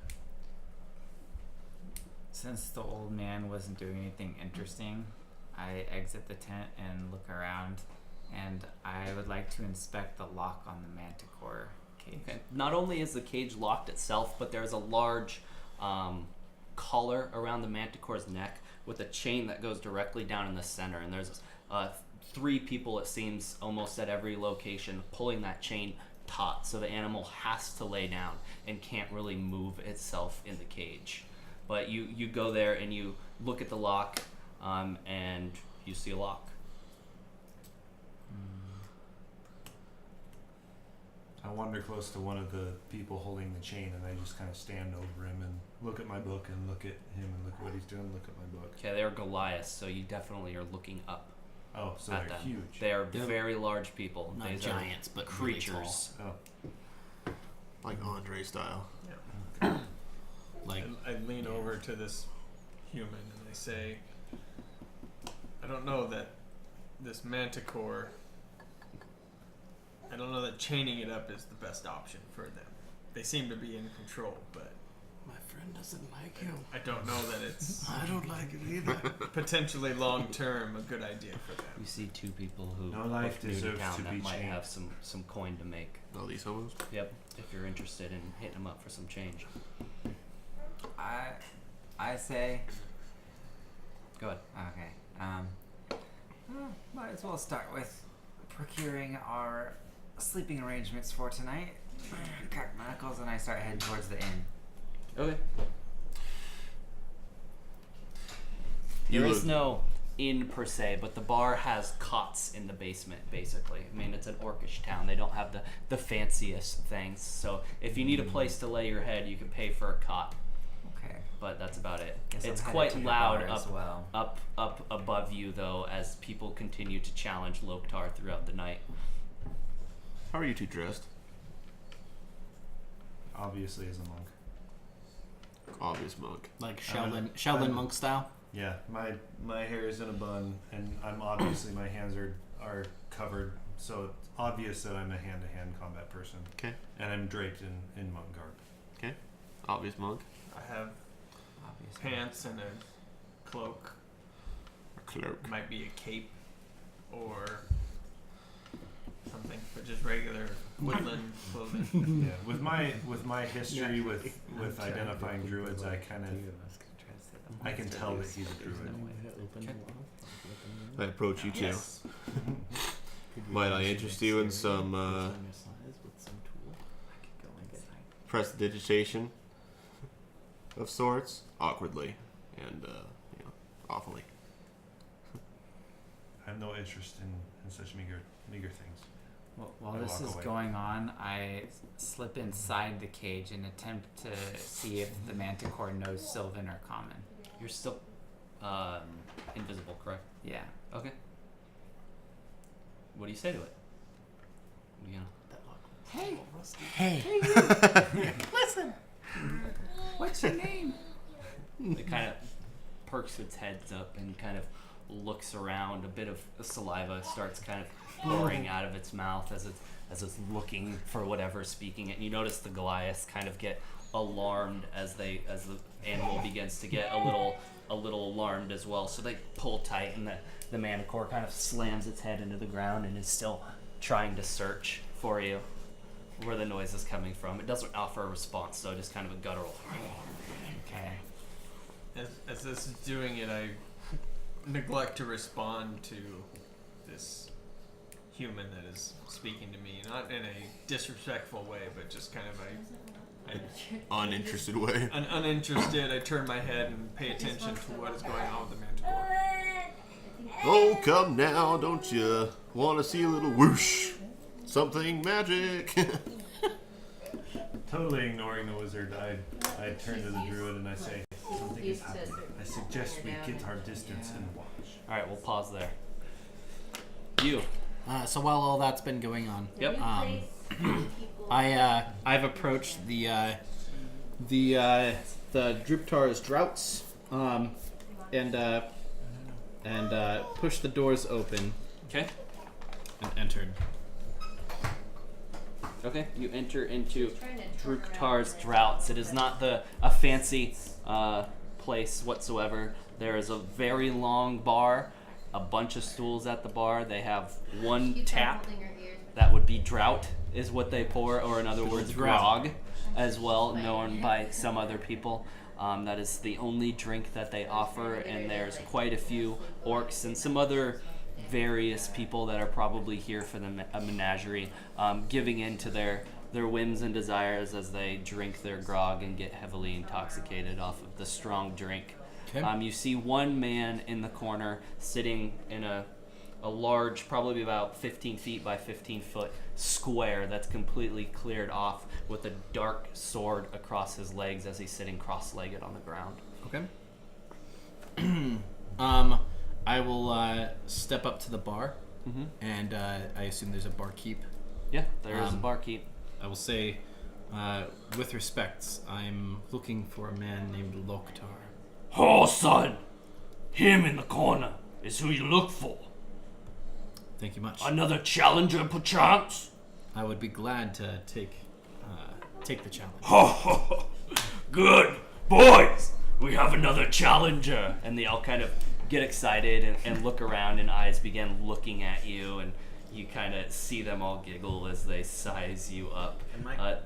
Since the old man wasn't doing anything interesting, I exit the tent and look around, and I would like to inspect the lock on the manticore cage. Okay. Not only is the cage locked itself, but there's a large collar around the manticore's neck with a chain that goes directly down in the center. And there's 3 people, it seems, almost at every location pulling that chain taut. So the animal has to lay down and can't really move itself in the cage. But you go there and you look at the lock and you see a lock. I wander close to one of the people holding the chain, and I just kind of stand over him and look at my book and look at him and look at what he's doing, look at my book. Okay, they're Goliaths, so you definitely are looking up. Oh, so at they're them. huge. They are They're very large people. not These giants, are but really creatures. Oh. Like Andre style. Like, I lean over to this human and I say, I don't know that this manticore, I don't know that chaining it up is the best option for them. They seem to be in control, but my friend doesn't like you. I don't know that it's I don't like it either. potentially long term a good idea for them. You see 2 people who No life look new to deserves town to that be might chained. have some coin to make. All these homos. Yep, if you're interested in hitting them up for some change. I say, Go ahead. okay. Might as well start with procuring our sleeping arrangements for tonight. Crack my knuckles and I start heading towards the inn. Okay. You There look- is no inn per se, but the bar has cots in the basement, basically. I mean, it's an orcish town. They don't have the fanciest things. So if you need a place to lay your head, you can pay for a cot. Okay. But that's about it. Guess It's I'm headed quite to the loud bar as well. up above you, though, as people continue to challenge Loktar throughout the night. How are you 2 dressed? Obviously, as a monk. Obvious monk. Like I'm- Shaolin monk style. Yeah, my hair is in a bun, and I'm obviously my hands are covered, so it's obvious that I'm a hand-to-hand combat person. Okay. And I'm draped in monk garb. Okay. Obvious monk. I have Obviously. pants and a cloak. Or cloak. Might be a cape or something, but just regular woodland clothing. Yeah, with my history with identifying druids, I kind of I can tell that he's a druid. I approach you 2. Yes. Might I interest you in some prestidigitation of sorts? Awkwardly and awfully. I have no interest in such meager things. Well, while I this walk is away. going on, I slip inside the cage and attempt to see if the manticore knows Sylvan or Common. You're still invisible, correct? Yeah. Okay. What do you say to it? You know. Hey, Listen! What's your name? It kind of perks its head up and kind of looks around. A bit of saliva starts kind of pouring out of its mouth as it's looking for whatever's speaking it. And you notice the Goliaths kind of get alarmed as the animal begins to get a little alarmed as well. So they pull tight, and the manticore kind of slams its head into the ground and is still trying to search for you where the noise is coming from. It doesn't offer a response, so just kind of a guttural. Okay. As this is doing it, I neglect to respond to this human that is speaking to me, not in a disrespectful way, but just kind of Uninterested way. uninterested. I turn my head and pay attention to what is going on with the manticore. Oh, come now, don't you want to see a little whoosh? Something magic. Totally ignoring the wizard, I turn to the druid and I say, something is happening. I suggest we get our distance and watch. All right, we'll pause there. You. so while all that's been going on, Yep. I've approached the Druptar's Droughts, and pushed the doors open Okay. and entered. Okay, you enter into Trying to turn Druktar's around. Draughts. It is not a fancy place whatsoever. There is a very long bar, a bunch of stools at the bar. They have one Keep on tap. holding her ears. That would be drought, is what they pour, or in other words, drought. grog, as well, known by some other people. That is the only drink that they offer, and there's quite a few orcs and some other various people that are probably here for the a menagerie, giving in to their whims and desires as they drink their grog and get heavily intoxicated off of the strong drink. Okay. You see one man in the corner sitting in a large, probably about 15 feet by 15 foot square that's completely cleared off with a dark sword across his legs as he's sitting cross-legged on the ground. Okay. I will step up to the bar, and I assume there's a barkeep. Yeah, there is a barkeep. I will say, with respects, I'm looking for a man named Loktar. Oh, son! Him in the corner is who you look for. Thank you much. Another challenger, perchance? I would be glad to take the challenge. Oh, good. Boys, we have another challenger. And they all kind of get excited and look around, and eyes begin looking at you, and you kind of see them all giggle as they size you up. Am I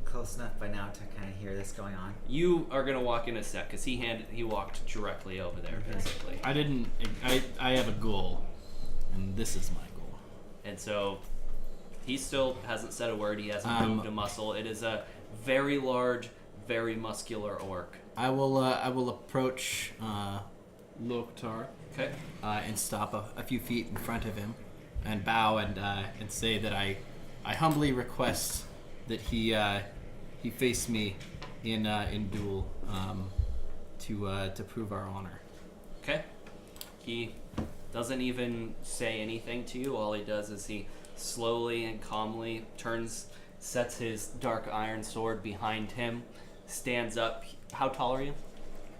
close enough by now to kind of hear this going on? You are going to walk in a sec, because he walked directly over there, basically. I have a goal, and this is my goal. And so he still hasn't said a word. He hasn't moved a muscle. It is a very large, very muscular orc. I will approach Loktar. Okay. And stop a few feet in front of him, and bow and say that I humbly request that he face me in duel to prove our honor. Okay. He doesn't even say anything to you. All he does is he slowly and calmly sets his dark iron sword behind him, stands up. How tall are you?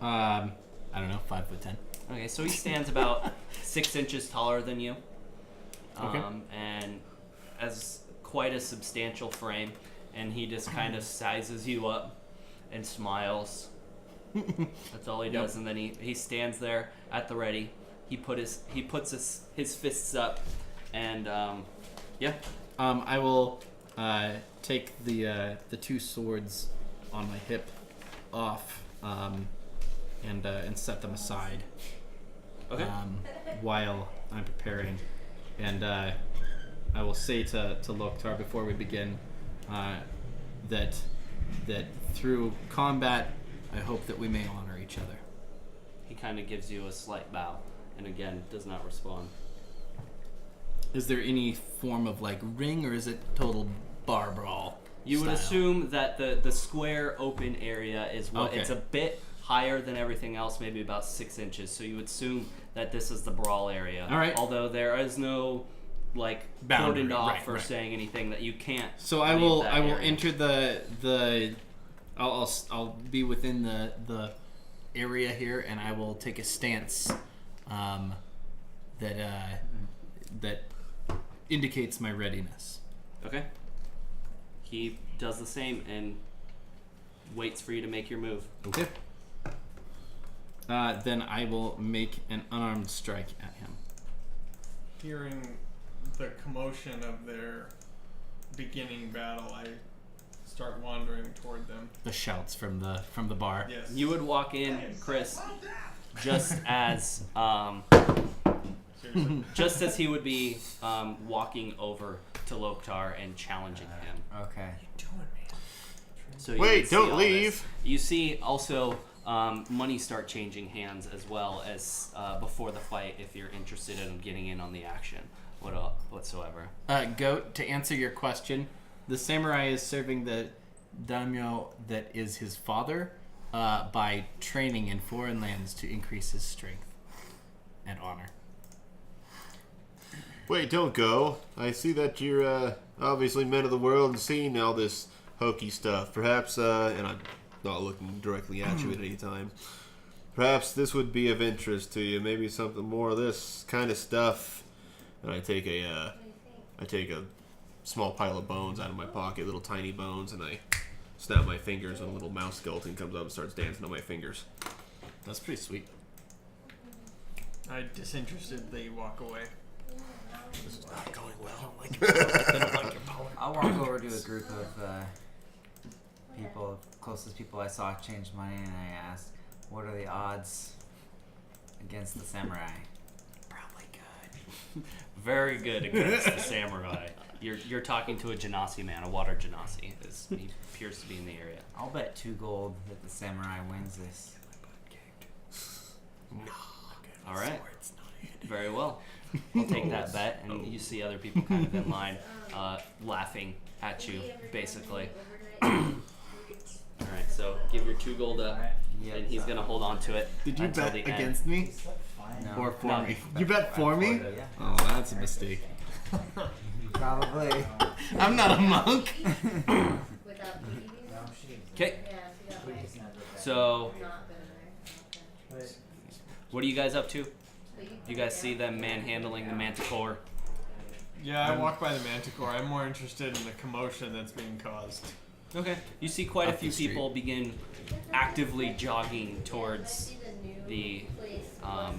I don't know, 5'10". Okay, so he stands about 6 inches taller than you. Okay. And has quite a substantial frame, and he just kind of sizes you up and smiles. That's all he does, and then he stands there at the ready. He puts his fists up, and I will take the two swords on my hip off and set them aside. Okay. While I'm preparing, and I will say to Loktar before we begin that through combat, I hope that we may honor each other. He kind of gives you a slight bow, and again does not respond. Is there any form of like ring, or is it total bar brawl? You would style? assume that the square open area is what Okay. it's a bit higher than everything else, maybe about 6 inches. So you would assume that this is the brawl area. All right. Although there is no like Boundary, cordoned off right, or right. saying anything that you can't. So I leave will that enter area. I'll be within the area here, and I will take a stance that indicates my readiness. Okay. He does the same and waits for you to make your move. Okay. Then I will make an unarmed strike at him. Hearing the commotion of their beginning battle, I start wandering toward them. The shouts from the bar. Yes. You would walk in, Chris, just as Seriously. just as he would be walking over to Loktar and challenging him. Okay. So you Wait, would see don't all leave. this. You see also money start changing hands as well as before the fight if you're interested in getting in on the action whatsoever. Goat, to answer your question, the samurai is serving the daimyo that is his father by training in foreign lands to increase his strength and honor. Wait, don't go. I see that you're obviously men of the world and seeing all this hokey stuff. Perhaps, and I'm not looking directly at you at any time, perhaps this would be of interest to you. Maybe something more of this kind of stuff. And I take a small pile of bones out of my pocket, little tiny bones, and I snap my fingers, and a little mouse skeleton comes up and starts dancing on my fingers. That's pretty sweet. I disinterestedly walk away. This is not going well. I'll walk over to a group of people, closest people I saw change money, and I ask, what are the odds against the samurai? Probably good. Very good against the samurai. You're talking to a genasi man, a water genasi. He appears to be in the area. I'll bet 2 gold that the samurai wins this. All right. Very well. I'll take that bet, and you see other people kind of in line, laughing at you, basically. All right, so give your 2 gold up, and he's gonna hold on to it. Did you until bet the end. against me? No. Or for No. me? You bet for me? Yeah. Oh, that's a mistake. Probably. I'm not a monk. Without bleeding? Okay, Yeah, if you got like so not been there. Okay. what are you guys up to? But You guys see them manhandling the manticore? Yeah, I walk by the manticore. I'm more interested in the commotion that's being caused. Okay. You see quite a Up few the street. people begin actively jogging towards See the new the place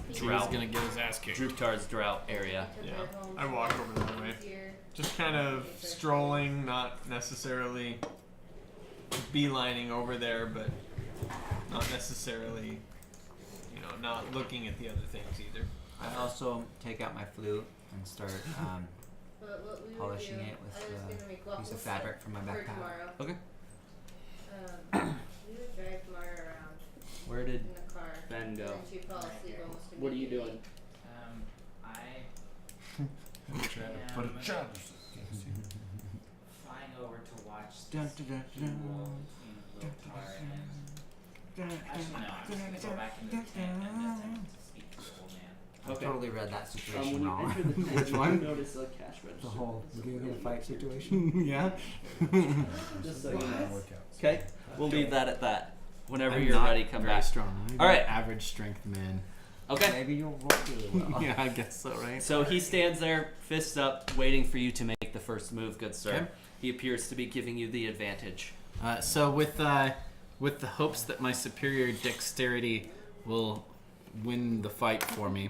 He's drought, gonna get his ass kicked. Druptar's drought area. Yeah, I walk over that way. Just kind of strolling, not necessarily beelining over there, but not necessarily, not looking at the other things either. I also take out my flute and start polishing it with a piece of fabric from my backpack. Okay. We would drive Mara around Where did in the car. Ben go? And then she'd fall asleep almost What are you immediately. doing? Flying over to watch Dun, this dun, dun, duel between Lothar and... Actually, no, I'm just gonna go back into the tent and attempt to speak to the old man. I Okay. totally read that situation When you wrong. enter the tent, Which you one? notice a cash register. The whole Google fight situation. Yeah. Just so you know. Okay, we'll leave that at that. Whenever I'm you're not ready, come very back. strong. I'm All right. an average strength man. Okay. Maybe you'll roll really well. Yeah, I guess so, right? So he stands there, fists up, waiting for you to make the first move, good sir. Okay. He appears to be giving you the advantage. So with the hopes that my superior dexterity will win the fight for me,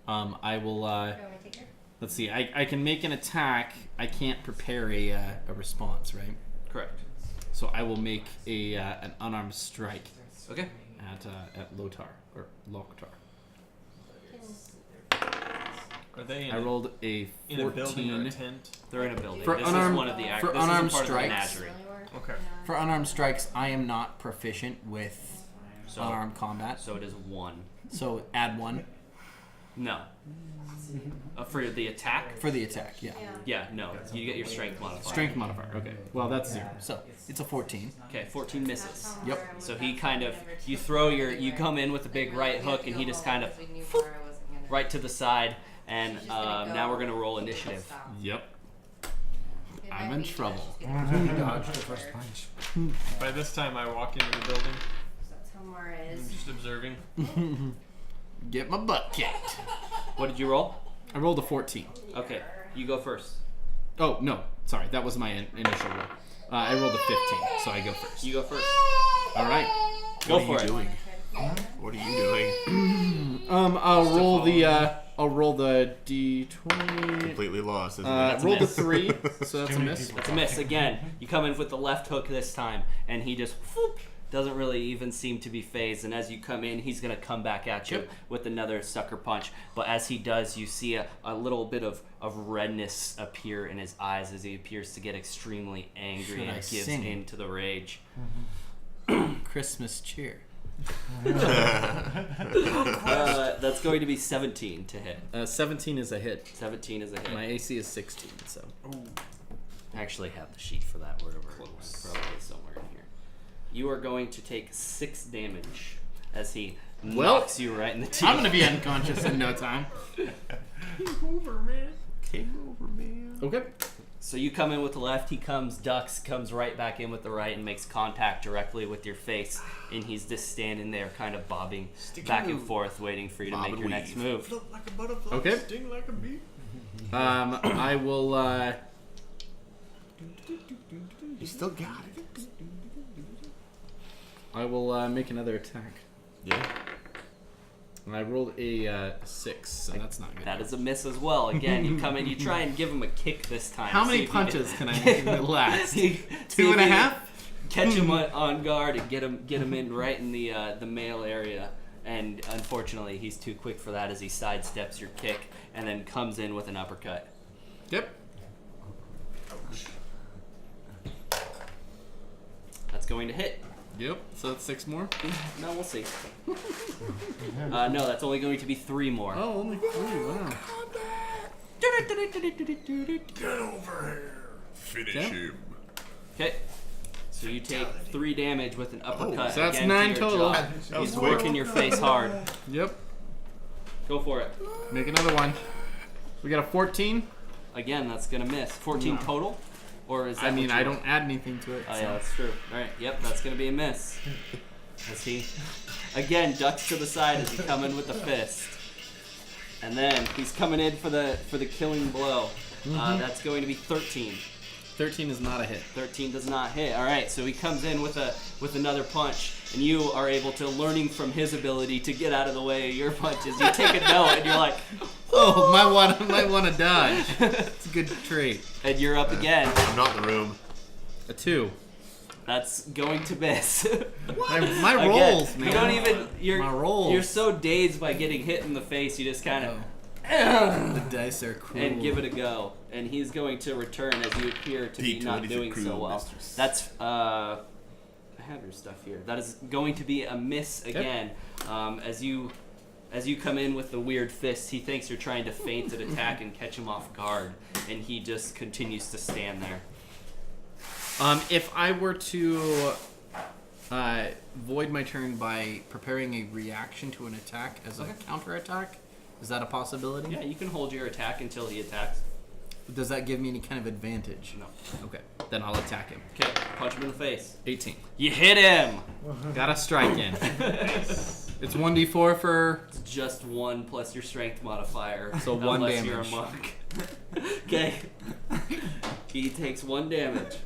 I will. You want me to take her? Let's see. I can make an attack. I can't prepare a response, right? Correct. So I will make an unarmed strike Okay. at Lothar or Lothar. Are they I rolled a 14. in a building or a tent? They're in a building. For this unarmed- is one of the for this unarmed is a part strikes? of the menagerie. Okay. For unarmed strikes, I am not proficient with So, unarmed combat. so it is 1. So add 1 No. For the attack? for the attack. Yeah. Yeah, no. You get your strength modifier. Strength modifier. Okay. Well, that's 0. So it's a 14. Okay, 14 misses. Yep. So he kind of, you come in with a big right hook, and he just kind of right to the side, and now we're gonna roll initiative. Yep. I'm in trouble. Dodged the first punch. By this time, I walk into the building. That's how Mara I'm is. just observing. Get my butt kicked. What did you roll? I rolled a 14. Okay, you go first. Oh no, sorry, that was my initial roll. I rolled a 15, so I go first. You go first. All right. Go for it. Doing? What are you doing? I'll roll the d20. Completely lost, isn't That's a Rolled a miss. 3, so that's a miss. It's a miss again. You come in with the left hook this time, and he just whoop, doesn't really even seem to be phased. And as you come in, he's gonna come back at you with another sucker punch. But as he does, you see a little bit of redness appear in his eyes as he appears to get extremely angry Should and I gives sing? in to the rage. Christmas cheer. That's going to be 17 to hit. 17 is a hit. 17 is a hit. My AC is 16, so. I actually have the sheet for that wherever it was, probably somewhere in here. You are going to take 6 damage as he knocks you right in the teeth. I'm gonna be unconscious in no time. Came over, man. Okay. So you come in with the left, he ducks, comes right back in with the right and makes contact directly with your face. And he's just standing there kind of bobbing back and forth, waiting for you to Bob make and your next weave. move. Float like a butterfly, Okay. sting like a bee. I will You still got it. I will make another attack. Yeah. And I rolled a 6, so that's not good. That is a miss as well. Again, you come in, you try and give him a kick this time. How See many if you punches can I make last? See 2.5? Catch him on guard and get him in right in the male area. And unfortunately, he's too quick for that as he sidesteps your kick and then comes in with an uppercut. Yep. That's going to hit. Yep. So that's 6 more. No, we'll see. No, that's only going to be 3 more. Oh, only 3. Wow. Get over here. Finish him. Okay. So you take 3 damage with an uppercut. so that's again 9 to your total. jaw. That was He's quick. working your face hard. Yep. Go for it. Make another one. We got a 14. Again, that's gonna miss. 14 total, or is that? I mean, what you I want? don't add anything to it. Oh so. yeah, that's true. All right. Yep, that's gonna be a miss. As he again ducks to the side as he come in with the fist, and then he's coming in for the killing blow. That's going to be 13. 13 is not a hit. 13 does not hit. All right, so he comes in with another punch, and you are able to, learning from his ability to get out of the way of your punches. You take a note, and you're like, Oh, might want to dodge. It's a good trait. and you're up again. I'm not in the room. A 2. That's going to miss. My Again, rolls, man. You don't even. My rolls. You're so dazed by getting hit in the face, you just kind of. The dice are cruel. And give it a go. And he's going to return as you appear to be not D20 doing for so cruel well. mistress. That's I have your stuff here. That is going to be a miss again. As you come in with the weird fist, he thinks you're trying to feint an attack and catch him off guard, and he just continues to stand there. If I were to void my turn by preparing a reaction to an attack as a counterattack, is that a possibility? Yeah, you can hold your attack until he attacks. Does that give me any kind of advantage? No. Okay, then I'll attack him. Okay, punch him in the face. 18. You hit him! Got a strike in. It's 1d4 for... It's just 1 plus your strength modifier. So 1 unless you're a damage. monk. Okay. He takes 1 damage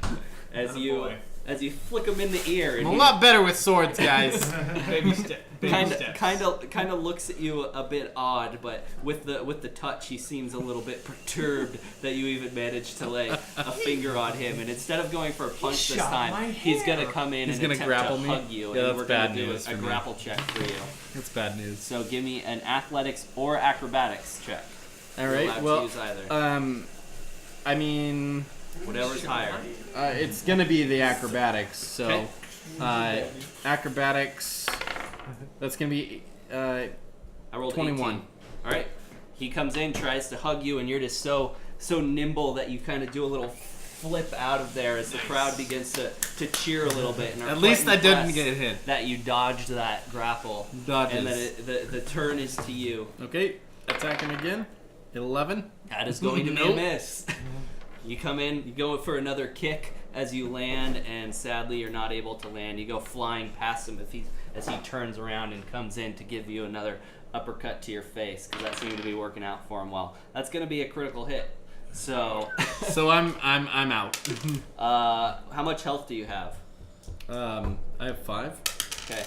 as you flick him in the ear. And I'm a lot better with swords, guys. Baby steps. kind of looks at you a bit odd, but with the touch, he seems a little bit perturbed that you even managed to lay a finger on him. And instead of going for a punch this time, he's gonna come in He's and gonna attempt grapple to me? hug you, Yeah, and that's we're bad gonna do news a for me. grapple check for you. That's bad news. So give me an athletics or acrobatics check. All You're right. allowed to Well, use either. I mean, Whatever's higher. it's gonna be the acrobatics. So, Okay. acrobatics. That's gonna be I rolled 21. 18. All right. He comes in, tries to hug you, and you're just so nimble that you kind of do a little flip out of there as the crowd begins to cheer a little bit. And are At quite least I didn't impressed get hit. that you dodged that grapple. Dodges. And then the turn is to you. Okay, attacking again. 11. That is going to be a Nope. miss. You come in, you go for another kick as you land, and sadly you're not able to land. You go flying past him as he turns around and comes in to give you another uppercut to your face, because that seemed to be working out for him well. That's going to be a critical hit. So, So I'm out. how much health do you have? I have 5. Okay.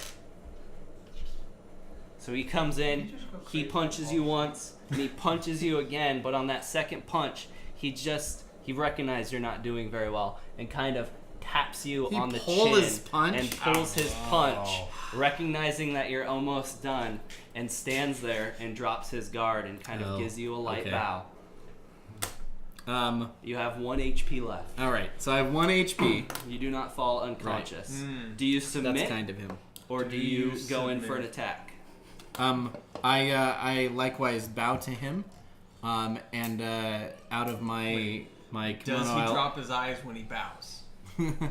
So he comes in, he punches you once, and he punches you again, but on that second punch, he recognizes you're not doing very well, and kind of taps you He on the pulled chin his punch? and pulls his punch, recognizing that you're almost done, and stands there and drops his guard and kind of Oh, gives you a light okay. bow. All You have 1 HP left. right. So I have 1 HP. You do not fall unconscious. Do you submit, That's kind of him. or do you go in for an attack? I likewise bow to him, and out of my Does kimono, he I'll- drop his eyes when he bows?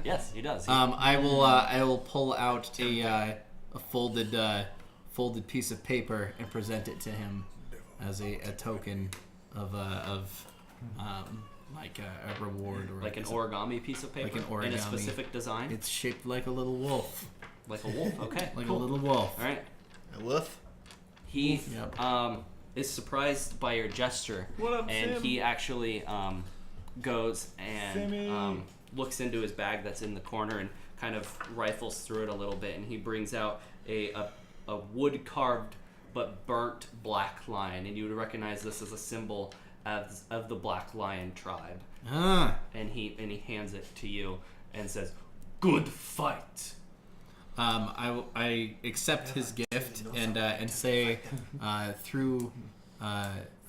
Yes, he does. I will pull out a folded piece of paper and present it to him as a token of like a reward or Like an origami piece of paper? Like an In a origami. specific design? It's shaped like a little wolf, Like a wolf? Okay. like cool. a little wolf. Alright. A wolf? He Yep. is surprised by your gesture. What up, and Sam? he actually goes and looks into his bag that's in the corner and kind of rifles through it a little bit, and he brings out a wood carved but burnt black lion, and you would recognize this as a symbol of the Black Lion tribe. And he hands it to you and says, "Good fight." I accept his gift and say, through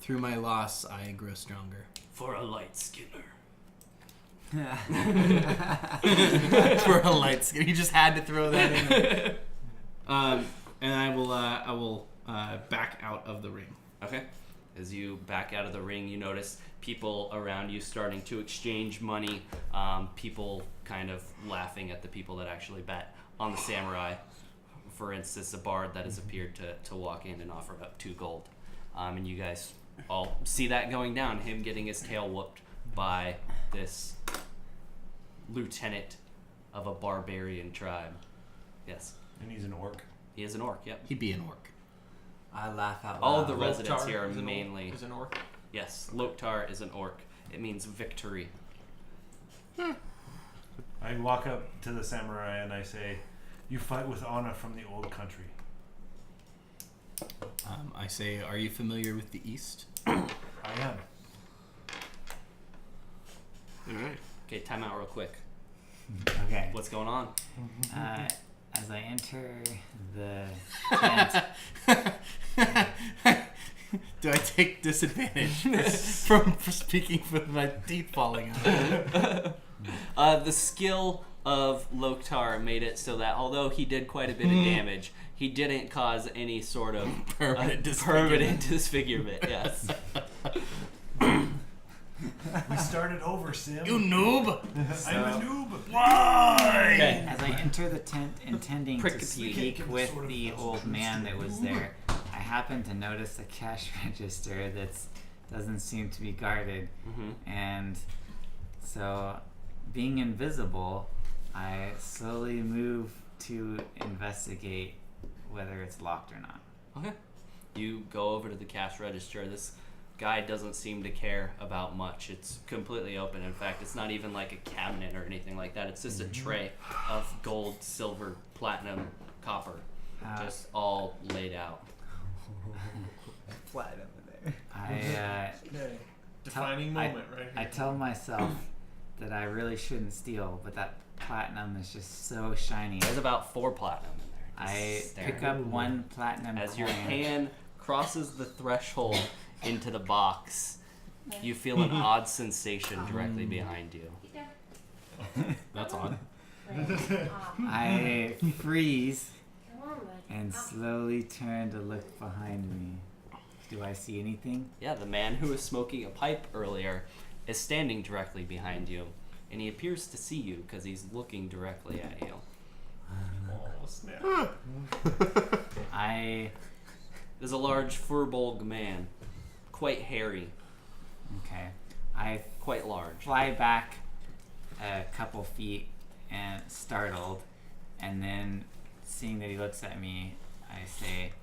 my loss, I grow stronger. For a light skinner. For a light skin, he just had to throw that in. And I will back out of the ring. Okay. As you back out of the ring, you notice people around you starting to exchange money. People kind of laughing at the people that actually bet on the samurai. For instance, a bard that has appeared to walk in and offer about 2 gold. And you guys all see that going down, him getting his tail whooped by this lieutenant of a barbarian tribe. Yes. And he's an orc. He is an orc, yep. He'd be an orc. I laugh out loud. All of the residents Loktar here are is an mainly... Is an orc. Yes, Loktar is an orc. It means victory. I walk up to the samurai and I say, "You fight with honor from the old country." I say, are you familiar with the East? I am. Alright. Okay, time out real quick. Okay. What's going on? As I enter the tent, Do I take disadvantage from speaking with my teeth falling out? The skill of Loktar made it so that although he did quite a bit of damage, he didn't cause any sort of Permanent disfigurement. Yes. We started over, Sim. You noob! I'm a noob. Why? Okay. as I enter the tent, intending Prick to the speak sort with of the old man that was there, I happen to notice a cash register that doesn't seem to be guarded, and so, being invisible, I slowly move to investigate whether it's locked or not. Okay. You go over to the cash register. This guy doesn't seem to care about much. It's completely open. In fact, it's not even like a cabinet or anything like that. It's just a tray of gold, silver, platinum, copper, just all laid out. Flat over there. I Defining moment right here. I tell myself that I really shouldn't steal, but that platinum is just so shiny. There's about 4 platinum in there. I Just pick staring. up 1 platinum As coin. your hand crosses the threshold into the box, you feel an odd sensation directly behind you. That's odd. I freeze Come on, bud. and slowly turn to look behind me. Do I see anything? Yeah, the man who was smoking a pipe earlier is standing directly behind you, and he appears to see you because he's looking directly at you. Oh, snap. I There's a large furbolg man, quite hairy, okay. I quite large. fly back a couple feet and startled, and then seeing that he looks at me, I say,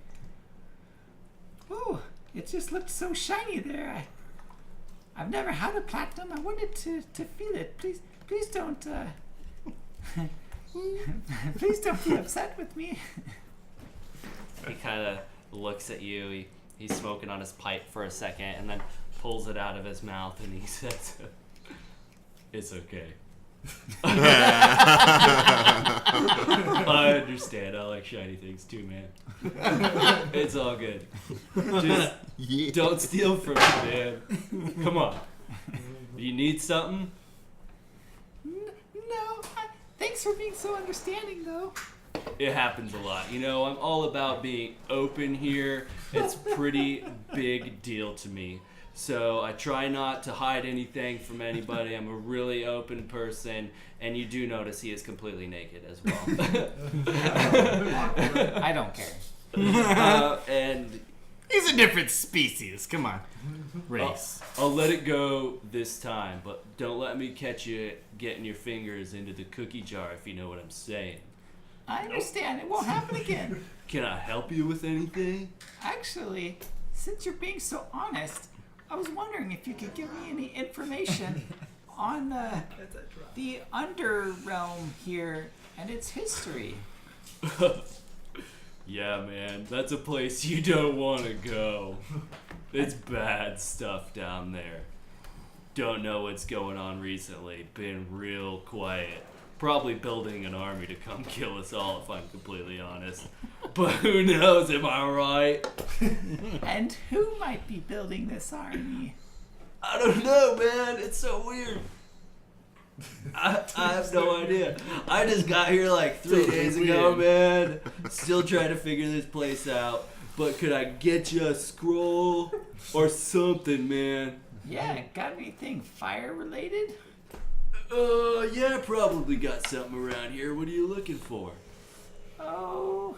"Oh, it just looked so shiny there. I've never had a platinum. I wanted to feel it. Please don't please don't be upset with me." He kind of looks at you. He's smoking on his pipe for a second, and then pulls it out of his mouth, and he says, "It's okay. I understand. I like shiny things too, man. It's all good. Just don't steal from me, man. Come on. You need something? No, thanks for being so understanding, though. It happens a lot. You know, I'm all about being open here. It's pretty big deal to me. So I try not to hide anything from anybody. I'm a really open person, and you do notice he is completely naked as well." I don't care. And He's a different species. Come on. Race. I'll let it go this time, but don't let me catch you getting your fingers into the cookie jar, if you know what I'm saying. I understand. It won't happen again. Can I help you with anything? Actually, since you're being so honest, I was wondering if you could give me any information on the underrealm here and its history. Yeah, man, that's a place you don't want to go. It's bad stuff down there. Don't know what's going on recently. Been real quiet. Probably building an army to come kill us all, if I'm completely honest. But who knows, am I right? And who might be building this army? I don't know, man. It's so weird. I have no idea. I just got here like 3 days ago, man. Still trying to figure this place out. But could I get you a scroll or something, man? Yeah, got anything fire related? Yeah, probably got something around here. What are you looking for? Oh,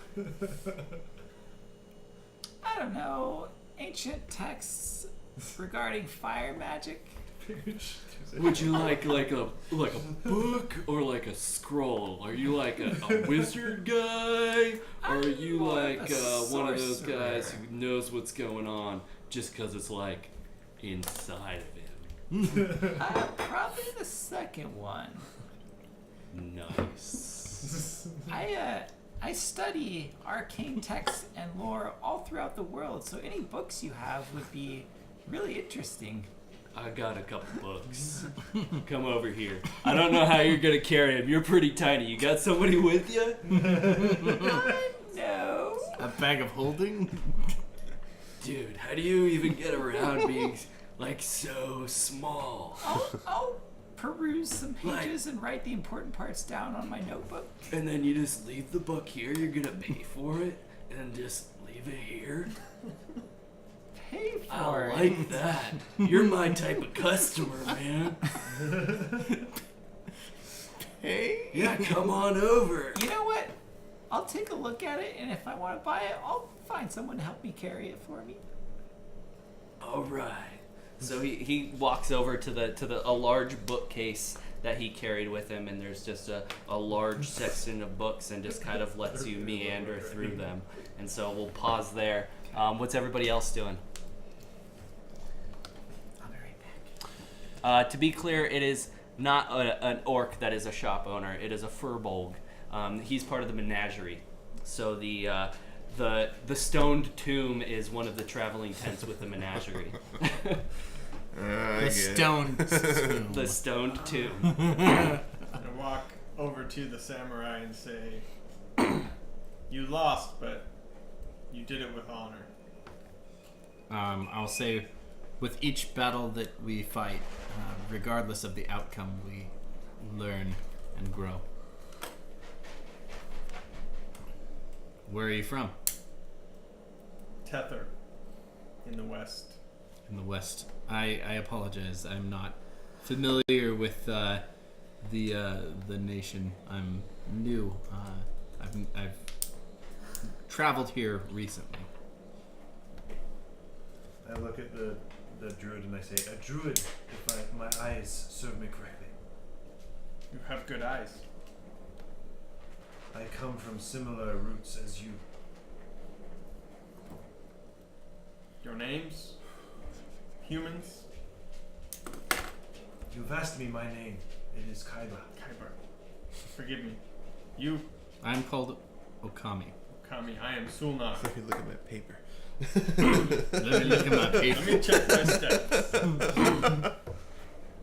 I don't know. Ancient texts regarding fire magic. Would you like a book or like a scroll? Are you like a wizard guy, or are you more like of a one of those sorcerer. guys who knows what's going on just because it's like inside of him? Probably the second one. Nice. I study arcane texts and lore all throughout the world, so any books you have would be really interesting. I got a couple books. Come over here. I don't know how you're gonna carry him. You're pretty tiny. You got somebody with you? No. A bag of holding? Dude, how do you even get around being like so small? I'll peruse some pages and write the important parts down on my notebook. And then you just leave the book here, you're gonna pay for it, and just leave it here? Pay for I it. like that. You're my type of customer, man. Hey. Yeah, come on over. You know what? I'll take a look at it, and if I want to buy it, I'll find someone to help me carry it for me. All right. So he walks over to a large bookcase that he carried with him, and there's just a large section of books, and just kind of lets you meander through them. And so we'll pause there. What's everybody else doing? I'll be right back. To be clear, it is not an orc that is a shop owner. It is a furbolg. He's part of the menagerie. So the stoned tomb is one of the traveling tents with the menagerie. The stone tomb. The stoned tomb. I walk over to the samurai and say, "You lost, but you did it with honor." I'll say, with each battle that we fight, regardless of the outcome, we learn and grow. Where are you from? Tether, in the west. In the West. I apologize. I'm not familiar with the nation. I'm new. I've traveled here recently. I look at the druid and I say, "A druid, if my eyes serve me correctly. You have good eyes. I come from similar roots as you. Your names? Humans? You've asked me my name. It is Kaiba. Kyber. Forgive me. You, I'm called Okami. Kami, I am Sulna. Let me look at my paper. Let me look at my paper. Let me check my stats.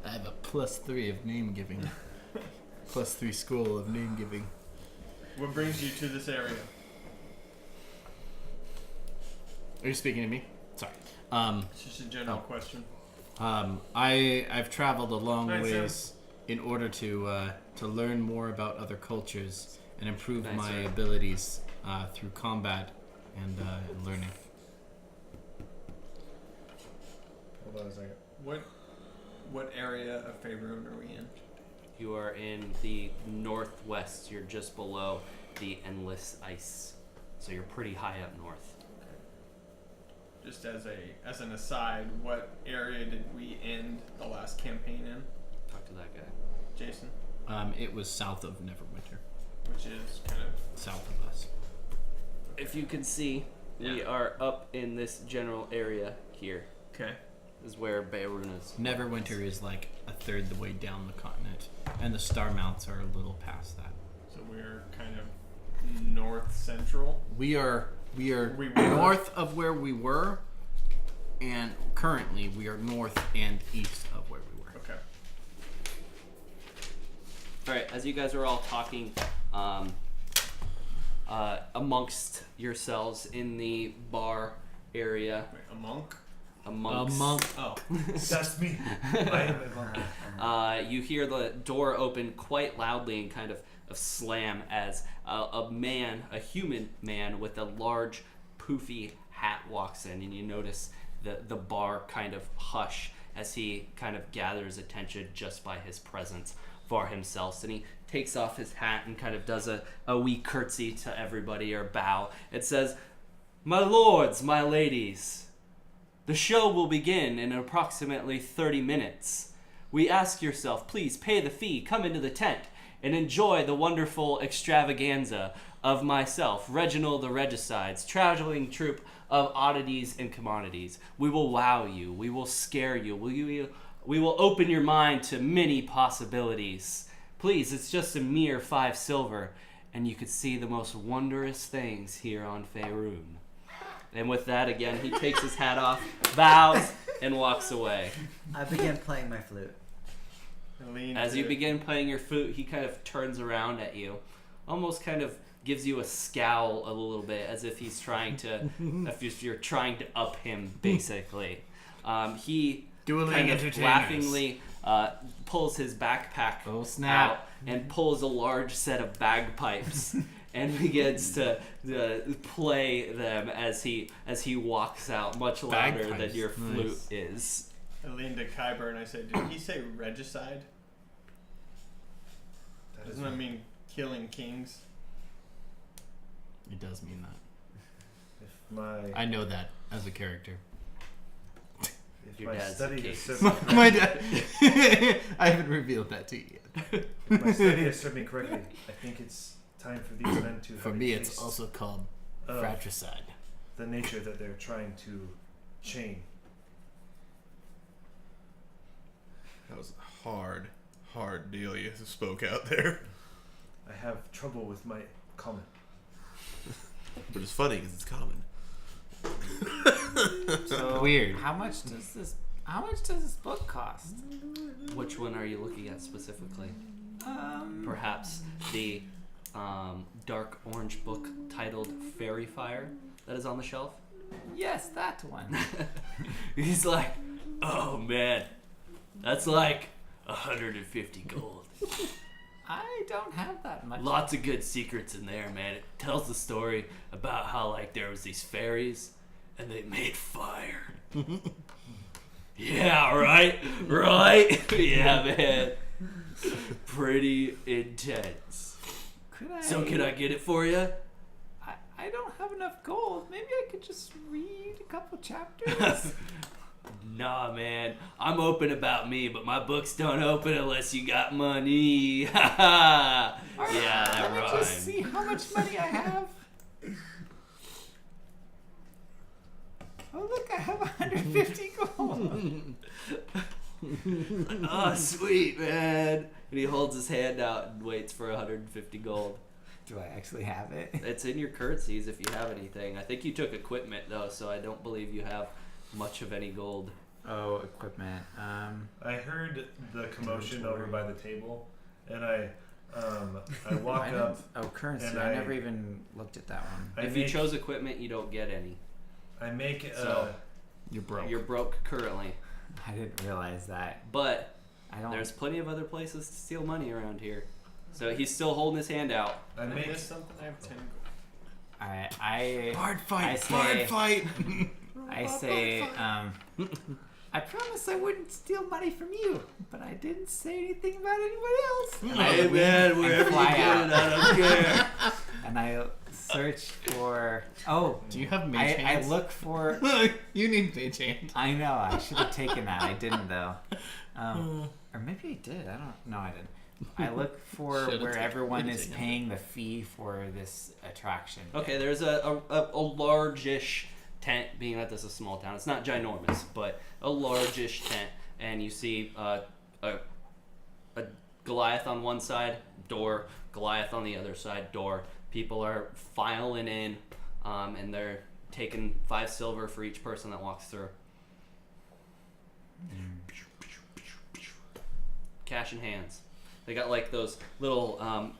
I have a +3 of name giving. +3 scroll of name giving. What brings you to this area? Are you speaking to me? Sorry. It's just a general question. I've traveled a long Nice, ways in order to learn more about other cultures and improve Nice, my sir. abilities through combat and learning. Hold on a second. What area of Faerun are we in? You are in the northwest. You're just below the endless ice. So you're pretty high up north. Just as an aside, what area did we end the last campaign in, Talk to that guy. Jason? It was south of Neverwinter, Which is kind of south of us. If you can see, we Yeah. are up in this general area here. okay. is where Beirut is. Neverwinter is like a third the way down the continent, and the Star Mounts are a little past that. So we're kind of north central. We are We were. north of where we were, and currently we are north and east of where we were. Okay. All right, as you guys are all talking amongst yourselves in the bar area, Wait, a monk? amongst Oh. That's me. I am a monk. you hear the door open quite loudly and kind of slam as a human man with a large poofy hat walks in, and you notice the bar kind of hush as he kind of gathers attention just by his presence for himself. And he takes off his hat and kind of does a wee curtsy to everybody, or bow. It says, "My lords, my ladies, the show will begin in approximately 30 minutes. We ask yourself, please pay the fee, come into the tent, and enjoy the wonderful extravaganza of myself, Reginald the Regicide's traveling troupe of oddities and commodities. We will wow you, we will scare you, we will open your mind to many possibilities. Please, it's just a mere 5 silver, and you could see the most wondrous things here on Faerun." And with that, again, he takes his hat off, bows, and walks away. I began playing my flute. As you begin playing your flute, he kind of turns around at you, almost kind of gives you a scowl a little bit, as if he's trying to, if you're trying to up him, basically. He Dueling kind of entertainers. laughingly pulls his backpack Oh, snap. out and pulls a large set of bagpipes and begins to play them as he walks out, much louder than Bagpipes. your flute Nice. is. I lean to Kyber and I say, "Did he say regicide? Doesn't that mean killing kings?" It does mean that. If my I know that as a character. if Your my dad's study a has king. served me My dad. I haven't revealed that to you yet. if my study has served me correctly, I think it's time for these men to For have a me, it's taste also called of fratricide. the nature that they're trying to chain. That was a hard deal you spoke out there. I have trouble with my comment. But it's funny because it's common. So Weird. How much does this book cost? Which one are you looking at specifically? Perhaps the dark orange book titled Fairy Fire that is on the shelf? Yes, that one. He's like, "Oh man, that's like 150 gold. I don't have that much. Lots of good secrets in there, man. It tells the story about how like there was these fairies and they made fire." Yeah, right? Yeah, man. Pretty intense. So can I get it for you? I don't have enough gold. Maybe I could just read a couple chapters. Nah, man. I'm open about me, but my books don't open unless you got money. Yeah, that Let me just rhymes. see how much money I have. Oh, look, I have 150 gold. Oh, sweet, man. And he holds his hand out and waits for 150 gold. Do I actually have it? It's in your currencies if you have anything. I think you took equipment, though, so I don't believe you have much of any gold. Oh, equipment. I heard the commotion over by the table, and I walk I up. didn't- Oh, currency. and I I- never even looked at that one. I If make, you chose equipment, you don't get any. I make So- You're broke. You're broke currently. I didn't realize that. But I don't. there's plenty of other places to steal money around here. So he's still holding his hand out. I I make missed something. I have 10 gold. I Hard I fight, say- hard fight. I say, I promise I wouldn't steal money from you, but I didn't say anything about anyone else. And I Hey man, wherever you fly get out. it, I don't care. And I search for. Oh, Do you have mage I hands? look for. You need mage hand. I know. I should have taken that. I didn't though. Or maybe I did. I don't. No, I didn't. I look for Should've where taken everyone it. is paying the fee for this attraction. Okay, there's a large-ish tent, being that this is a small town. It's not ginormous, but a largish tent. And you see a Goliath on one side, door. Goliath on the other side, door. People are filing in, and they're taking 5 silver for each person that walks through. Cash in hands. They got like those little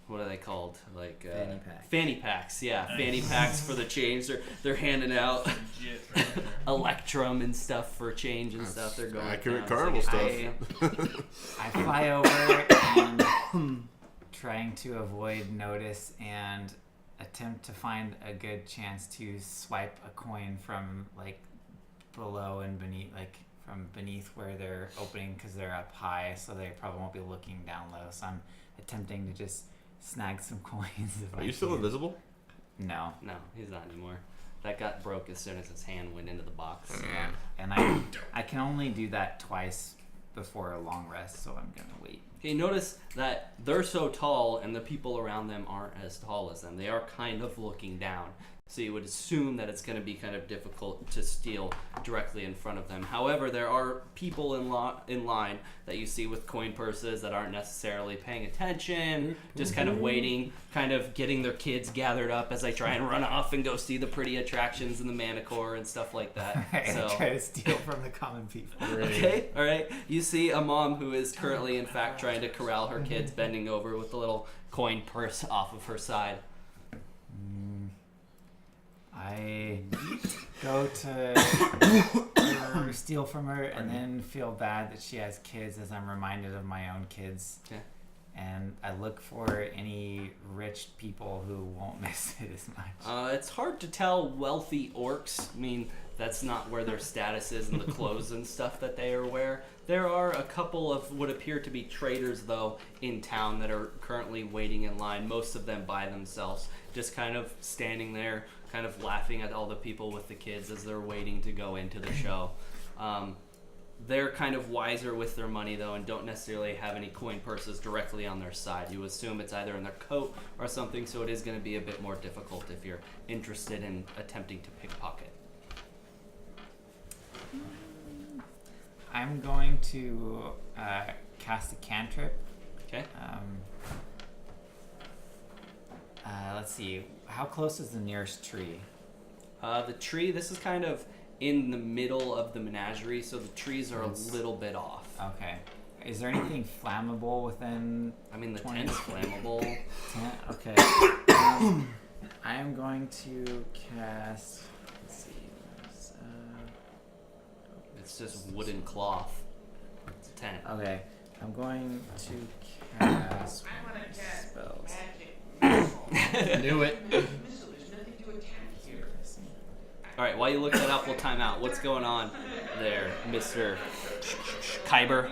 what are they called? Like Fanny packs. Fanny packs, yeah, fanny packs for the change. They're handing out Legit right there. Electrum and stuff for change and stuff. They're going accurate down. carnival It's like, stuff. I fly over and trying to avoid notice and attempt to find a good chance to swipe a coin from like below and beneath, like from beneath where they're opening because they're up high, so they probably won't be looking down low. So I'm attempting to just snag some coins. If Are I you still can. invisible? No. No, he's not anymore. That got broke as soon as his hand went into the box. Yeah. And I can only do that twice before a long rest, so I'm gonna wait. Okay, notice that they're so tall and the people around them aren't as tall as them. They are kind of looking down. So you would assume that it's going to be kind of difficult to steal directly in front of them. However, there are people in line that you see with coin purses that aren't necessarily paying attention, just kind of waiting, kind of getting their kids gathered up as they try and run off and go see the pretty attractions in the Manicore and stuff like that. So, Try to steal from the common people. okay, all right. You see a mom who is currently, in fact, trying to corral her kids, bending over with a little coin purse off of her side. I go to steal from her and then feel bad that she has kids as I'm reminded of my own kids. Okay. And I look for any rich people who won't miss it as much. It's hard to tell wealthy orcs. I mean, that's not where their status is and the clothes and stuff that they wear. There are a couple of what appear to be traders, though, in town that are currently waiting in line, most of them by themselves, just kind of standing there, kind of laughing at all the people with the kids as they're waiting to go into the show. They're kind of wiser with their money, though, and don't necessarily have any coin purses directly on their side. You assume it's either in their coat or something, so it is going to be a bit more difficult if you're interested in attempting to pickpocket. I'm going to cast a cantrip. Okay. Let's see. How close is the nearest tree? The tree, this is kind of in the middle of the menagerie, so the trees are a little bit off. Okay. Is there anything flammable within? I mean, the 20? tent's flammable. Tent? Okay. I am going to cast. Let's see. It's just wooden cloth. It's a tent. Okay. I'm going to cast spells. Knew it. All right, while you look that up, we'll time out. What's going on there, Mr. Kyber?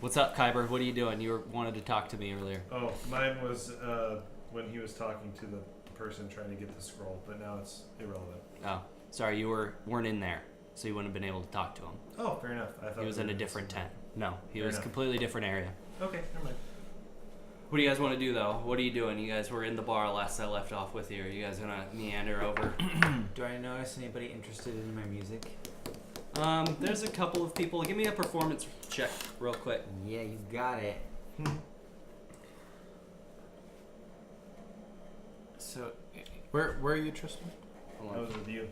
What's up, Kyber? What are you doing? You wanted to talk to me earlier. Oh, mine was when he was talking to the person trying to get the scroll, but now it's irrelevant. Oh, sorry, you weren't in there, so you wouldn't have been able to talk to him. Oh, fair enough. I thought He was we in a were different somewhere. tent. No, he Fair was a enough. completely different area. Okay, never mind. What do you guys want to do, though? What are you doing? You guys were in the bar last I left off with you. Are you guys going to meander over? Do I notice anybody interested in my music? There's a couple of people. Give me a performance check real quick. Yeah, you got it. So, Where are you, Tristan? Hold I on. was with you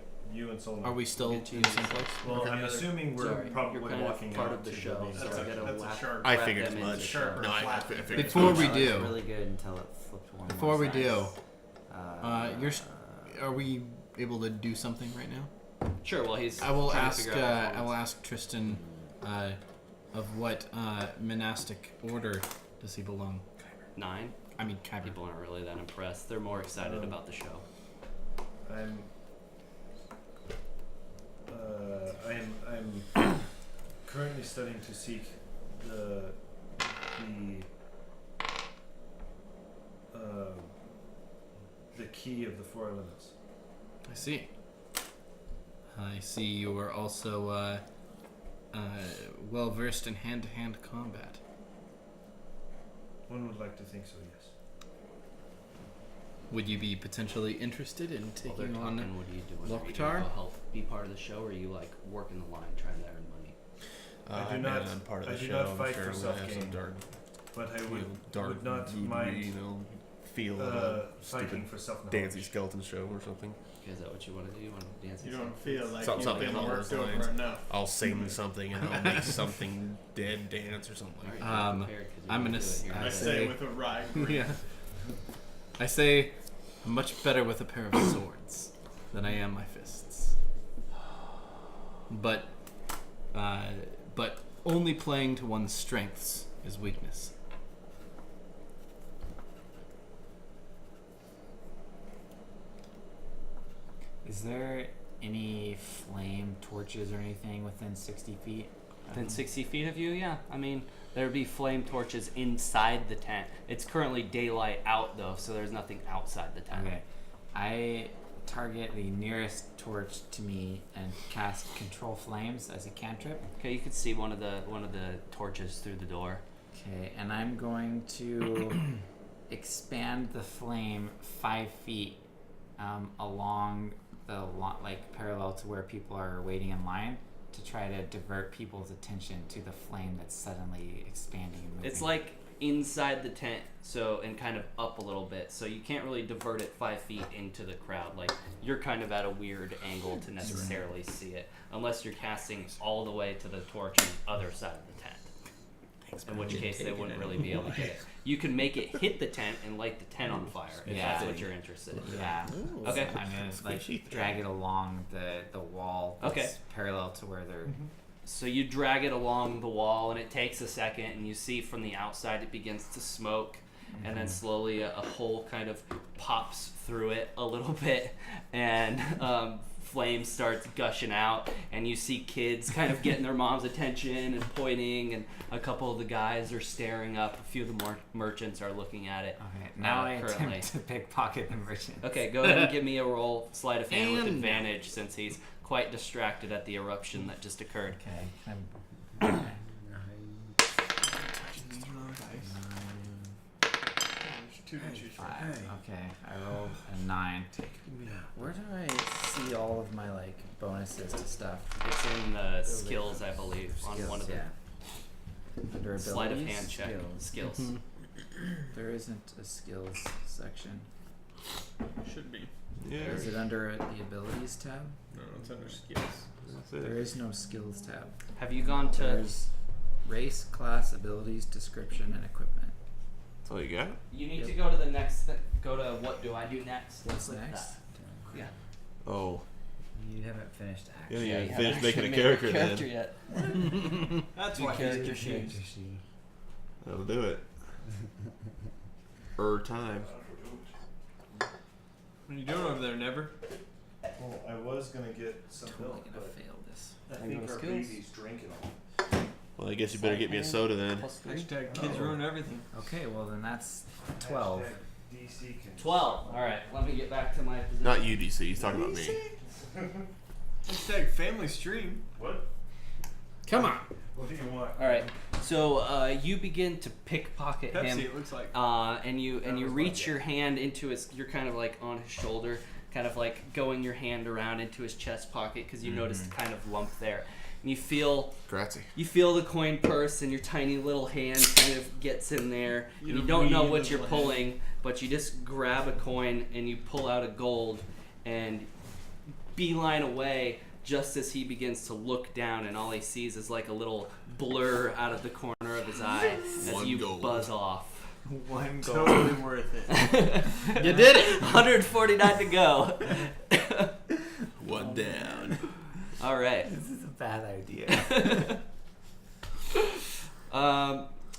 and Solomon. Are we still in Get you the same place? Well, Okay. I'm assuming we're Sorry, probably you're kind walking of part out of the to show, main so stage. I gotta That's a wrap, sharp. I wrap figured them as into much. Sharp or No, I flat. figured Before as we much. do, It's really good until it flipped one. Before more we do, sides. are we able to do something right now? Sure. Well, he's. I will trying to ask. figure out I performance. will ask Tristan, of what monastic order does he belong? 9. I mean, Kyber. People aren't really that impressed. They're more excited about the show. I'm currently studying to seek the key of the 4 elements. I see. I see you are also well versed in hand-to-hand combat. One would like to think so, yes. would you be potentially interested in While they're taking on? talking, what are you doing? Are you Loktar? gonna go help be part of the show, or are you like working the line trying to earn money? I do not. I'm part of the I do show. not I'm fight sure for we'll self have some gain, dark, but I dark would not voodoo, mind feel of a fighting stupid for self Dancy skeleton show or something. Is that what you want to do? You want to dance? You don't feel like Something you've been along worked those over lines. enough. I'll sing something and I'll make something dead dance or something like that. I'm gonna I say with a rye grin. Yeah. I say, I'm much better with a pair of swords than I am my fists. But only playing to one's strengths is weakness. Is there any flame torches or anything within 60 feet? Within 60 feet of you, yeah. I mean, there would be flame torches inside the tent. It's currently daylight out, though, so there's nothing outside the tent. Okay. I target the nearest torch to me and cast Control Flames as a cantrip. Okay, you can see one of the torches through the door. Okay, and I'm going to expand the flame 5 feet along the parallel to where people are waiting in line to try to divert people's attention to the flame that's suddenly expanding and moving. It's like inside the tent, so and kind of up a little bit, so you can't really divert it 5 feet into the crowd. Like you're kind of at a weird angle to necessarily see it, unless you're casting all the way to the torch on the other side of the tent. In which case they wouldn't really be able to get it. You can make it hit the tent and light the tent on fire if that's what you're interested in. Yeah. Okay. So I'm gonna drag it along the wall that's parallel to where they're. So you drag it along the wall, and it takes a second, and you see from the outside it begins to smoke, and then slowly a hole kind of pops through it a little bit, and flame starts gushing out, and you see kids kind of getting their mom's attention and pointing, and a couple of the guys are staring up. A few of the merchants are looking at it. Okay, now I currently. attempt to pickpocket the merchant. Okay, go ahead and give me a roll, sleight of hand with advantage, since he's quite distracted at the eruption that just occurred. Okay. Five. Okay, I rolled a 9. Where do I see all of my bonuses to stuff? It's in the skills, I believe, on one of the Under sleight of abilities, hand check skills. There isn't a skills section. Should be. Yeah. Is it under the abilities tab? No, it's under skills. There is no skills tab. Have you gone to? There's race, class, abilities, description, and equipment. That's all you got? You need to go to the next. Go to what do I do next? What's Click next? that. Yeah. Oh. You haven't finished Yeah, actually. you you haven't haven't finished making a actually made character then. yet. That's Do why character he's sheet. That'll do it. Time. What are you doing over there, Never? Well, I was gonna get some Totally milk, gonna but fail this. I Can I think go to our skills? baby's drinking all. Well, I guess you better get me a soda then. Hashtag kids ruin everything. Okay, well then that's 12. Hashtag DC can 12. All right. Let me get back to my position. Not you, DC. He's talking about me. Hashtag family stream. What? Come on. What do you want? All right. So you begin to pickpocket Pepsi, him. it looks like. And you reach your hand into his. You're kind of like on his shoulder, kind of like going your hand around into his chest pocket because you notice the kind of lump there, and you feel Grazie. the coin purse, and your tiny little hand kind of gets in there, and you don't know what you're pulling, but you just grab a coin and you pull out a gold, and beeline away just as he begins to look down, and all he sees is like a little blur out of the corner of his eye as One you gold. buzz off. One gold. Totally worth it. You did it! 149 to go. One down. All right. This is a bad idea.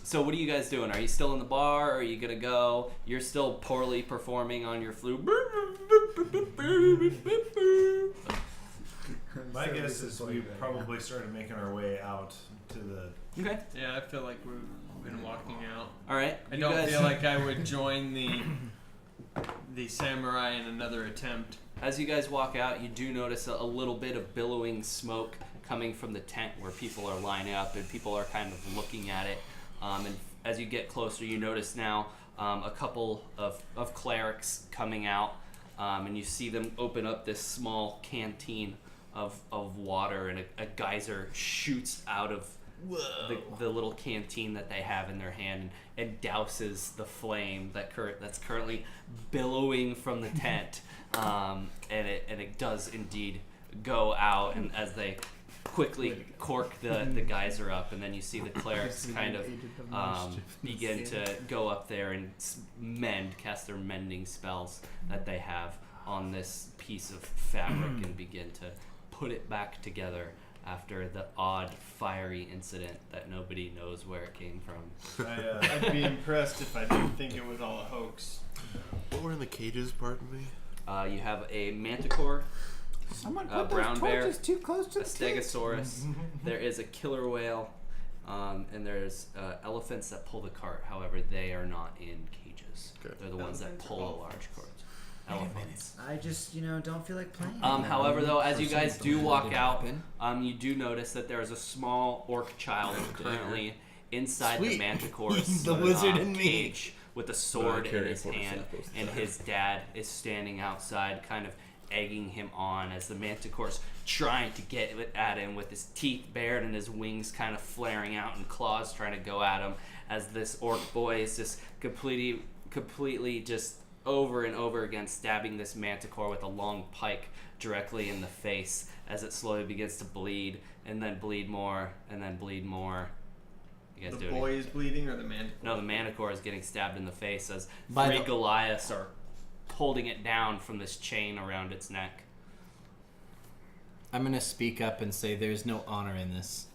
So what are you guys doing? Are you still in the bar? Are you gonna go? You're still poorly performing on your flute. My guess is we probably started making our way out to the. Okay. Yeah, I feel like we've been walking out. All right. I you don't guys, feel like I would join the samurai in another attempt. As you guys walk out, you do notice a little bit of billowing smoke coming from the tent where people are lining up and people are kind of looking at it. And as you get closer, you notice now a couple of clerics coming out, and you see them open up this small canteen of water, and a geyser shoots out of the little canteen that they have in their hand and douses the flame that's currently billowing from the tent, and it does indeed go out, and as they quickly cork the geyser up, and then you see the clerics kind of begin to go up there and cast their mending spells that they have on this piece of fabric and begin to put it back together after the odd fiery incident that nobody knows where it came from. I'd be impressed if I didn't think it was all a hoax. What were in the cages, pardon me? You have a manticore, Someone a put brown those bear, torches too close to a the cage. stegosaurus. There is a killer whale, and there's elephants that pull the cart. However, they are not in cages. Okay. They're the ones that pull the large carts. Elephants. I just, don't feel like playing. However, though, as you guys do walk out, weapon. you do notice that there is a small orc child currently inside the Sweet. manticore's The wizard in me. cage with a sword in carry his a quarter hand, sack most of the and time. his dad is standing outside, kind of egging him on as the manticore's trying to get at him with his teeth bared and his wings kind of flaring out and claws trying to go at him, as this orc boy is just completely just over and over again stabbing this manticore with a long pike directly in the face as it slowly begins to bleed, and then bleed more, and then bleed more. You guys The do boy is bleeding or the manticore? No, the manticore is getting stabbed in the face as By three the- Goliaths are holding it down from this chain around its neck. I'm gonna speak up and say there's no honor in this.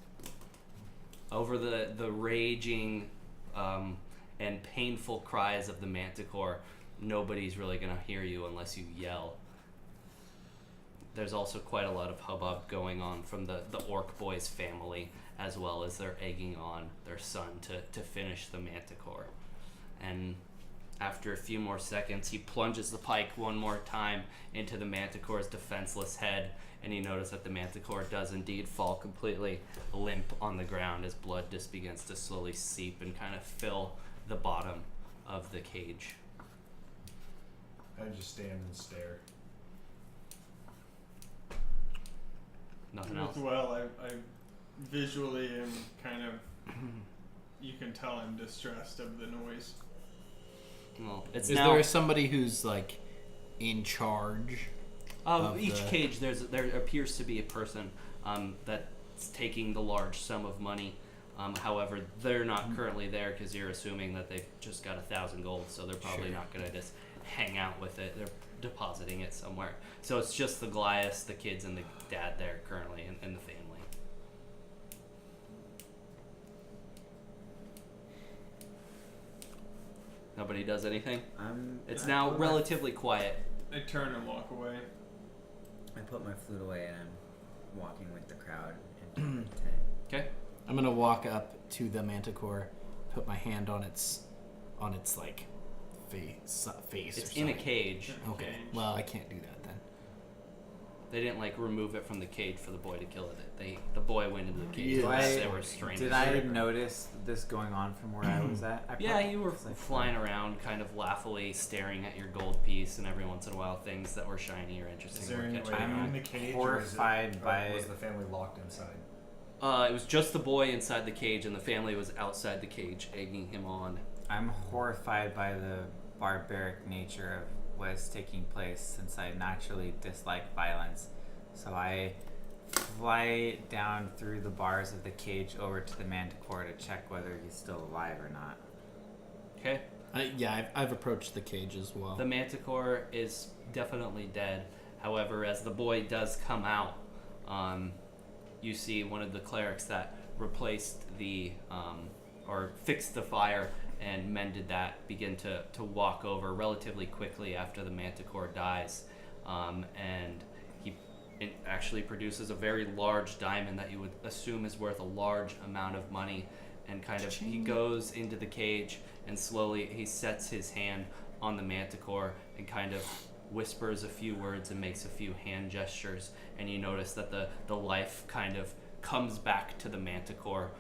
Over the raging and painful cries of the manticore, nobody's really going to hear you unless you yell. There's also quite a lot of hubbub going on from the orc boy's family, as well as they're egging on their son to finish the manticore. And after a few more seconds, he plunges the pike one more time into the manticore's defenseless head, and you notice that the manticore does indeed fall completely limp on the ground as blood just begins to slowly seep and kind of fill the bottom of the cage. I just stand and stare. Nothing else? Well, I visually am kind of. You can tell I'm distressed of the noise. Well, it's Is now there somebody who's like in charge? of each the- cage. There appears to be a person that's taking the large sum of money. However, they're not currently there because you're assuming that they've just got 1,000 gold, so they're probably Sure. not going to just hang out with it. They're depositing it somewhere. So it's just the Goliaths, the kids, and the dad there currently, and the family. Nobody does anything. It's now relatively quiet. I turn and walk away. I put my flute away and I'm walking with the crowd into the tent. Okay. I'm gonna walk up to the manticore, put my hand on its like face. It's or in a something. cage. Okay. Cage. Well, I can't do that then. They didn't like remove it from the cage for the boy to kill it. The boy went into the cage Yeah. unless they were strangers. Did I notice this going on from where I was at? Yeah, you were It's like- flying around, kind of laughingly staring at your gold piece, and every once in a while, things that were shiny or interesting Is there were any catching way your in eye. the cage, horrified or by- was the family locked inside? It was just the boy inside the cage, and the family was outside the cage, egging him on. I'm horrified by the barbaric nature of what is taking place since I naturally dislike violence. So I fly down through the bars of the cage over to the manticore to check whether he's still alive or not. Okay. I've approached the cage as well. The manticore is definitely dead. However, as the boy does come out, you see one of the clerics that replaced or fixed the fire and mended that begin to walk over relatively quickly after the manticore dies. And it actually produces a very large diamond that you would assume is worth a large amount of money, and kind of he goes into the cage and slowly he sets his hand on the manticore and kind of whispers a few words and makes a few hand gestures, and you notice that the life kind of comes back to the manticore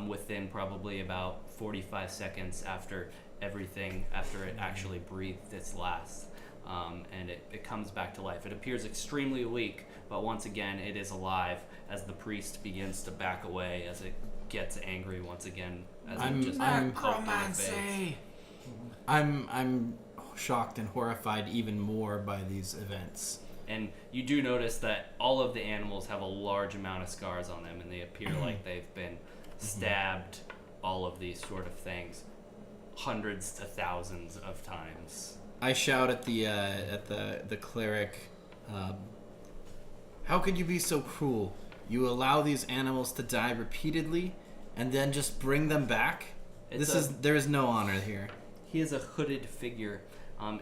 within probably about 45 seconds after it actually breathed its last. And it comes back to life. It appears extremely weak, but once again, it is alive as the priest begins to back away, as it gets angry once again. As it just Necromancy! I'm shocked and horrified even more by these events. And you do notice that all of the animals have a large amount of scars on them, and they appear like they've been stabbed, all of these sort of things, hundreds to thousands of times. I shout at the cleric, how could you be so cruel? You allow these animals to die repeatedly and then just bring them back? There is no honor here. He is a hooded figure, and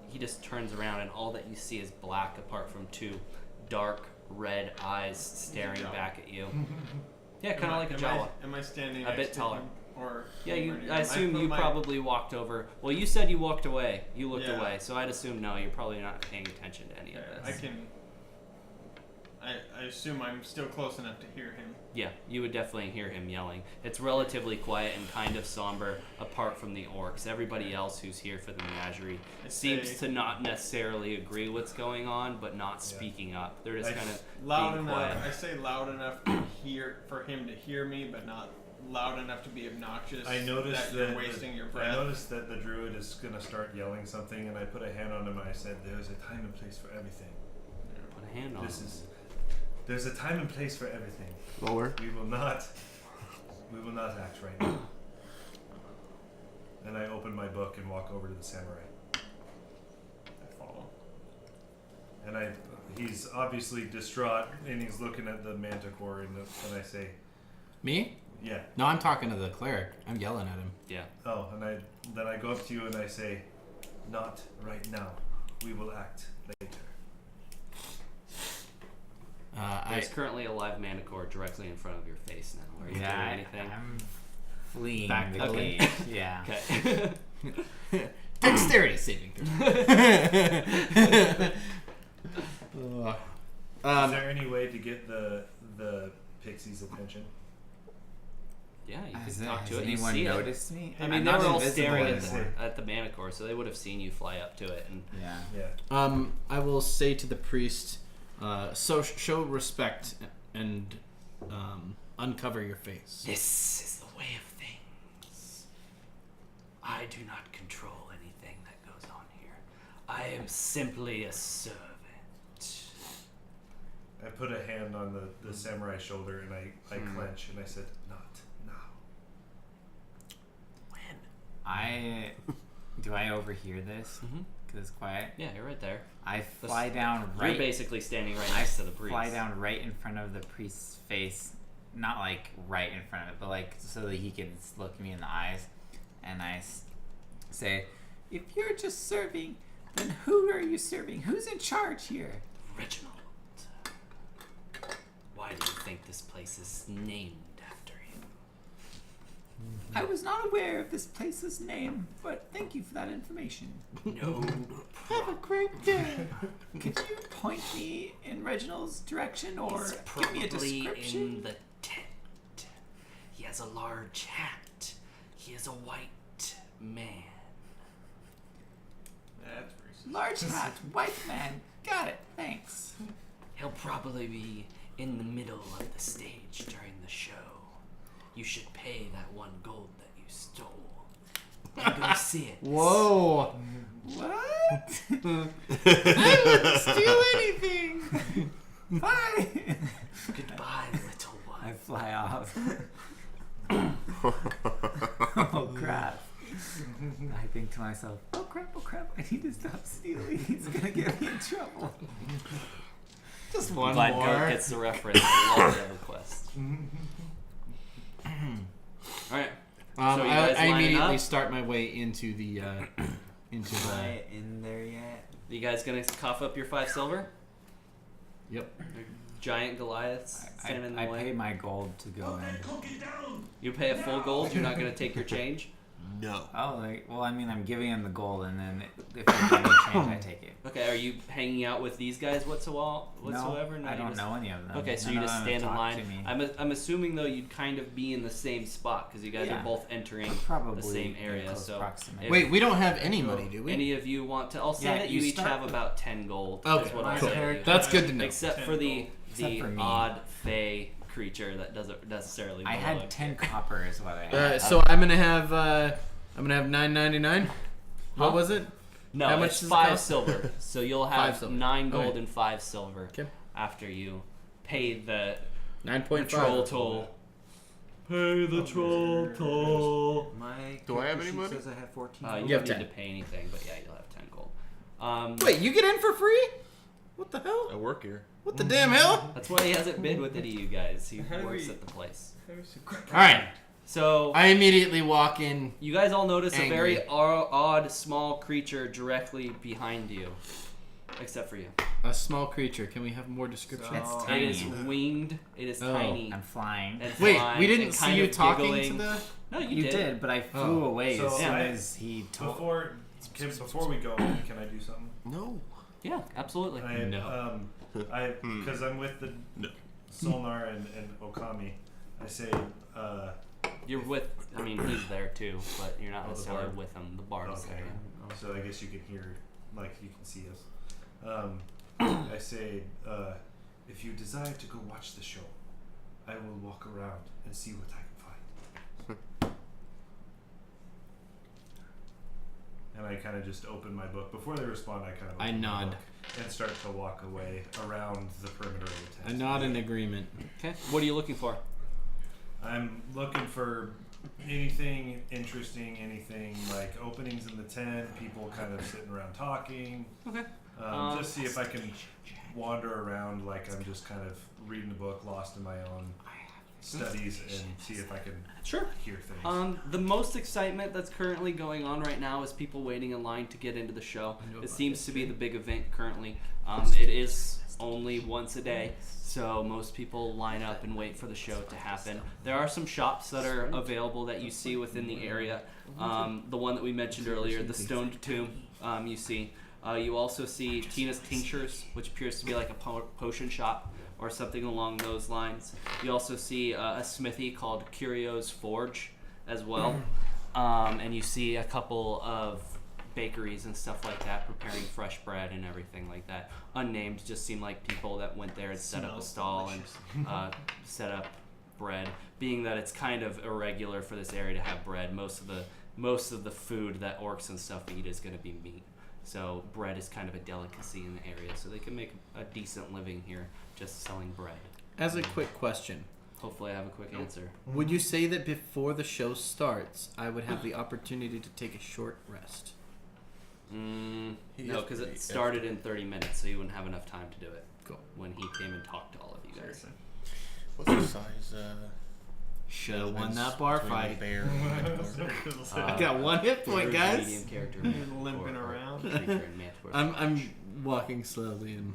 he just turns around, and all that you see is black, apart from two dark red eyes staring back at you. Yeah, kind of like a Jawa. Am I standing a bit taller? Or yeah, I assume you probably walked over. Well, you said you walked away. You looked away, so I'd assume no. You're probably not paying attention to any of this. I assume I'm still close enough to hear him. Yeah, you would definitely hear him yelling. It's relatively quiet and kind of somber, apart from the orcs. Everybody else who's here for the menagerie seems to not necessarily agree what's going on, but not speaking up. They're just kind of loud being enough. quiet. I say loud enough to for him to hear me, but not loud enough to be obnoxious. I noticed that you're wasting your breath. I noticed that the druid is going to start yelling something, and I put a hand on him and I said, "There's a time and place for everything." Put a hand on him. There's a time and place for everything. Lower. We will not act right now. And I open my book and walk over to the samurai. I follow. And he's obviously distraught, and he's looking at the manticore, and I say, Me? "Yeah." No, I'm talking to the cleric. I'm yelling at him. Yeah. Oh, and then I go up to you and I say, "Not right now. We will act later." There's currently a live manticore directly in front of your face now. Are you doing anything? I'm fleeing Back the okay. cage. Yeah. Okay. Dexterity saving throw. Is there any way to get the pixie's attention? Yeah, you Has can talk to has it. You anyone see noticed me? I I'm mean, they not were all invisible staring anymore. at the manticore, so they would have seen you fly up to it. And Yeah. I will say to the priest, so show respect and uncover your face. this is the way of things. I do not control anything that goes on here. I am simply a servant. I put a hand on the samurai's shoulder and I clench and I said, "Not now." When? Do I overhear this? Mhm. Because it's quiet. Yeah, you're right there. I fly down right. You're basically standing right next to the priest. Fly down right in front of the priest's face, not like right in front of it, but like so that he can look me in the eyes, and I say, "If you're just serving, then who are you serving? Who's in charge here?" Reginald. Why do you think this place is named after him? I was not aware of this place's name, but thank you for that information. No. Have a great day. Could you point me in Reginald's direction or He's give me a probably description? in the tent. He has a large hat. He is a white man. That's racist. Large hat, white man. Got it. Thanks. He'll probably be in the middle of the stage during the show. You should pay that 1 gold that you stole. And go see it. Whoa! What? I wouldn't steal anything. Bye. Goodbye, little one. I fly off. Oh crap. I think to myself, oh crap, I need to stop stealing. He's gonna get me in trouble. Just one Glad more. Goat gets the reference. I love that request. Alright. So you guys I lining immediately up? start my way into the into Am the. I in there yet? You guys gonna cough up your 5 silver? Yep. Giant Goliaths standing in the I way. pay my gold to go in. You pay a full gold. You're not gonna take your change. No. Oh, well, I mean, I'm giving him the gold, and then if you give me a change, I take it. Okay, are you hanging out with these guys whatsoever? No, I you don't just- know any of them. Okay, so None you of just them stand in have talked line. to me. I'm assuming though you'd kind of be in the same spot because you guys Yeah. are both entering Probably the same in area. close So proximity. if Wait, we don't have any money, do we? any of you want to, I'll say Yeah, that you you each start have with- about 10 gold. Okay. Is what My I'll say to you. character- That's good to know. Except 10 for the gold. Except for me. odd fey creature that doesn't necessarily. I belong. had 10 copper is what I had. So I'm gonna have $9.99. What Huh? was it? No, How much it's does it 5 cost? silver. So you'll 5 have silver. 9 gold Okay. and 5 silver Okay. after you pay the 9.5. troll toll. Pay the troll toll. My Do I have character any sheet money? says I have 14. You You have don't need 10. to pay anything, but yeah, you'll have 10 gold. Wait, you get in for free? What the hell? I work here. What the damn hell? That's why he hasn't bid with any of you guys. He How do works we- at the place. All right. So I immediately walk in. you guys all notice a Angry. very odd small creature directly behind you, except for you. A small creature. Can we have more description? It's It tiny. is winged. It is Oh. tiny. I'm flying. and Wait, flying we and didn't see kind you of talking giggling. to the. No, You did, but I flew away So as soon I- as he told. Before we go, can I do something? No. Yeah, absolutely. Because I'm with the No. Solnar and Okami. I say, You're with. I mean, he's there too, but you're not Oh, the necessarily bard. with him. The bard is okay. there. So I guess you can hear, like you can see us. I say, if you desire to go watch the show, I will walk around and see what I can find. And I kind of just open my book. Before they respond, I kind of I open my nod. book and start to walk away around the perimeter of the A tent. nod in agreement. Okay. What are you looking for? I'm looking for anything interesting, anything like openings in the tent, people kind of sitting around talking. Okay. Just see if I can wander around like I'm just kind of reading a book, lost in my own studies, and see if I can Sure. hear things. The most excitement that's currently going on right now is people waiting in line to get into the show. It seems to be the big event currently. It is only once a day, so most people line up and wait for the show to happen. There are some shops that are available that you see within the area. The one that we mentioned earlier, the Stoned Tomb, you see. You also see Tina's Tinctures, which appears to be like a potion shop or something along those lines. You also see a smithy called Curio's Forge as well. And you see a couple of bakeries and stuff like that preparing fresh bread and everything like that. Unnamed, just seem like people that went there and set up a stall and set up bread. Being that it's kind of irregular for this area to have bread, most of the food that orcs and stuff eat is going to be meat. So bread is kind of a delicacy in the area, so they can make a decent living here just selling bread. As a quick question, Hopefully I have a quick answer. would you say that before the show starts, I would have the opportunity to take a short rest? No, because it started in 30 minutes, so you wouldn't have enough time to do it. Cool. When he came and talked to all of you guys. What's the size? Should have won that bar between a fight. bear and a dog? I got one hit point, Medium guys. character. Limping around. creature and manticore. I'm walking slowly and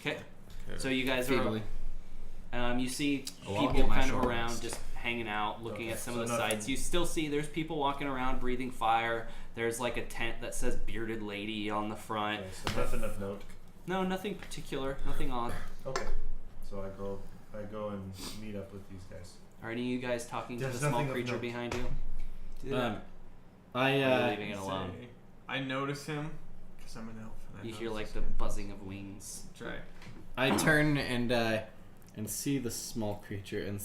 Okay. So you guys feebly. are. You see Oh, I'll people get my kind of short around, rest. just hanging out, looking Okay, at some so of the nothing- sites. You still see there's people walking around, breathing fire. There's like a tent that says "Bearded Lady" on the front. Okay, so nothing of note. No, nothing particular, nothing odd. Okay. So I go and meet up with these guys. Are any of you guys talking to There's the small nothing of creature note. behind you? Do Um, that. I Or are you leaving it alone. Say, I notice him because I'm an elf. And I You hear notice like the him. buzzing of wings. That's right. I turn and see the small creature and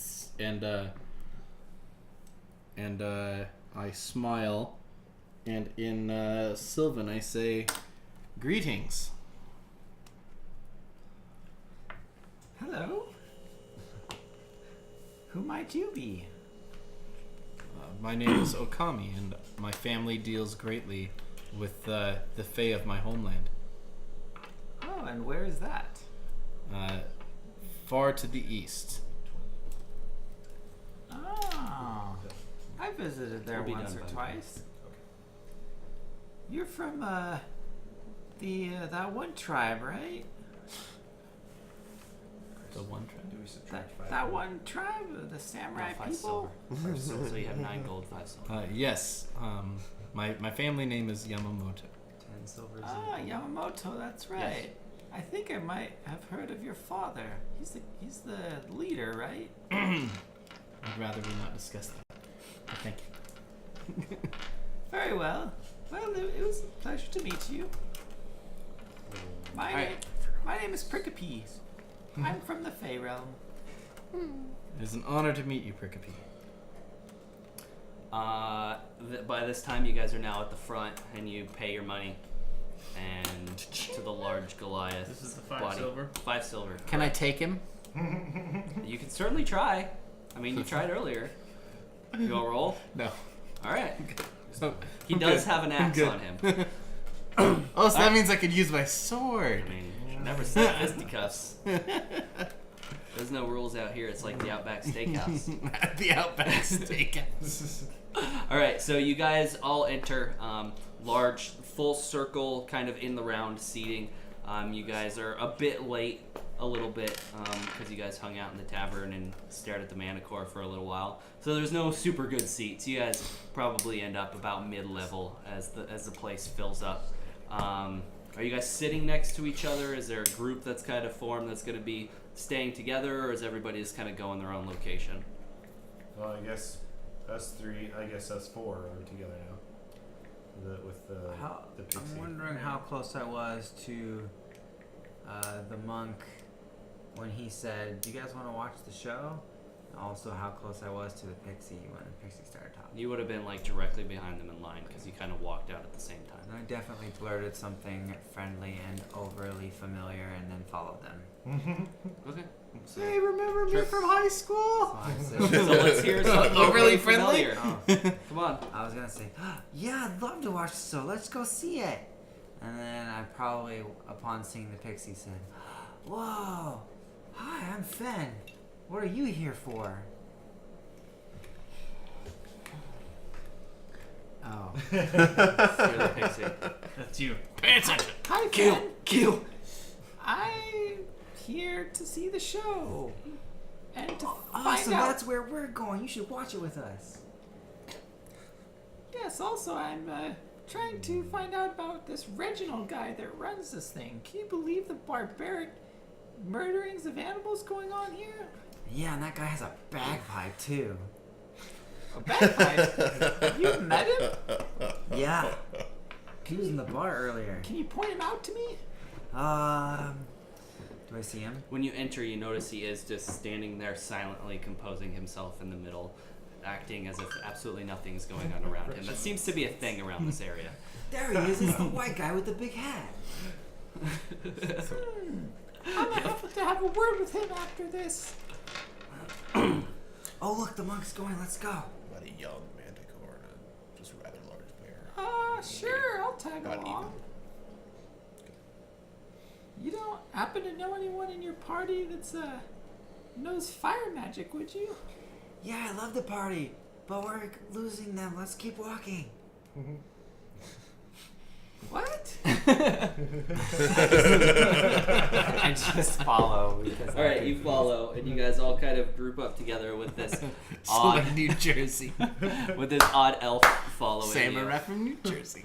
I smile, and in Sylvan I say, "Greetings." Hello? Who might you be? My name is Okami, and my family deals greatly with the Fae of my homeland. Oh, and where is that? Far to the east. Oh, I visited there We'll be once done or by twice. You're from that one tribe, right? The one tribe. Do we subtract five? That one tribe, the samurai No, 5 people. silver. 5 silver. So you have 9 gold, 5 silver. Yes. My family name is Yamamoto. 10 silvers. Ah, Yamamoto, that's right. I think I might have heard of your father. He's the leader, right? I'd rather we not discuss that. But thank you. Very well. Well, it was a pleasure to meet you. My name is Prickapee. I'm from the Fey Realm. It is an honor to meet you, Prickapee. By this time, you guys are now at the front, and you pay your money, and to the large Goliath. This is the 5 body. silver. 5 silver. Can I take him? You can certainly try. I mean, you tried earlier. You want to roll? No. All right. So, He does have an axe good. on him. Oh, so that means I could use my sword. I mean, you never said fisticuffs. There's no rules out here. It's like the Outback Steakhouse. At the Outback Steakhouse. All right, so you guys all enter large, full circle, kind of in the round seating. You guys are a bit late, a little bit, because you guys hung out in the tavern and stared at the Manicore for a little while. So there's no super good seats. You guys probably end up about mid-level as the place fills up. Are you guys sitting next to each other? Is there a group that's kind of formed that's going to be staying together, or is everybody just kind of going their own location? Well, I guess us 3. I guess us 4 are together now. With the pixie. I'm wondering how close I was to the monk when he said, "Do you guys want to watch the show?" And also, how close I was to the pixie when the pixie started talking. You would have been like directly behind them in line because you kind of walked out at the same time. And I definitely blurted something friendly and overly familiar, and then followed them. Okay. So, Hey, remember Sure. me from high school? So I so said, let's hear something Overly friendly? familiar. oh, Come on. I was gonna say, "Yeah, I'd love to watch the show. Let's go see it." And then I probably, upon seeing the pixie, said, "Whoa, hi, I'm Fen. What are you here for?" Oh. You're the pixie. That's you. Pay attention. Hi, Kill! Fen. Kill! I'm here to see the show. And to find Awesome, out. that's where we're going. You should watch it with us. Yes, also, I'm trying to find out about this Reginald guy that runs this thing. Can you believe the barbaric murderings of animals going on here? Yeah, and that guy has a bagpipe too. A bagpipe? Have you met him? Yeah, he was in the bar earlier. Can you point him out to me? Do I see him? When you enter, you notice he is just standing there silently composing himself in the middle, acting as if absolutely nothing's going on around him. That seems to be a thing around this area. There he is. It's the white guy with the big hat. I'm gonna have to have a word with him after this. Oh, look, the monk's going. Let's go. About a young manticore and a just rather large bear. Sure, I'll tag Not along. You don't happen to know anyone in your party that's knows fire magic, would you? Yeah, I love the party, but we're losing them. Let's keep walking. What? I just follow because. All right, you follow, and you guys all kind of group up together with this So odd, like New Jersey. with this odd elf following you. Samurai from New Jersey.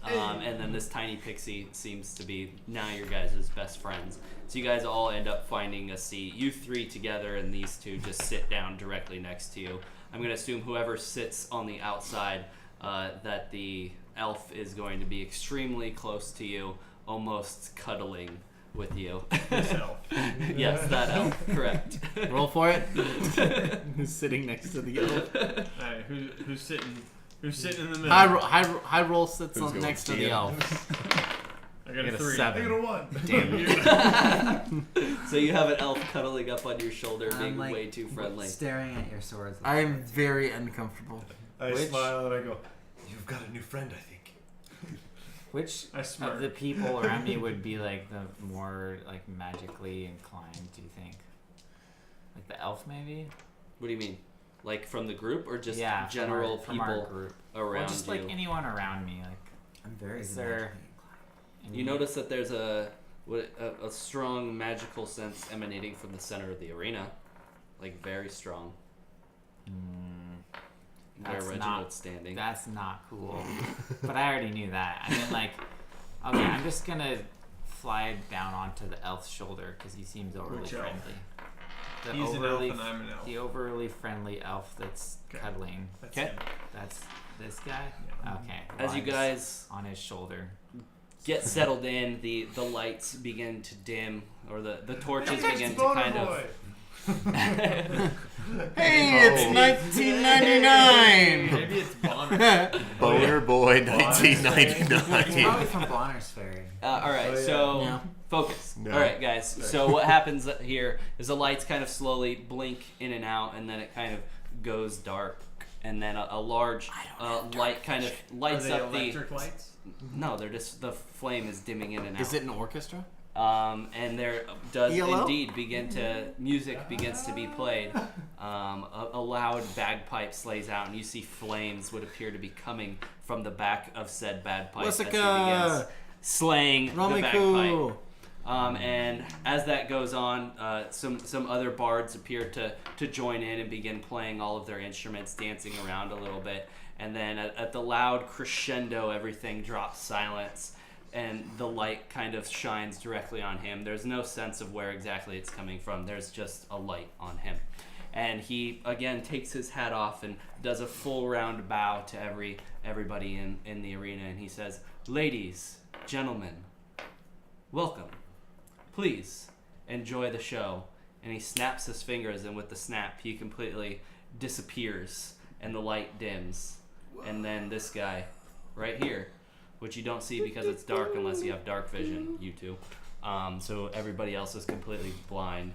And then this tiny pixie seems to be now your guys' best friends. So you guys all end up finding a seat. You 3 together, and these 2 just sit down directly next to you. I'm going to assume whoever sits on the outside, that the elf is going to be extremely close to you, almost cuddling with you. This elf. Yes, that elf. Correct. Roll for it. Who's sitting next to the elf? Alright, who's sitting? Who's sitting in the middle? High roll sits Who's on going next to the Ian? elf. I got I a got a 3. 7. I got a 1. Damn. So you have an elf cuddling up on your shoulder, being I'm like way too friendly. staring at your swords. I am very uncomfortable. I Which- smile and I go, "You've got a new friend, I think." Which I smirk. of the people around me would be like the more like magically inclined, do you think? Like the elf maybe? What do you mean? Like from the group, or just Yeah, general from our people group. around Or just you? like anyone around me, like I'm very Is there- magically inclined. any- You notice that there's a a strong magical sense emanating from the center of the arena, like very strong. Where That's Reginald's standing. That's not cool. But I already knew that. I mean, like, okay, I'm just gonna fly down onto the elf's shoulder because he seems overly Which elf? friendly. The He's an elf overly, and I'm an elf. the overly friendly elf that's Okay. cuddling. That's Okay. him. That's this guy. Yeah. Okay. As you I'm just guys on his shoulder. get settled in, the lights begin to dim, or the torches begin to kind of. Hey, it's 1999. Maybe it's Bonner. Boner Boy He's 1999. probably from Bonner's Ferry. All right, Oh, yeah. so Yeah. focus. No. All right, guys. So what happens here is the lights kind of slowly blink in and out, and then it kind of goes dark, and then a large light kind of Are lights they up electric lights? No, they're just the flame is dimming in and out. Is it an orchestra? And there does ELO? indeed music begins to be played. A loud bagpipe slays out, and you see flames would appear to be coming from the back of said bagpipe as he begins Wasica! slaying the bagpipe. Romiku! And as that goes on, some other bards appear to join in and begin playing all of their instruments, dancing around a little bit. And then at the loud crescendo, everything drops silence, and the light kind of shines directly on him. There's no sense of where exactly it's coming from. There's just a light on him. And he, again, takes his hat off and does a full round bow to everybody in the arena. And he says, "Ladies, gentlemen, welcome. Please enjoy the show." And he snaps his fingers, and with the snap, he completely disappears, and the light dims. And then this guy, right here, which you don't see because it's dark unless you have dark vision, you two. So everybody else is completely blind.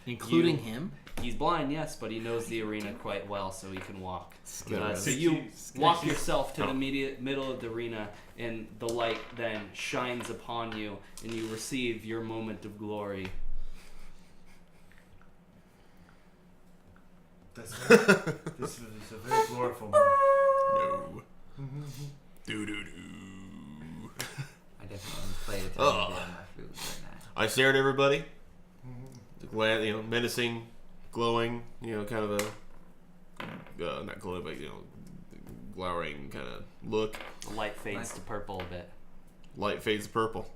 Including him? He's blind, yes, but he knows the arena quite well, so he can walk. Yeah. So you walk yourself to the middle of the arena, and the light then shines upon you, and you receive your moment of glory. This is a very gloriful moment. No. Do do do. I definitely played it to Oh. my food right now. I stare at everybody. Glad, menacing, glowing, kind of a not glowing, but glowering kind of look. The light fades to purple a bit. Light fades to purple,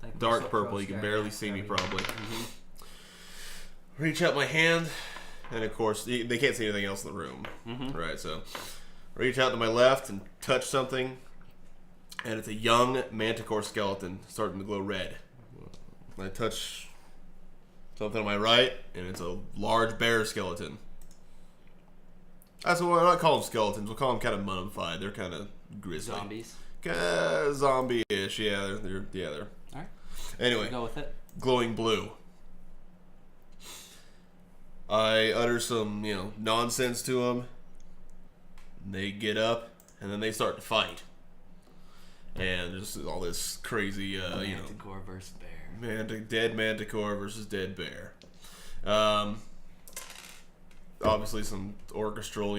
Like dark Russell purple. Crowe's You can dragon. barely see me probably. Reach out my hand, and of course they can't see anything else in the room. Right, so reach out to my left and touch something, and it's a young manticore skeleton starting to glow red. I touch something on my right, and it's a large bear skeleton. That's what we're not call them skeletons. We'll call them kind of mummified. They're kind of grisly, Zombies. zombie-ish. Yeah, they're. Alright. Anyway, Go with it. glowing blue. I utter some, nonsense to them. They get up, and then they start to fight. And there's all this crazy, Manticore versus bear. dead manticore versus dead bear. Obviously some orchestral,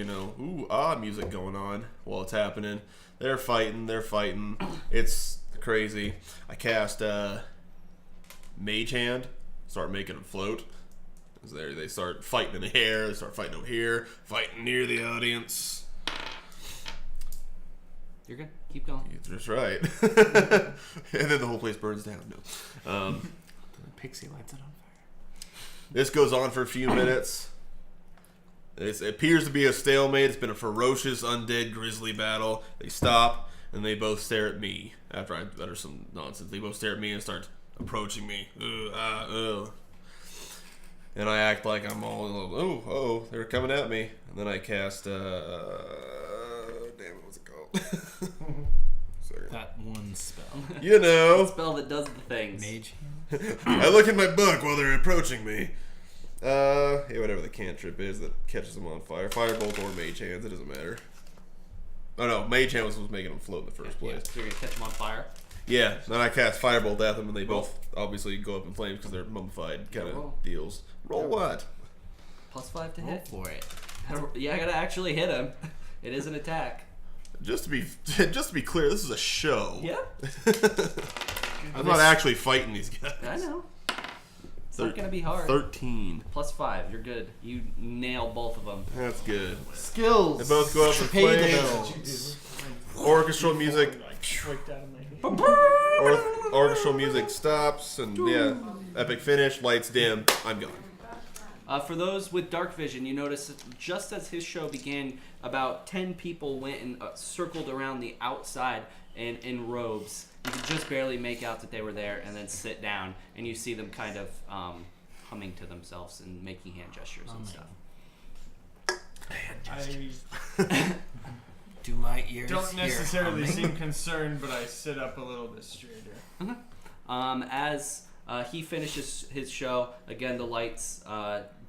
music going on while it's happening. They're fighting. It's crazy. I cast Mage Hand, start making them float. They start fighting in the air, they start fighting over here, fighting near the audience. You're good. Keep going. That's right. And then the whole place burns down. No. Pixie lights it on fire. This goes on for a few minutes. It appears to be a stalemate. It's been a ferocious undead grizzly battle. They stop, and they both stare at me. After I utter some nonsense, they both stare at me and start approaching me. And I act like I'm all, they're coming at me. And then I cast, damn it, what's it called? Sorry. That one spell. The spell that does the things. Mage. I look in my book while they're approaching me. Whatever the cantrip is that catches them on fire. Firebolt or Mage Hands, it doesn't matter. Oh no, Mage Hands was making them float in the first Yeah, place. so you're gonna catch them on fire. Yeah, then I cast Firebolt at them and they both obviously go up in flames because they're mummified kind Roll. of deals. Roll what? +5 to Roll hit. for it. Yeah, I gotta actually hit him. It is an attack. Just to be clear, this is a show. Yep. I'm not actually fighting these guys. I know. It's not gonna be hard. 13. Plus 5, you're good. You nail both of them. That's good. Skills. They both go up in Pay the flames. bills. Orchestral music. Wiped out of my head. Orchestral music stops, and yeah, epic finish. Lights dim. I'm gone. For those with dark vision, you notice that just as his show began, about 10 people went and circled around the outside and in robes. You could just barely make out that they were there, and then sit down, and you see them kind of humming to themselves and making hand gestures and stuff. I Do my ears don't hear necessarily humming? seem concerned, but I sit up a little bit straighter. As he finishes his show, again the lights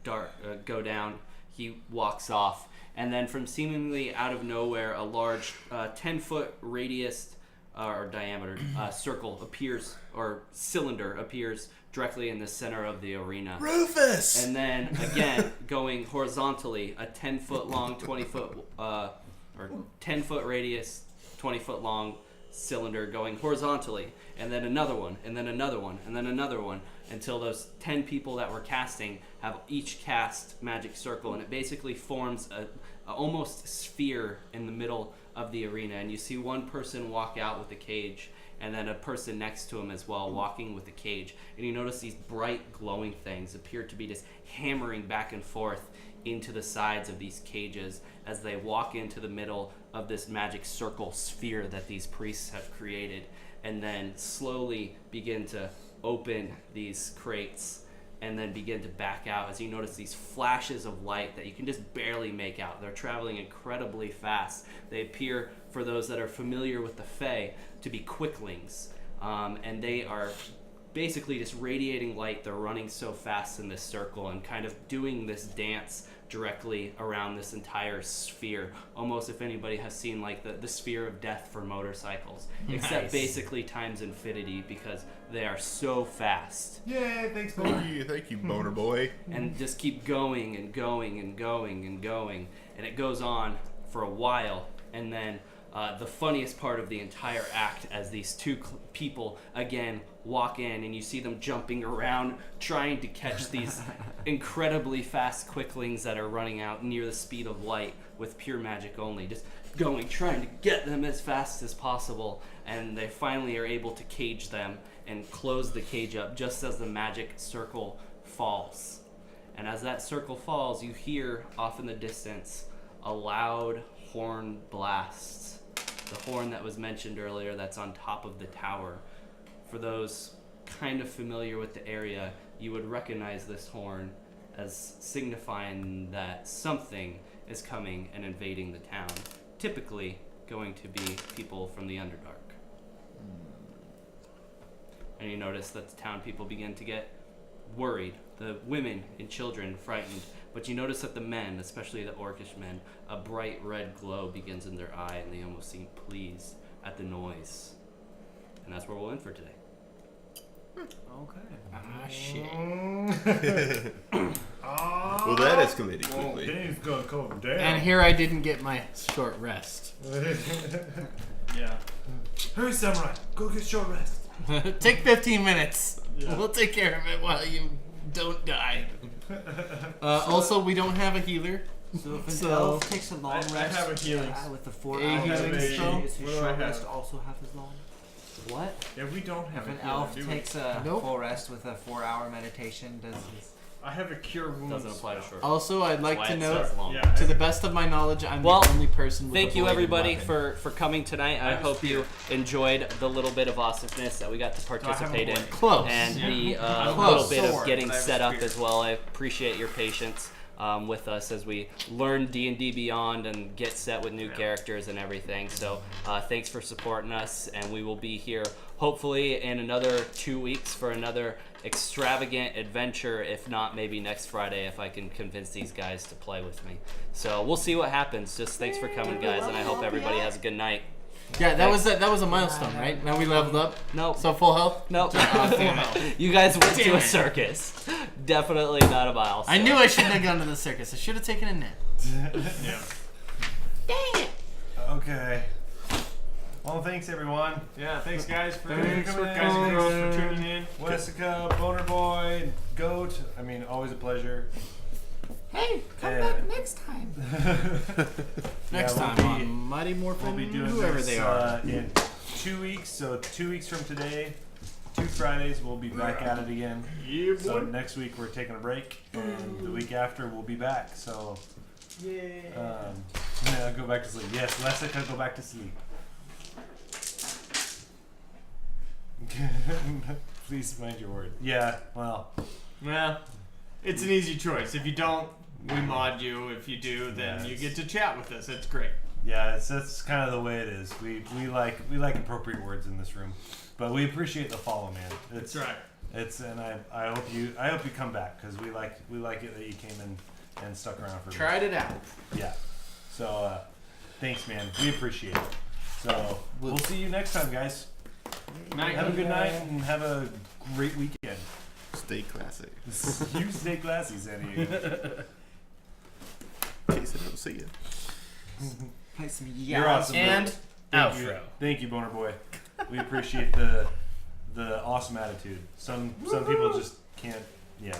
go down. He walks off, and then from seemingly out of nowhere, a large 10-foot radius or diameter circle appears, or cylinder appears directly in the center of the arena. Rufus! And then again, going horizontally, a 10-foot long, 20-foot or 10-foot radius, 20-foot long cylinder going horizontally, and then another one, and then another one, and then another one, until those 10 people that were casting have each cast magic circle, and it basically forms a almost sphere in the middle of the arena. And you see one person walk out with a cage, and then a person next to him as well walking with a cage, and you notice these bright glowing things appear to be just hammering back and forth into the sides of these cages as they walk into the middle of this magic circle sphere that these priests have created, and then slowly begin to open these crates and then begin to back out as you notice these flashes of light that you can just barely make out. They're traveling incredibly fast. They appear, for those that are familiar with the Fae, to be quicklings, and they are basically just radiating light. They're running so fast in this circle and kind of doing this dance directly around this entire sphere, almost if anybody has seen like the sphere of death for motorcycles, except basically times infinity, because they are so fast. Yeah, thanks, thank you, boner boy. And just keep going and going and going and going, and it goes on for a while, and then the funniest part of the entire act, as these two people again walk in, and you see them jumping around trying to catch these incredibly fast quicklings that are running out near the speed of light with pure magic only, just going, trying to get them as fast as possible, and they finally are able to cage them and close the cage up just as the magic circle falls. And as that circle falls, you hear off in the distance a loud horn blast. The horn that was mentioned earlier that's on top of the tower. For those kind of familiar with the area, you would recognize this horn as signifying that something is coming and invading the town. Typically going to be people from the Underdark. And you notice that the town people begin to get worried. The women and children frightened. But you notice that the men, especially the orcish men, a bright red glow begins in their eye, and they almost seem pleased at the noise. And that's where we'll end for today. Okay. Ah, shit. Well, that escalated quickly. Dave's gonna come down. And here I didn't get my short rest. Yeah. Hurry, samurai! Go get short rest. Take 15 minutes. Yeah. We'll take care of it while you don't die. Also, we don't have a healer. So if an So- elf takes a long I rest, have a healing. with the 4 A hours, healing spell? does his What do I short have? rest also have as long? What? Yeah, we don't have If a an healer, elf do we? takes a Nope. full rest with a 4-hour meditation, does his... I have a cure wounds. Doesn't apply to spell. short. Also, I'd like Why to it note, says long. Yeah, to the best of my knowledge, I'm Well, the only person with Thank a you, bladed everybody, weapon. for coming tonight. I I was hope you here. enjoyed the little bit of awesomeness that we got to participate in, Close. and the Close. little bit of Sword, getting but I was set up here. as well. I appreciate your patience with us as we learn D&D Beyond and get set with new characters and everything. So thanks for supporting us, and we will be here hopefully in another 2 weeks for another extravagant adventure, if not maybe next Friday if I can convince these guys to play with me. So we'll see what happens. Just thanks for coming, guys, and I hope everybody has a good night. Yeah, that was a milestone, right? Now we leveled up. Nope. So full health. Nope. Damn it. You guys went to Damn a it. circus. Definitely not a milestone. I knew I shouldn't have gone to the circus. I should have taken a nap. Yeah. Okay. Well, thanks everyone. Yeah, thanks guys for Thanks for guys and girls for tuning in. Wessica, Boner Boy, Goat. I mean, always a pleasure. Hey, come Yeah. back next time. Next we'll time be- on Mighty Morphin, We'll be doing whoever this, they are. in 2 weeks. So 2 weeks from today, 2 Fridays, we'll be back at it again. Yeah, So boy. next week we're taking a break, and the week after we'll be back. So yeah, go back to sleep. Yes, Wessica, go back to sleep. Please mind your word. Yeah, well, Well, it's an easy choice. If you don't, we mod you. If you do, then Yeah, you it's- get to chat with us. It's great. yeah, that's kind of the way it is. We like appropriate words in this room, but we appreciate the follow, man. That's right. It's and I hope you come back because we like it that you came in and stuck around for. Tried it out. Yeah. So thanks, man. We appreciate it. So we'll see you next time, guys. Night. Have a good night and have a great weekend. Stay classy. You stay classy, Sandy. In case I don't see you. Play some You're awesome. And Thank you. outro. Thank you, Boner Boy. We appreciate the awesome attitude. Some people just can't. Yeah.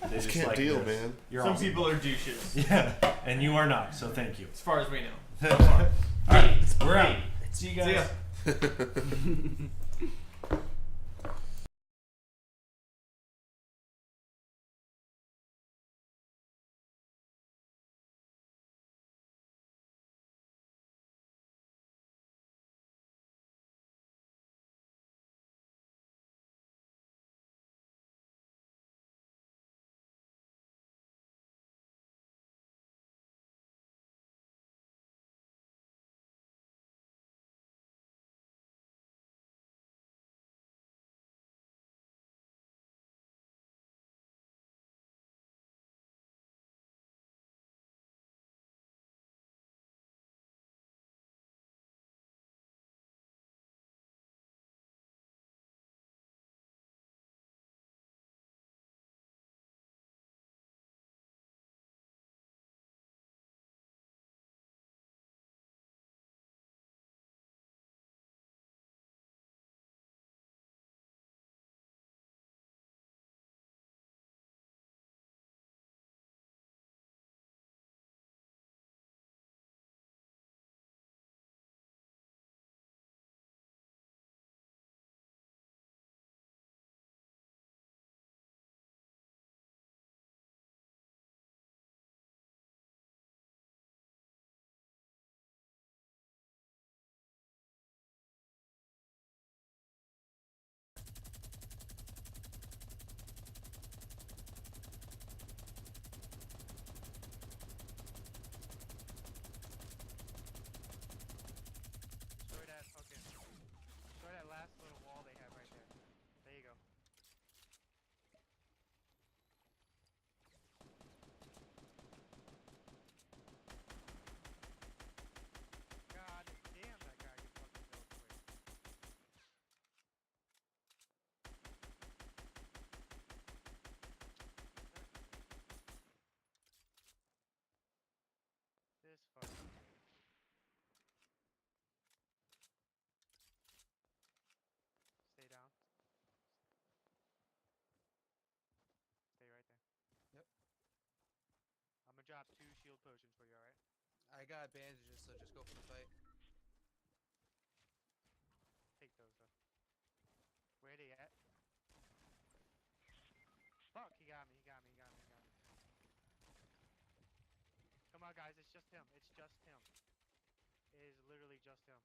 They just Can't like deal, this. man. You're Some awesome. people are douches, Yeah, and you are not. So thank you. as far as we know. All right, we're out. See you guys. See ya. Destroy that last little wall they have right there. There you go. God damn, that guy gets fucking built quick. This fucking dude. Stay down. Stay right there. Yep. I'm gonna drop 2 shield potions for you, alright? I got bandages, so just go for the fight. Take those though. Where they at? Fuck, he got me, he got me, he got me, he got me. Come on guys, it's just him. It's just him. It is literally just him.